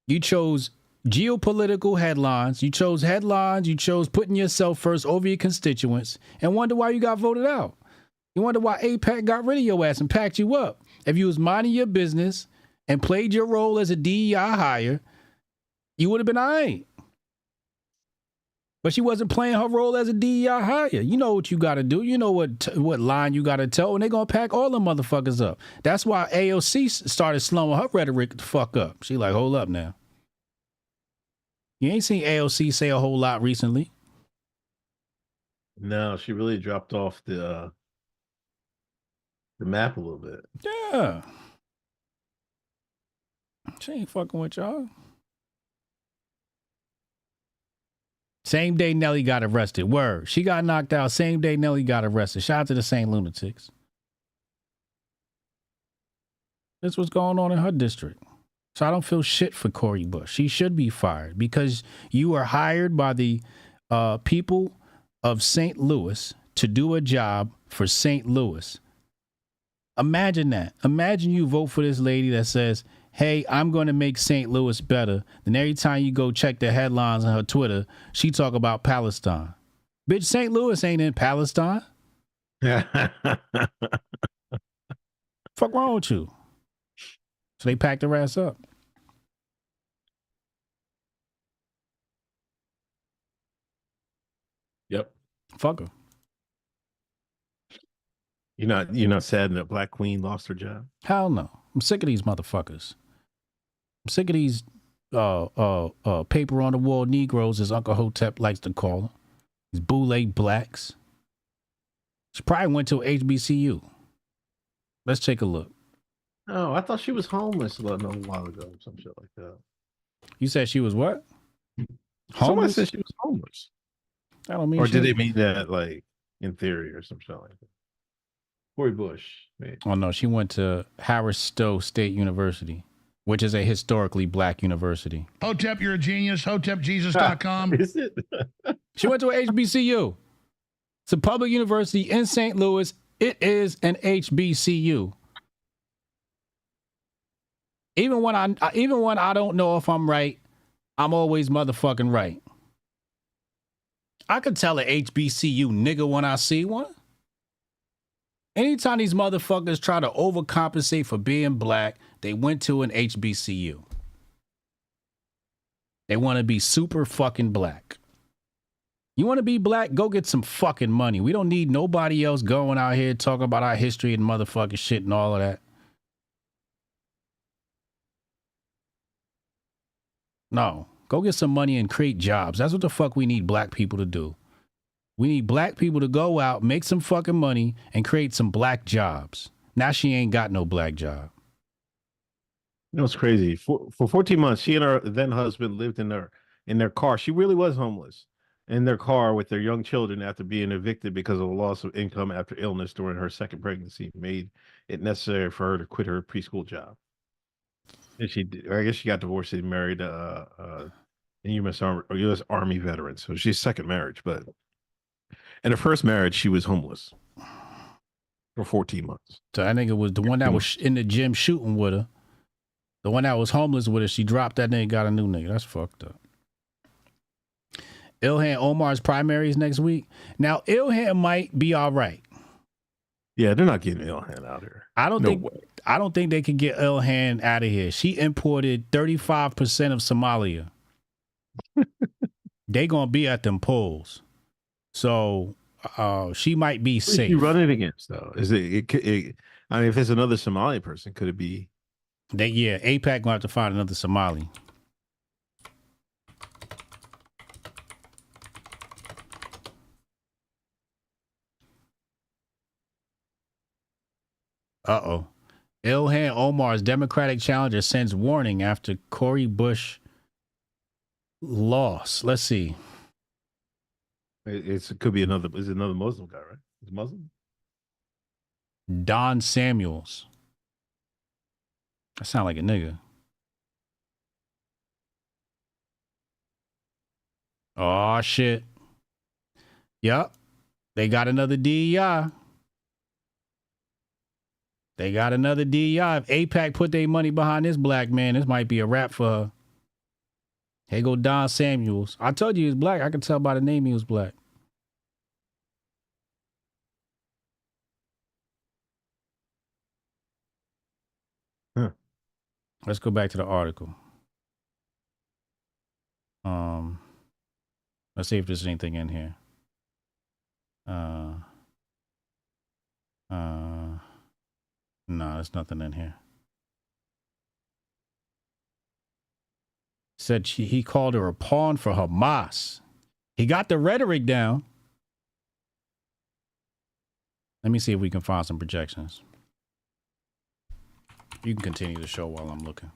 You chose geopolitical headlines. You chose headlines. You chose putting yourself first over your constituents. And wonder why you got voted out. You wonder why AIPAC got rid of your ass and packed you up. If you was minding your business and played your role as a DEI hire, you would have been all right. But she wasn't playing her role as a DEI hire. You know what you got to do. You know what line you got to tell, and they're going to pack all them motherfuckers up. That's why AOC started slowing her rhetoric the fuck up. She like, hold up now. You ain't seen AOC say a whole lot recently. No, she really dropped off the the map a little bit. Yeah. She ain't fucking with y'all. Same day Nelly got arrested. Word. She got knocked out. Same day Nelly got arrested. Shout out to the same lunatics. That's what's going on in her district. So I don't feel shit for Cori Bush. She should be fired because you are hired by the people of St. Louis to do a job for St. Louis. Imagine that. Imagine you vote for this lady that says, hey, I'm going to make St. Louis better. Then every time you go check the headlines on her Twitter, she talk about Palestine. Bitch, St. Louis ain't in Palestine. Fuck wrong with you? So they packed her ass up. Yep. Fuck her. You're not sad that Black Queen lost her job? Hell no. I'm sick of these motherfuckers. I'm sick of these paper on the wall Negroes, as Uncle Hotep likes to call them. These boule blacks. She probably went to HBCU. Let's take a look. Oh, I thought she was homeless a while ago, some shit like that. You said she was what? Someone Homeless? said she was homeless. I don't mean. Or did they mean that like in theory or some shit like that? Cori Bush. Man. Oh no, she went to Harris Stowe State University, which is a historically black university. Hotep, you're a genius. HotepJesus.com. Is it? She went to a HBCU. It's a public university in St. Louis. It is an HBCU. Even when I don't know if I'm right, I'm always motherfucking right. I could tell a HBCU nigga when I see one. Anytime these motherfuckers try to overcompensate for being black, they went to an HBCU. They want to be super fucking black. You want to be black? Go get some fucking money. We don't need nobody else going out here talking about our history and motherfucking shit and all of that. No, go get some money and create jobs. That's what the fuck we need black people to do. We need black people to go out, make some fucking money, and create some black jobs. Now she ain't got no black job. You know, it's crazy. For 14 months, she and her then husband lived in their car. She really was homeless in their car with their young children after being evicted because of a loss of income after illness during her second pregnancy made it necessary for her to quit her preschool job. And I guess she got divorced and married a U.S. Army veteran. So she's second marriage, but in her first marriage, she was homeless for 14 months. So I think it was the one that was in the gym shooting with her. The one that was homeless with her, she dropped that nigga, got a new nigga. That's fucked up. Ilhan Omar's primaries next week. Now, Ilhan might be all right. Yeah, they're not getting Ilhan out here. I don't think they can get Ilhan out of here. She imported 35% of Somalia. They gonna be at them polls. So she might be safe. Who is she running against, though? Is it? I mean, if it's another Somali person, could it be? AIPAC gonna have to find another Somali. Uh-oh. Ilhan Omar's Democratic challenger sends warning after Cori Bush loss. Let's see. It could be another Muslim guy, right? He's Muslim? Don Samuels. That sound like a nigga. Oh, shit. Yep. They got another DEI. They got another DEI. If AIPAC put their money behind this black man, this might be a wrap for her. Here go Don Samuels. I told you he was black. I could tell by the name he was black. Huh. Let's go back to the article. Let's see if there's anything in here. No, there's nothing in here. Said he called her a pawn for Hamas. He got the rhetoric down. Let me see if we can find some projections. You can continue the show while I'm looking.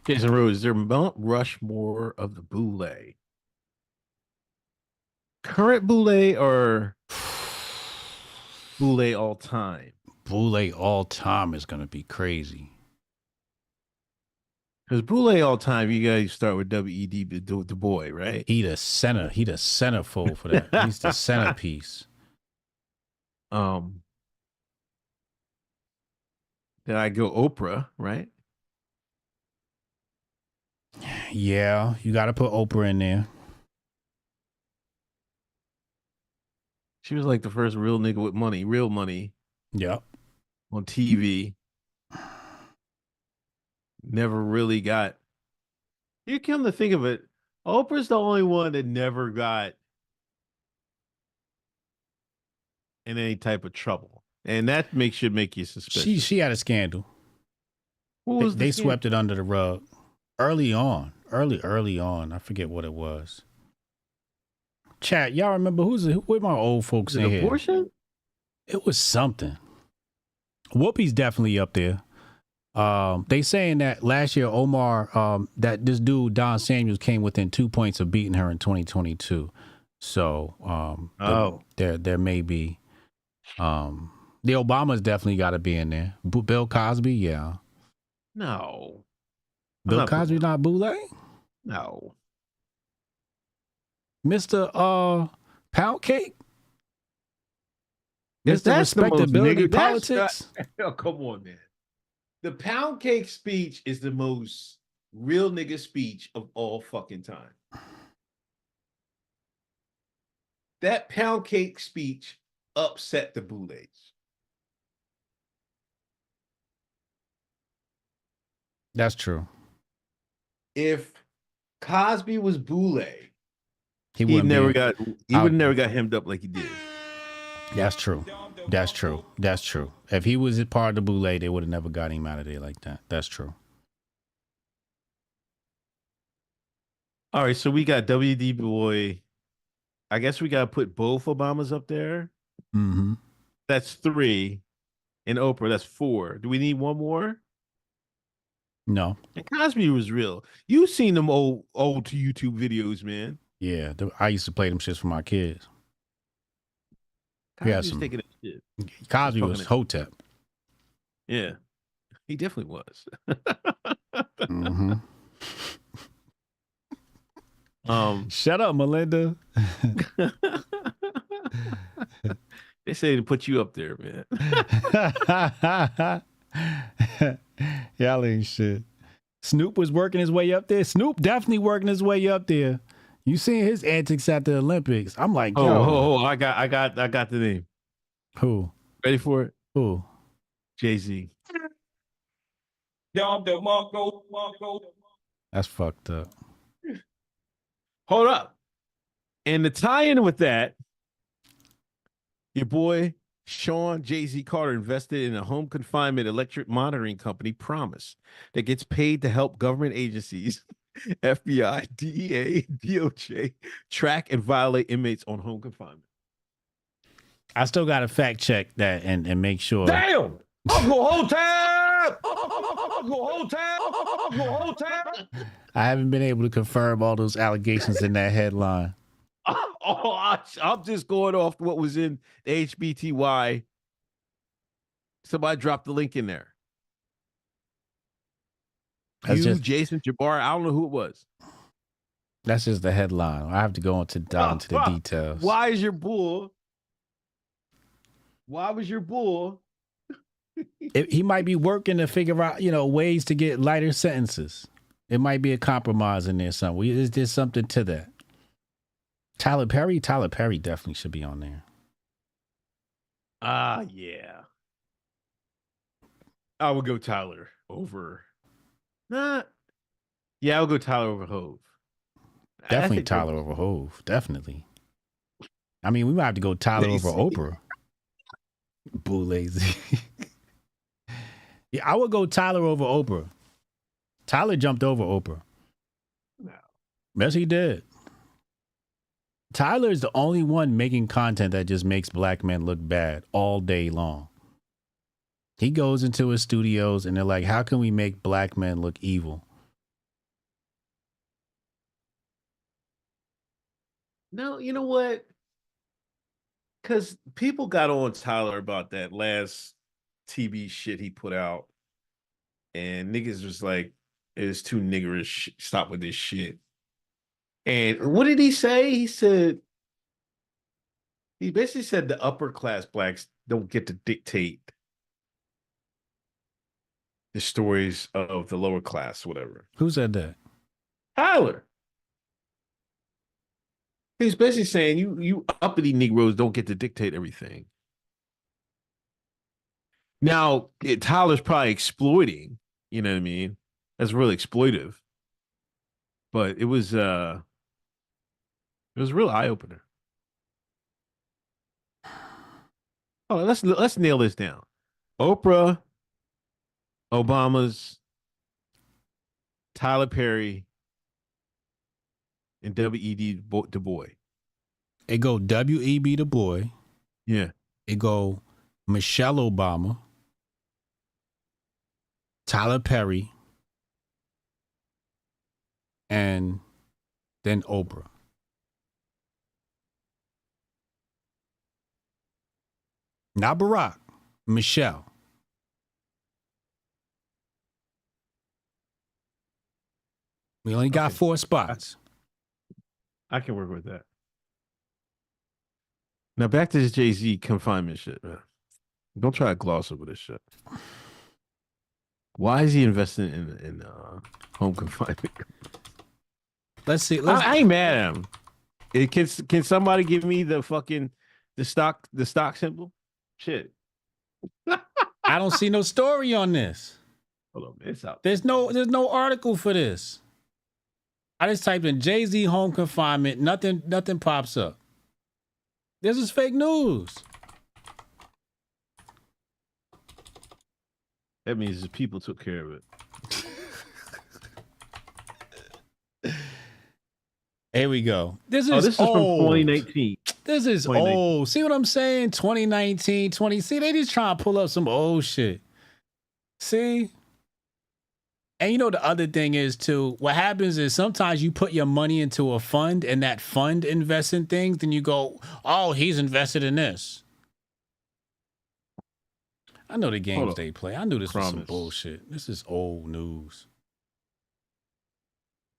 Jason Rose, is there Mount Rushmore of the boule? Current boule or boule all time? Boule all time is gonna be crazy. Because boule all time, you guys start with W.E.D. Du Bois, right? He the centerfold for that. He's the centerpiece. Then I go Oprah, right? Yeah, you got to put Oprah in there. She was like the first real nigga with money, real money. Yep. On TV. Never really got. You come to think of it, Oprah's the only one that never got in any type of trouble, and that should make you suspicious. She had a scandal. What was they swept it under the rug early on. I forget what it was. Chat, y'all remember where my old folks in here? Abortion? It was something. Whoopi's definitely up there. They saying that last year Omar, that this dude Don Samuels came within 2 points of beating her in 2022. So there may be the Obamas definitely got to be in there. Bill Cosby, yeah. No. Bill Cosby not boule? No. Mr. Pound Cake? That's Mr. Respectability Politics? Oh, come on, man. The Pound Cake speech is the most real nigga speech of all fucking time. That Pound Cake speech upset the Boulets. That's true. If Cosby was boule, he would never got hemmed up like he did. That's true. That's true. That's true. If he was a part of the boule, they would have never got him out of there like that. That's true. All right, so we got W.D. Boy. I guess we got to put both Obamas up there. Mm-hmm. That's 3. And Oprah, that's 4. Do we need one more? No. And Cosby was real. You've seen them old YouTube videos, man. Yeah, I used to play them shits for my kids. Cosby was taking that shit. Cosby was Hotep. Yeah, he definitely was. Mm-hmm. Shut up, Melinda. They say to put you up there, man. Y'all ain't shit. Snoop was working his way up there. Snoop definitely working his way up there. You seen his antics at the Olympics? I'm like, yo. I got the name. Who? Ready for it? Who? Jay-Z. That's fucked up. Hold up. And the tie-in with that, your boy Sean Jay-Z Carter invested in a home confinement electric monitoring company, Promise, that gets paid to help government agencies, FBI, DEA, DOJ, track and violate inmates on home confinement. I still got to fact check that and make sure. Damn! Uncle Hotep! Uncle Hotep! Uncle Hotep! I haven't been able to confirm all those allegations in that headline. I'm just going off what was in the HBTY. Somebody dropped the link in there. Jason Jabbar, I don't know who it was. That's just the headline. I have to go into the details. Why was your bull? He might be working to figure out, ways to get lighter sentences. It might be a compromise in there somewhere. Is there something to that? Tyler Perry definitely should be on there. Yeah. I would go Tyler over. Yeah, I'll go Tyler over Hove. Definitely Tyler over Hove. Definitely. I mean, we might have to go Tyler over Oprah. Boo lazy. Yeah, I would go Tyler over Oprah. Tyler jumped over Oprah. No. Yes, he did. Tyler is the only one making content that just makes black men look bad all day long. He goes into his studios and they're like, how can we make black men look evil? No, you know what? Because people got on Tyler about that last TV shit he put out. And niggas was like, it's too niggerish. Stop with this shit. And what did he say? He basically said the upper class blacks don't get to dictate the stories of the lower class, whatever. Who said that? Tyler. He's basically saying you uppity Negroes don't get to dictate everything. Now, Tyler's probably exploiting, you know what I mean? That's really exploitive. But it was a real eye-opener. Oh, let's nail this down. Oprah, Obama's, Tyler Perry, and W.E.B. Du Bois. It go W.E.B. Du Bois. Yeah. It go Michelle Obama, Tyler Perry, and then Oprah. Not Barack, Michelle. We only got 4 spots. I can work with that. Now back to this Jay-Z confinement shit, man. Don't try to gloss over this shit. Why is he investing in home confinement? Let's see. I ain't mad at him. Can somebody give me the stock symbol? Shit. I don't see no story on this. Hold on, it's out. There's no article for this. I just typed in Jay-Z home confinement. Nothing pops up. This is fake news. That means the people took care of it. Here we go. This is from old. 2019. This is 2019. old. See what I'm saying? 2019, 20. See, they just trying to pull up some old shit. See? And you know the other thing is too, what happens is sometimes you put your money into a fund and that fund invests in things, then you go, oh, he's invested in this. I know the games they play. I knew this was some bullshit. This is old news.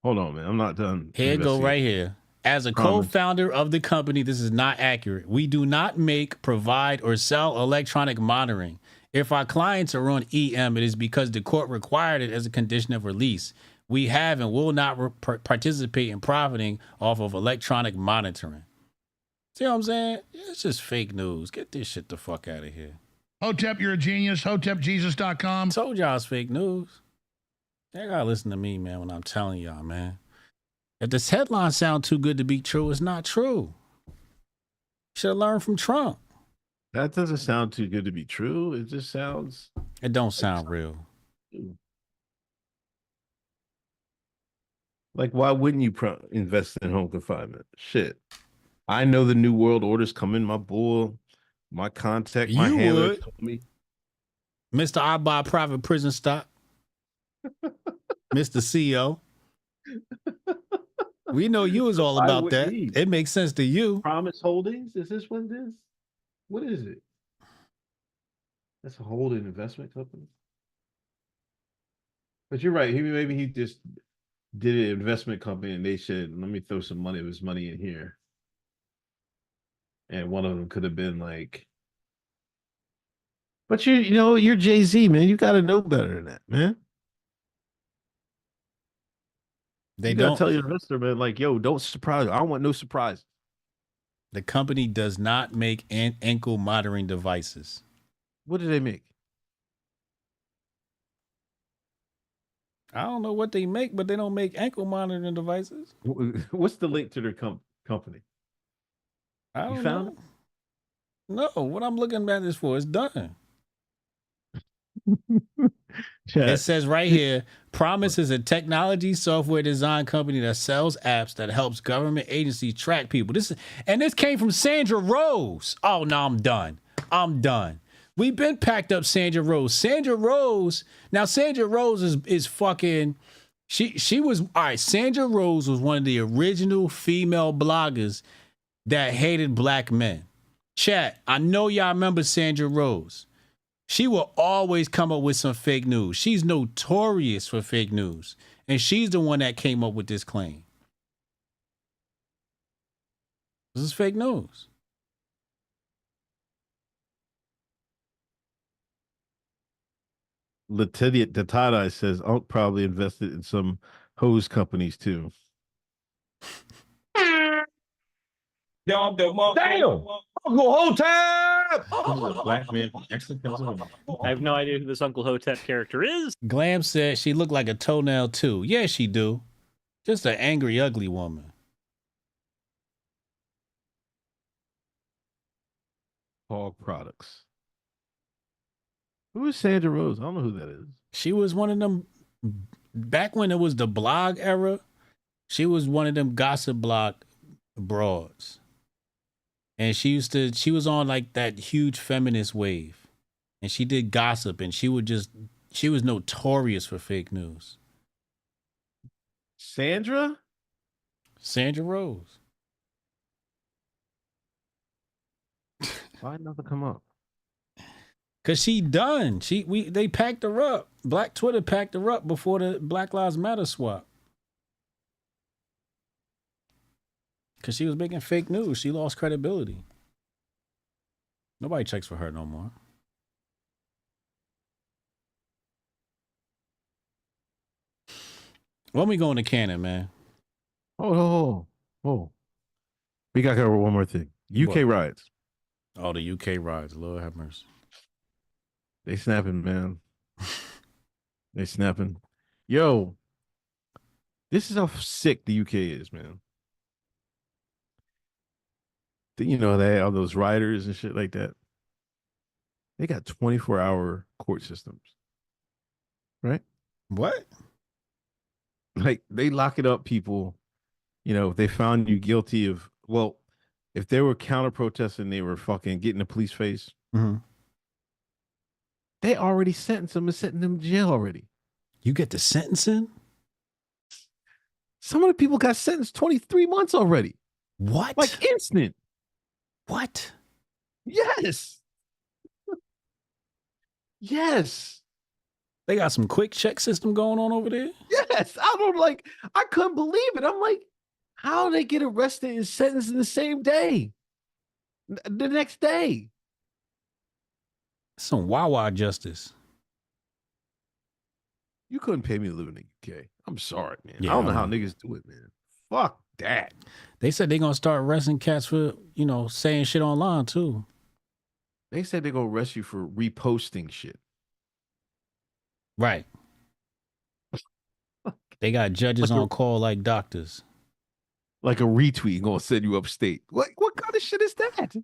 Hold on, man. I'm not done. Here it go right here. As a co-founder of the company, this is not accurate. We do not make, provide, or sell electronic monitoring. If our clients are on EM, it is because the court required it as a condition of release. We have and will not participate in profiting off of electronic monitoring. See what I'm saying? It's just fake news. Get this shit the fuck out of here. Hotep, you're a genius. HotepJesus.com. Told y'all it's fake news. Y'all gotta listen to me, man, when I'm telling y'all, man. If this headline sound too good to be true, it's not true. Should have learned from Trump. That doesn't sound too good to be true. It just sounds. It don't sound real. Like, why wouldn't you invest in home confinement? Shit. I know the new world order's coming. My bull, my contact, my handler told me. Mr. I buy private prison stock. Mr. CEO. We know you was all about that. It makes sense to you. Promise Holdings? Is this what it is? What is it? That's a holding investment company. But you're right. Maybe he just did an investment company and they said, let me throw some money of his money in here. And one of them could have been like, but you're Jay-Z, man. You got to know better than that, man. They you don't gotta tell your investor, man, like, yo, don't surprise. I don't want no surprise. The company does not make ankle monitoring devices. What do they make? I don't know what they make, but they don't make ankle monitoring devices. What's the link to their company? I don't you found know. No, what I'm looking at this for is done. It says right here, Promise is a technology software design company that sells apps that helps government agencies track people. This came from Sandra Rose. Oh no, I'm done. We've been packed up Sandra Rose. Sandra Rose is fucking. She was all right. Sandra Rose was one of the original female bloggers that hated black men. Chat, I know y'all remember Sandra Rose. She will always come up with some fake news. She's notorious for fake news. And she's the one that came up with this claim. This is fake news. The tie-dye says Unc probably invested in some hose companies too. Damn! Uncle Hotep! Black man. I have no idea who this Uncle Hotep character is. Glam said she looked like a toenail too. Yeah, she do. Just an angry, ugly woman. Hog products. Who is Sandra Rose? I don't know who that is. She was one of them back when it was the blog era. She was one of them gossip blog broads. And she was on like that huge feminist wave. And she did gossip and she was notorious for fake news. Sandra Rose. Why nothing come up? Cause she done. They packed her up. Black Twitter packed her up before the Black Lives Matter swap. Cause she was making fake news. She lost credibility. Nobody checks for her no more. When we going to Cannon, man? Oh. We got to cover one more thing. UK riots. Oh, the UK riots. Lord have mercy. They snapping, man. They snapping. Yo, this is how sick the UK is, man. You know, they have all those rioters and shit like that. They got 24-hour court systems. Right? What? Like, they lock it up, people. You know, if they found you guilty of, well, if they were counter-protesting, they were fucking getting a police face. Mm-hmm. They already sentenced them and sent them to jail already. You get the sentencing? Some of the people got sentenced 23 months already. What? Like instant. What? Yes. Yes. They got some quick check system going on over there? Yes. I couldn't believe it. I'm like, how did they get arrested and sentenced in the same day? The next day. Some Wawa justice. You couldn't pay me to live in the UK. I'm sorry, man. Yeah, I don't know how niggas do it, man. Fuck that. They said they're going to start arresting cats for, saying shit online, too. They said they're going to arrest you for reposting shit. Right. They got judges on call like doctors. Like a retweet going to send you upstate. What kind of shit is that?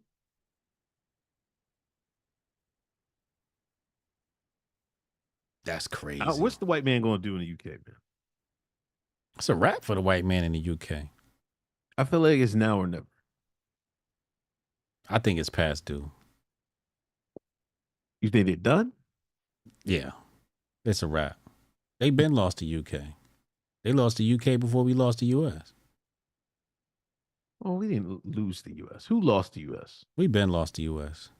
That's crazy. What's the white man going to do in the UK, man? It's a wrap for the white man in the UK. I feel like it's now or never. I think it's past due. You think they're done? Yeah. It's a wrap. They been lost to UK. They lost the UK before we lost the US. Oh, we didn't lose the US. Who lost the US? We been lost the US.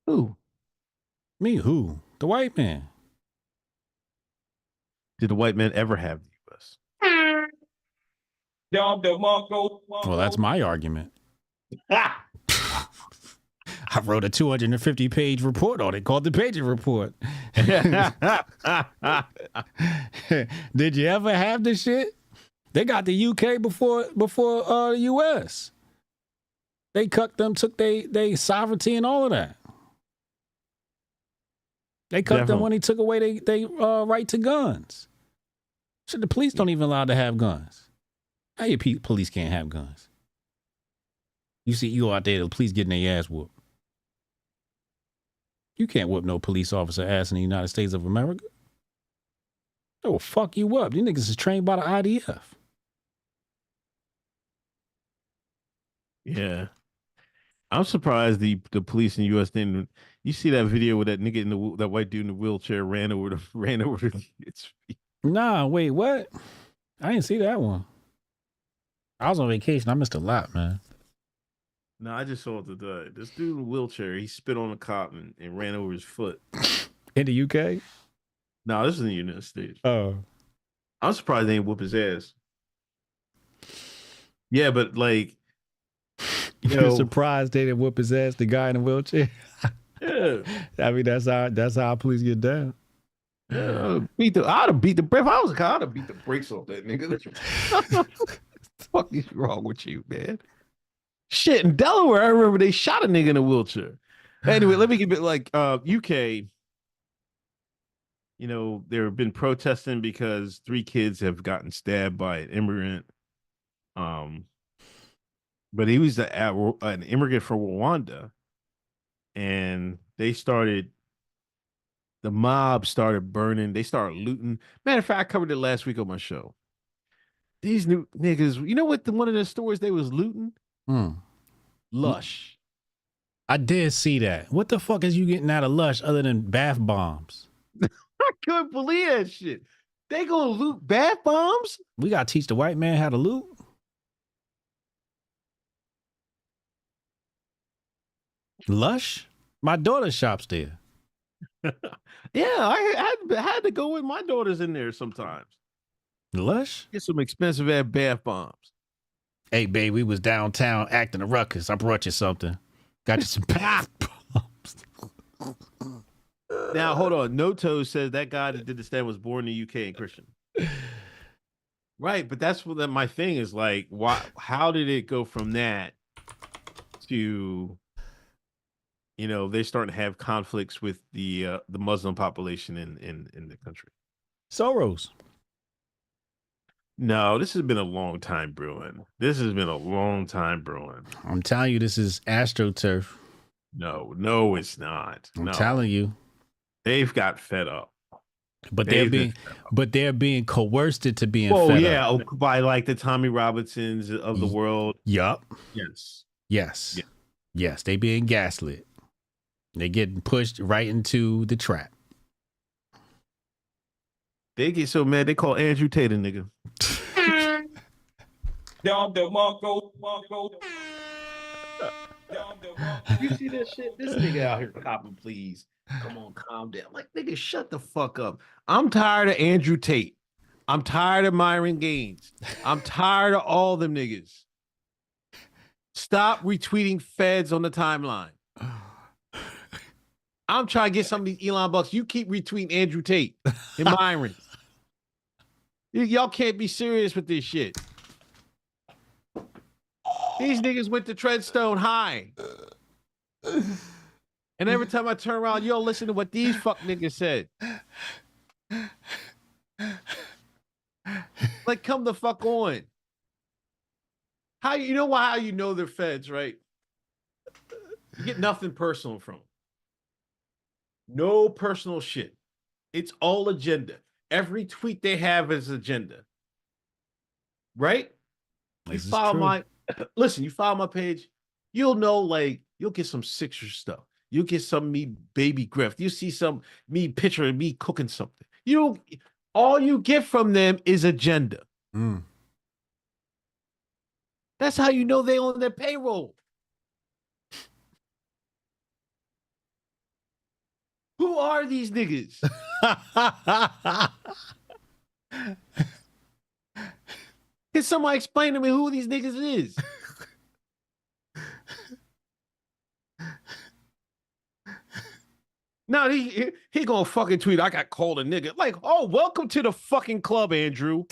Who? Me, who? The white man. Did the white man ever have the US? Well, that's my argument. I wrote a 250-page report on it called the Patriot Report. Did you ever have this shit? They got the UK before the US. They cucked them, took they sovereignty and all of that. They cucked them when they took away they right to guns. Shit, the police don't even allow to have guns. How your police can't have guns? You see, you out there, the police getting their ass whooped. You can't whoop no police officer ass in the United States of America. They will fuck you up. These niggas is trained by the IDF. Yeah. I'm surprised the police in the U.S. didn't. You see that video with that nigga that white dude in the wheelchair ran over the kids. Nah, wait, what? I didn't see that one. I was on vacation. I missed a lot, man. No, I just saw it today. This dude in a wheelchair, he spit on a cop and ran over his foot. In the UK? No, this is in the United States. Oh. I'm surprised they didn't whoop his ass. Yeah, but like, You're surprised they didn't whoop his ass, the guy in the wheelchair? Yeah. I mean, that's how police get down. Yeah, I'd have beat the breath. I was I'd have beat the brakes off that nigga. What the fuck is wrong with you, man? Shit, in Delaware, I remember they shot a nigga in a wheelchair. Anyway, let me give it like UK. You know, there have been protesting because 3 kids have gotten stabbed by an immigrant. But he was an immigrant from Rwanda, and the mob started burning. They started looting. Matter of fact, I covered it last week on my show. These new niggas, you know what? One of the stores they was looting? Lush. I did see that. What the fuck is you getting out of Lush other than bath bombs? I couldn't believe that shit. They gonna loot bath bombs? We gotta teach the white man how to loot. Lush? My daughter shops there. Yeah, I had to go with my daughters in there sometimes. Lush? Get some expensive ass bath bombs. Hey, babe, we was downtown acting a ruckus. I brought you something. Got you some bath bombs. Now, hold on. Noto says that guy that did the stand was born in the UK and Christian. Right, but that's what my thing is like. Why? How did it go from that to, you know, they're starting to have conflicts with the Muslim population in the country? Soros. No, this has been a long time brewing. I'm telling you, this is AstroTurf. No, it's not. I'm telling you. They've got fed up. But they're being coerced into being fed up. By like the Tommy Robinsons of the world. Yup. Yes. Yes, they being gaslit. They getting pushed right into the trap. They get so mad they call Andrew Tate a nigga. You see that shit? This nigga out here copping, please. Come on, calm down. Like, nigga, shut the fuck up. I'm tired of Andrew Tate. I'm tired of Myron Gaines. I'm tired of all them niggas. Stop retweeting feds on the timeline. I'm trying to get some of these Elon bucks. You keep retweeting Andrew Tate and Myron. Y'all can't be serious with this shit. These niggas went to Treadstone High. And every time I turn around, you don't listen to what these fuck niggas said. Like, come the fuck on. How you know they're feds, right? You get nothing personal from them. No personal shit. It's all agenda. Every tweet they have is agenda. Right? You follow my page, you'll know, like, you'll get some Sixer stuff. You'll get some me baby Grift. You see some me picture of me cooking something. All you get from them is agenda. That's how you know they on their payroll. Who are these niggas? Can somebody explain to me who these niggas is? No, he gonna fucking tweet, I got called a nigga. Like, oh, welcome to the fucking club, Andrew.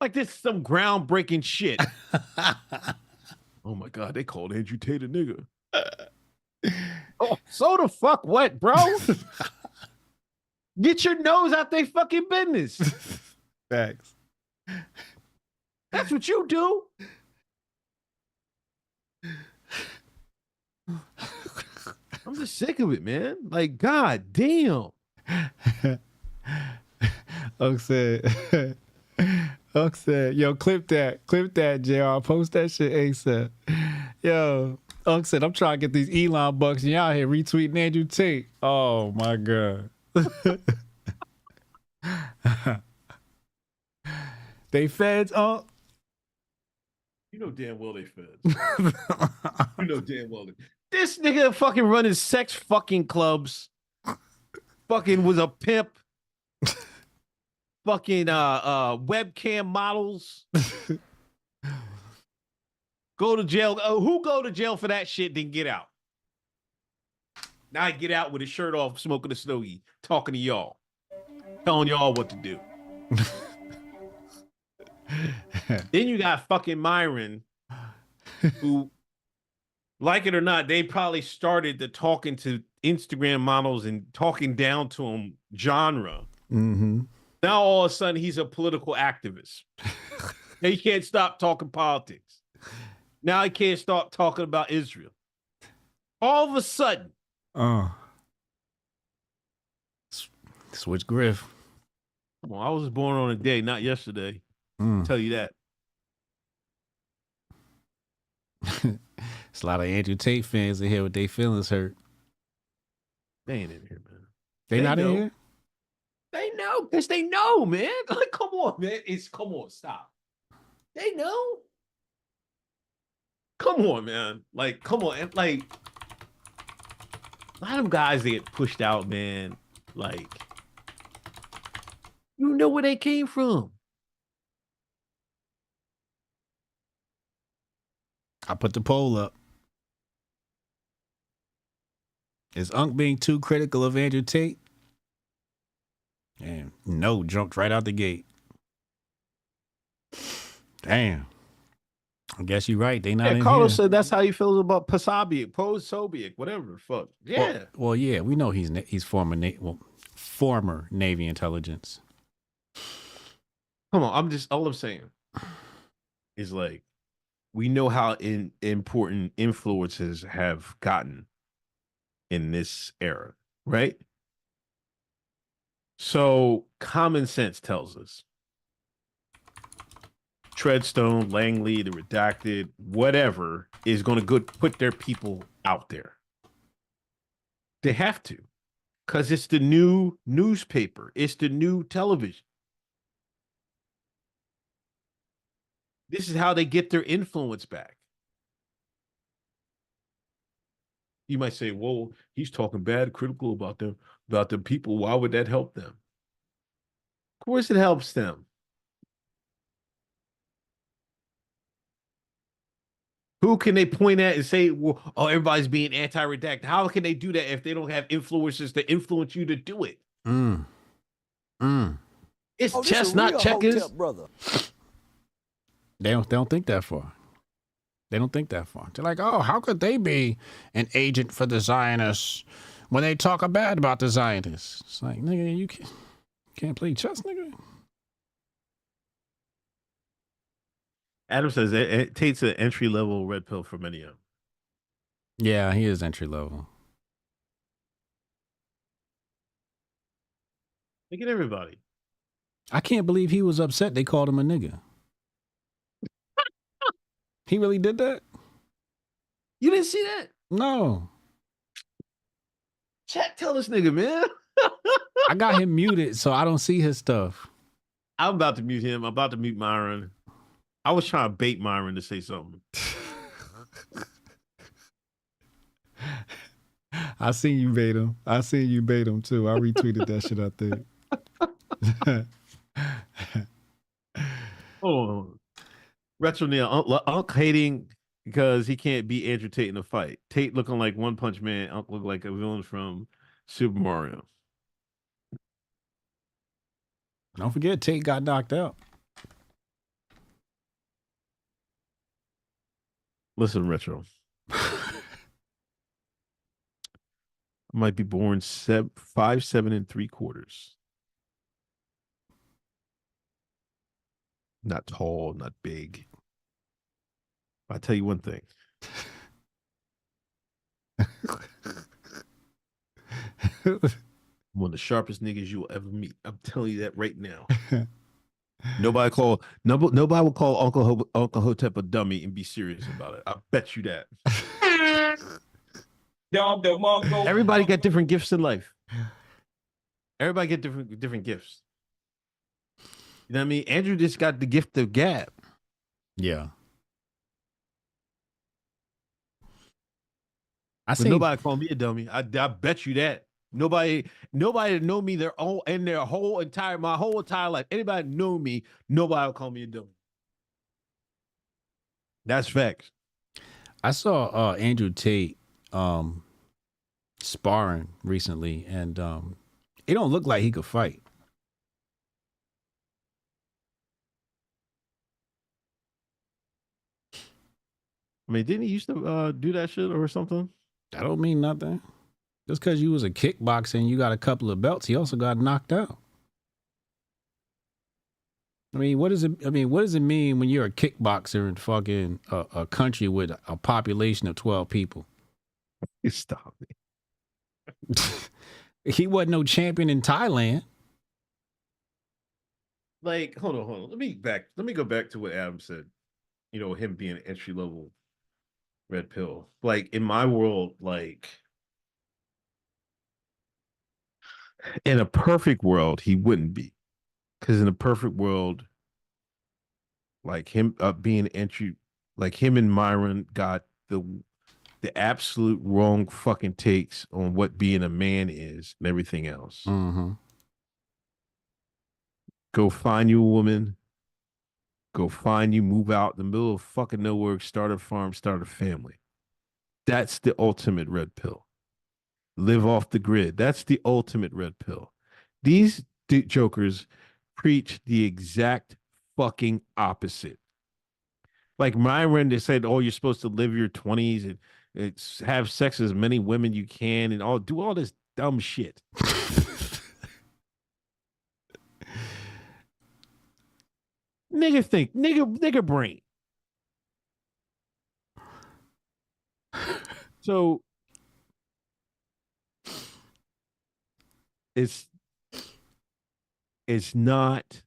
Like, this is some groundbreaking shit. Oh my God, they called Andrew Tate a nigga. Oh, so the fuck what, bro? Get your nose out they fucking business. Facts. That's what you do. I'm just sick of it, man. Like, god damn. Unc said, Unc said, yo, clip that, JR. Post that shit ASAP. Yo, Unc said, I'm trying to get these Elon bucks and y'all here retweeting Andrew Tate. Oh my God. They feds, Unc. You know damn well they feds. You know damn well this nigga fucking running sex fucking clubs. Fucking was a pimp. Fucking webcam models. Go to jail. Who go to jail for that shit then get out? Now I get out with his shirt off, smoking a stogie, talking to y'all, telling y'all what to do. Then you got fucking Myron, who, like it or not, they probably started the talking to Instagram models and talking down to them genre. Mm-hmm. Now all of a sudden he's a political activist. Now he can't stop talking politics. Now he can't stop talking about Israel. All of a sudden. Switch Grift. Well, I was born on a day, not yesterday. I'll tell you that. It's a lot of Andrew Tate fans in here with their feelings hurt. They ain't in here, man. They not know. in here? They know, because they know, man. Like, come on, man. Come on, stop. They know. Come on, man. Like, come on. Like, a lot of them guys, they get pushed out, man. Like, you know where they came from. I put the poll up. Is Unc being too critical of Andrew Tate? And no, jumped right out the gate. Damn. I guess you're right. They not in Carlos here. said that's how he feels about Posobiec, whatever. Fuck. Yeah. Well, yeah, we know he's former Navy intelligence. Come on, all I'm saying is like, we know how important influences have gotten in this era, right? So common sense tells us Treadstone, Langley, the Redacted, whatever is going to put their people out there. They have to, because it's the new newspaper. It's the new television. This is how they get their influence back. You might say, well, he's talking bad, critical about the people. Why would that help them? Of course it helps them. Who can they point at and say, well, oh, everybody's being anti-redact? How can they do that if they don't have influencers to influence you to do it? It's chestnut checkers. Brother. They don't think that far. They don't think that far. They're like, oh, how could they be an agent for the Zionists when they talk bad about the Zionists? It's like, nigga, you can't play chess, nigga. Adam says it takes an entry-level red pill for many of them. Yeah, he is entry level. Look at everybody. I can't believe he was upset they called him a nigga. He really did that? You didn't see that? No. Chat, tell this nigga, man. I got him muted, so I don't see his stuff. I'm about to mute him. I'm about to mute Myron. I was trying to bait Myron to say something. I seen you bait him. I seen you bait him too. I retweeted that shit out there. Oh, Retro Neil, Unc hating because he can't beat Andrew Tate in a fight. Tate looking like One Punch Man. Unc look like a villain from Super Mario. Don't forget, Tate got knocked out. Listen, Retro. I might be born 5'7" and 3/4. Not tall, not big. I'll tell you one thing. One of the sharpest niggas you will ever meet. I'm telling you that right now. Nobody will call Uncle Hotep a dummy and be serious about it. I bet you that. Everybody got different gifts in life. Everybody get different gifts. You know what I mean? Andrew just got the gift of gab. Yeah. But nobody call me a dummy. I bet you that. Nobody know me my whole entire life. Anybody know me, nobody will call me a dummy. That's facts. I saw Andrew Tate sparring recently, and it don't look like he could fight. I mean, didn't he used to do that shit or something? That don't mean nothing. Just because you was a kickboxer and you got a couple of belts, he also got knocked out. I mean, what does it mean when you're a kickboxer in fucking a country with a population of 12 people? Stop me. He wasn't no champion in Thailand. Like, hold on. Let me go back to what Adam said. You know, him being an entry level red pill. Like in my world, like in a perfect world, he wouldn't be. Because in a perfect world, like him being entry, like him and Myron got the absolute wrong fucking takes on what being a man is and everything else. Mm-hmm. Go find you a woman. Go find you, move out in the middle of fucking nowhere, start a farm, start a family. That's the ultimate red pill. Live off the grid. That's the ultimate red pill. These jokers preach the exact fucking opposite. Like Myron, they said, oh, you're supposed to live your 20s and have sex with as many women you can and do all this dumb shit. Nigga brain. So it's not,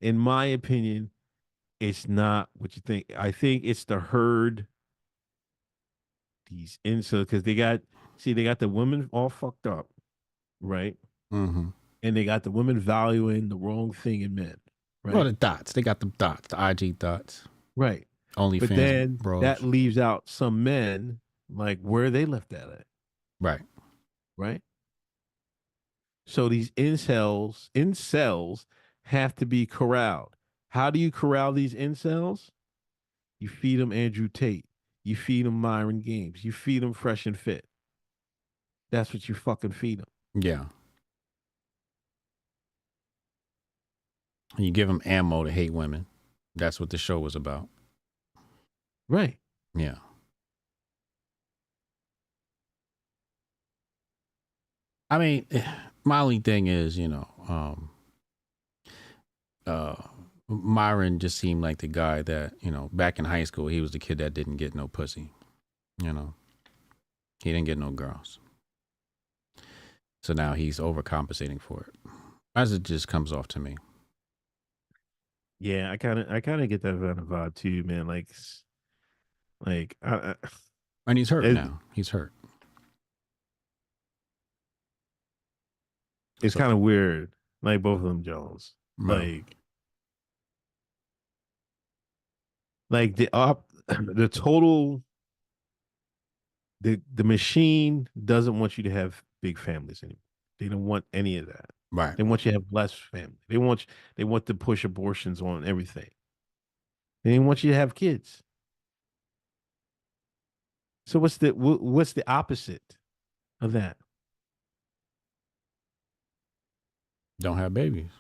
in my opinion, it's not what you think. I think it's the herd. These incels, because they got the women all fucked up, right? Mm-hmm. And they got the women valuing the wrong thing in men. Right? Well, the dots. They got the dots, the IG dots. Right. OnlyFans. But then bros. that leaves out some men, like where they left that at. Right. Right. So these incels have to be corralled. How do you corral these incels? You feed them Andrew Tate. You feed them Myron Games. You feed them Fresh and Fit. That's what you fucking feed them. Yeah. You give them ammo to hate women. That's what the show was about. Right. Yeah. I mean, my only thing is, Myron just seemed like the guy that, back in high school, he was the kid that didn't get no pussy. He didn't get no girls. So now he's overcompensating for it. As it just comes off to me. Yeah, I kind of get that kind of vibe too, man. And he's hurt now. He's hurt. It's kind of weird, like both of them Jones. Right. Like the total, the machine doesn't want you to have big families anymore. They don't want any of that. Right. They want you to have less family. They want to push abortions on everything. They want you to have kids. So what's the opposite of that? Don't have babies.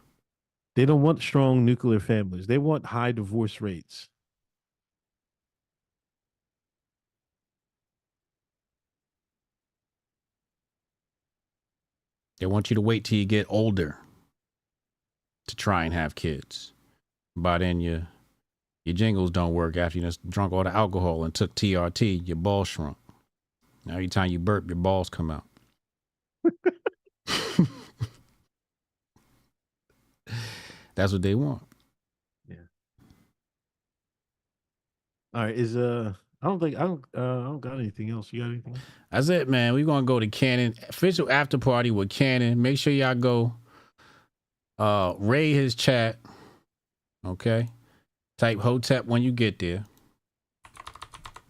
They don't want strong nuclear families. They want high divorce rates. They want you to wait till you get older to try and have kids. By then your jingles don't work after you just drunk all the alcohol and took TRT, your balls shrunk. Now every time you burp, your balls come out. That's what they want. All right, I don't got anything else. You got anything else? That's it, man. We're gonna go to Cannon. Official after party with Cannon. Make sure y'all go raid his chat. Okay. Type Hotep when you get there.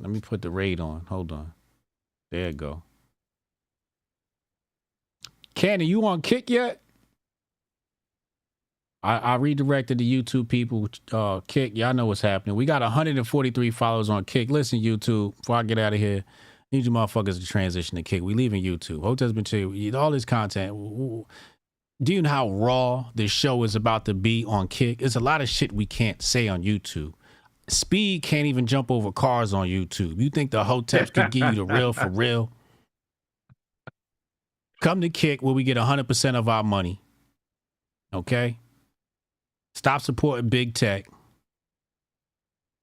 Let me put the raid on. Hold on. There you go. Cannon, you on Kick yet? I redirected the YouTube people. Kick, y'all know what's happening. We got 143 followers on Kick. Listen, YouTube, before I get out of here, I need you motherfuckers to transition to Kick. We leaving YouTube. Hotep's been telling you all this content. Do you know how raw this show is about to be on Kick? There's a lot of shit we can't say on YouTube. Speed can't even jump over cars on YouTube. You think the Hoteps could give you the real for real? Come to Kick where we get 100% of our money. Okay? Stop supporting big tech.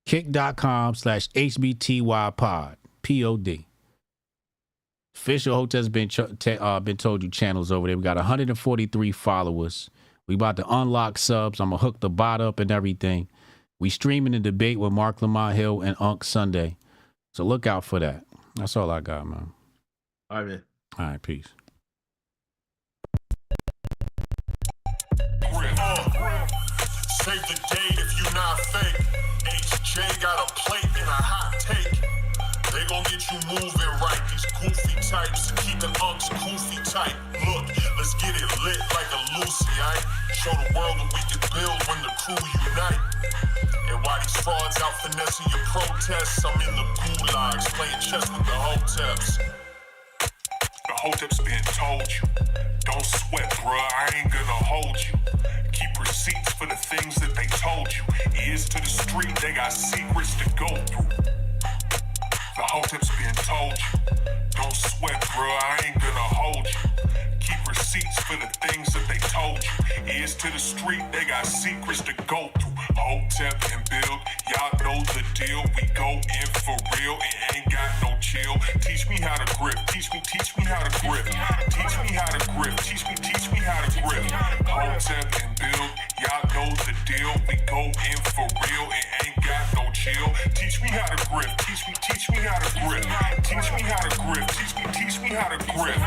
Kick.com/HBTY pod. POD. Official Hoteps been told you channels over there. We got 143 followers. We about to unlock subs. I'm going to hook the bot up and everything. We streaming the debate with Mark Lamont Hill and Unc Sunday. So look out for that. That's all I got, man. All right, man. All right, peace. Save the date if you not fake. HJ got a plate and a hot take. They gon' get you moving right. These goofy types keeping unks goofy tight. Look, let's get it lit like a Lucy, aight? Show the world that we can build when the crew unite. And while these frauds out finessing your protests, I'm in the gulags playing chess with the Hoteps. The Hoteps been told you. Don't sweat, bruh, I ain't gonna hold you. Keep receipts for the things that they told you. Ears to the street, they got secrets to go through. The Hoteps been told you. Don't sweat, bruh, I ain't gonna hold you. Keep receipts for the things that they told you. Ears to the street, they got secrets to go through. Hotep and build, y'all know the deal. We go in for real and ain't got no chill. Teach me how to grip, teach me how to grip. Teach me how to grip, teach me how to grip. Hotep and build, y'all know the deal. We go in for real and ain't got no chill. Teach me how to grip, teach me how to grip. Teach me how to grip, teach me how to grip.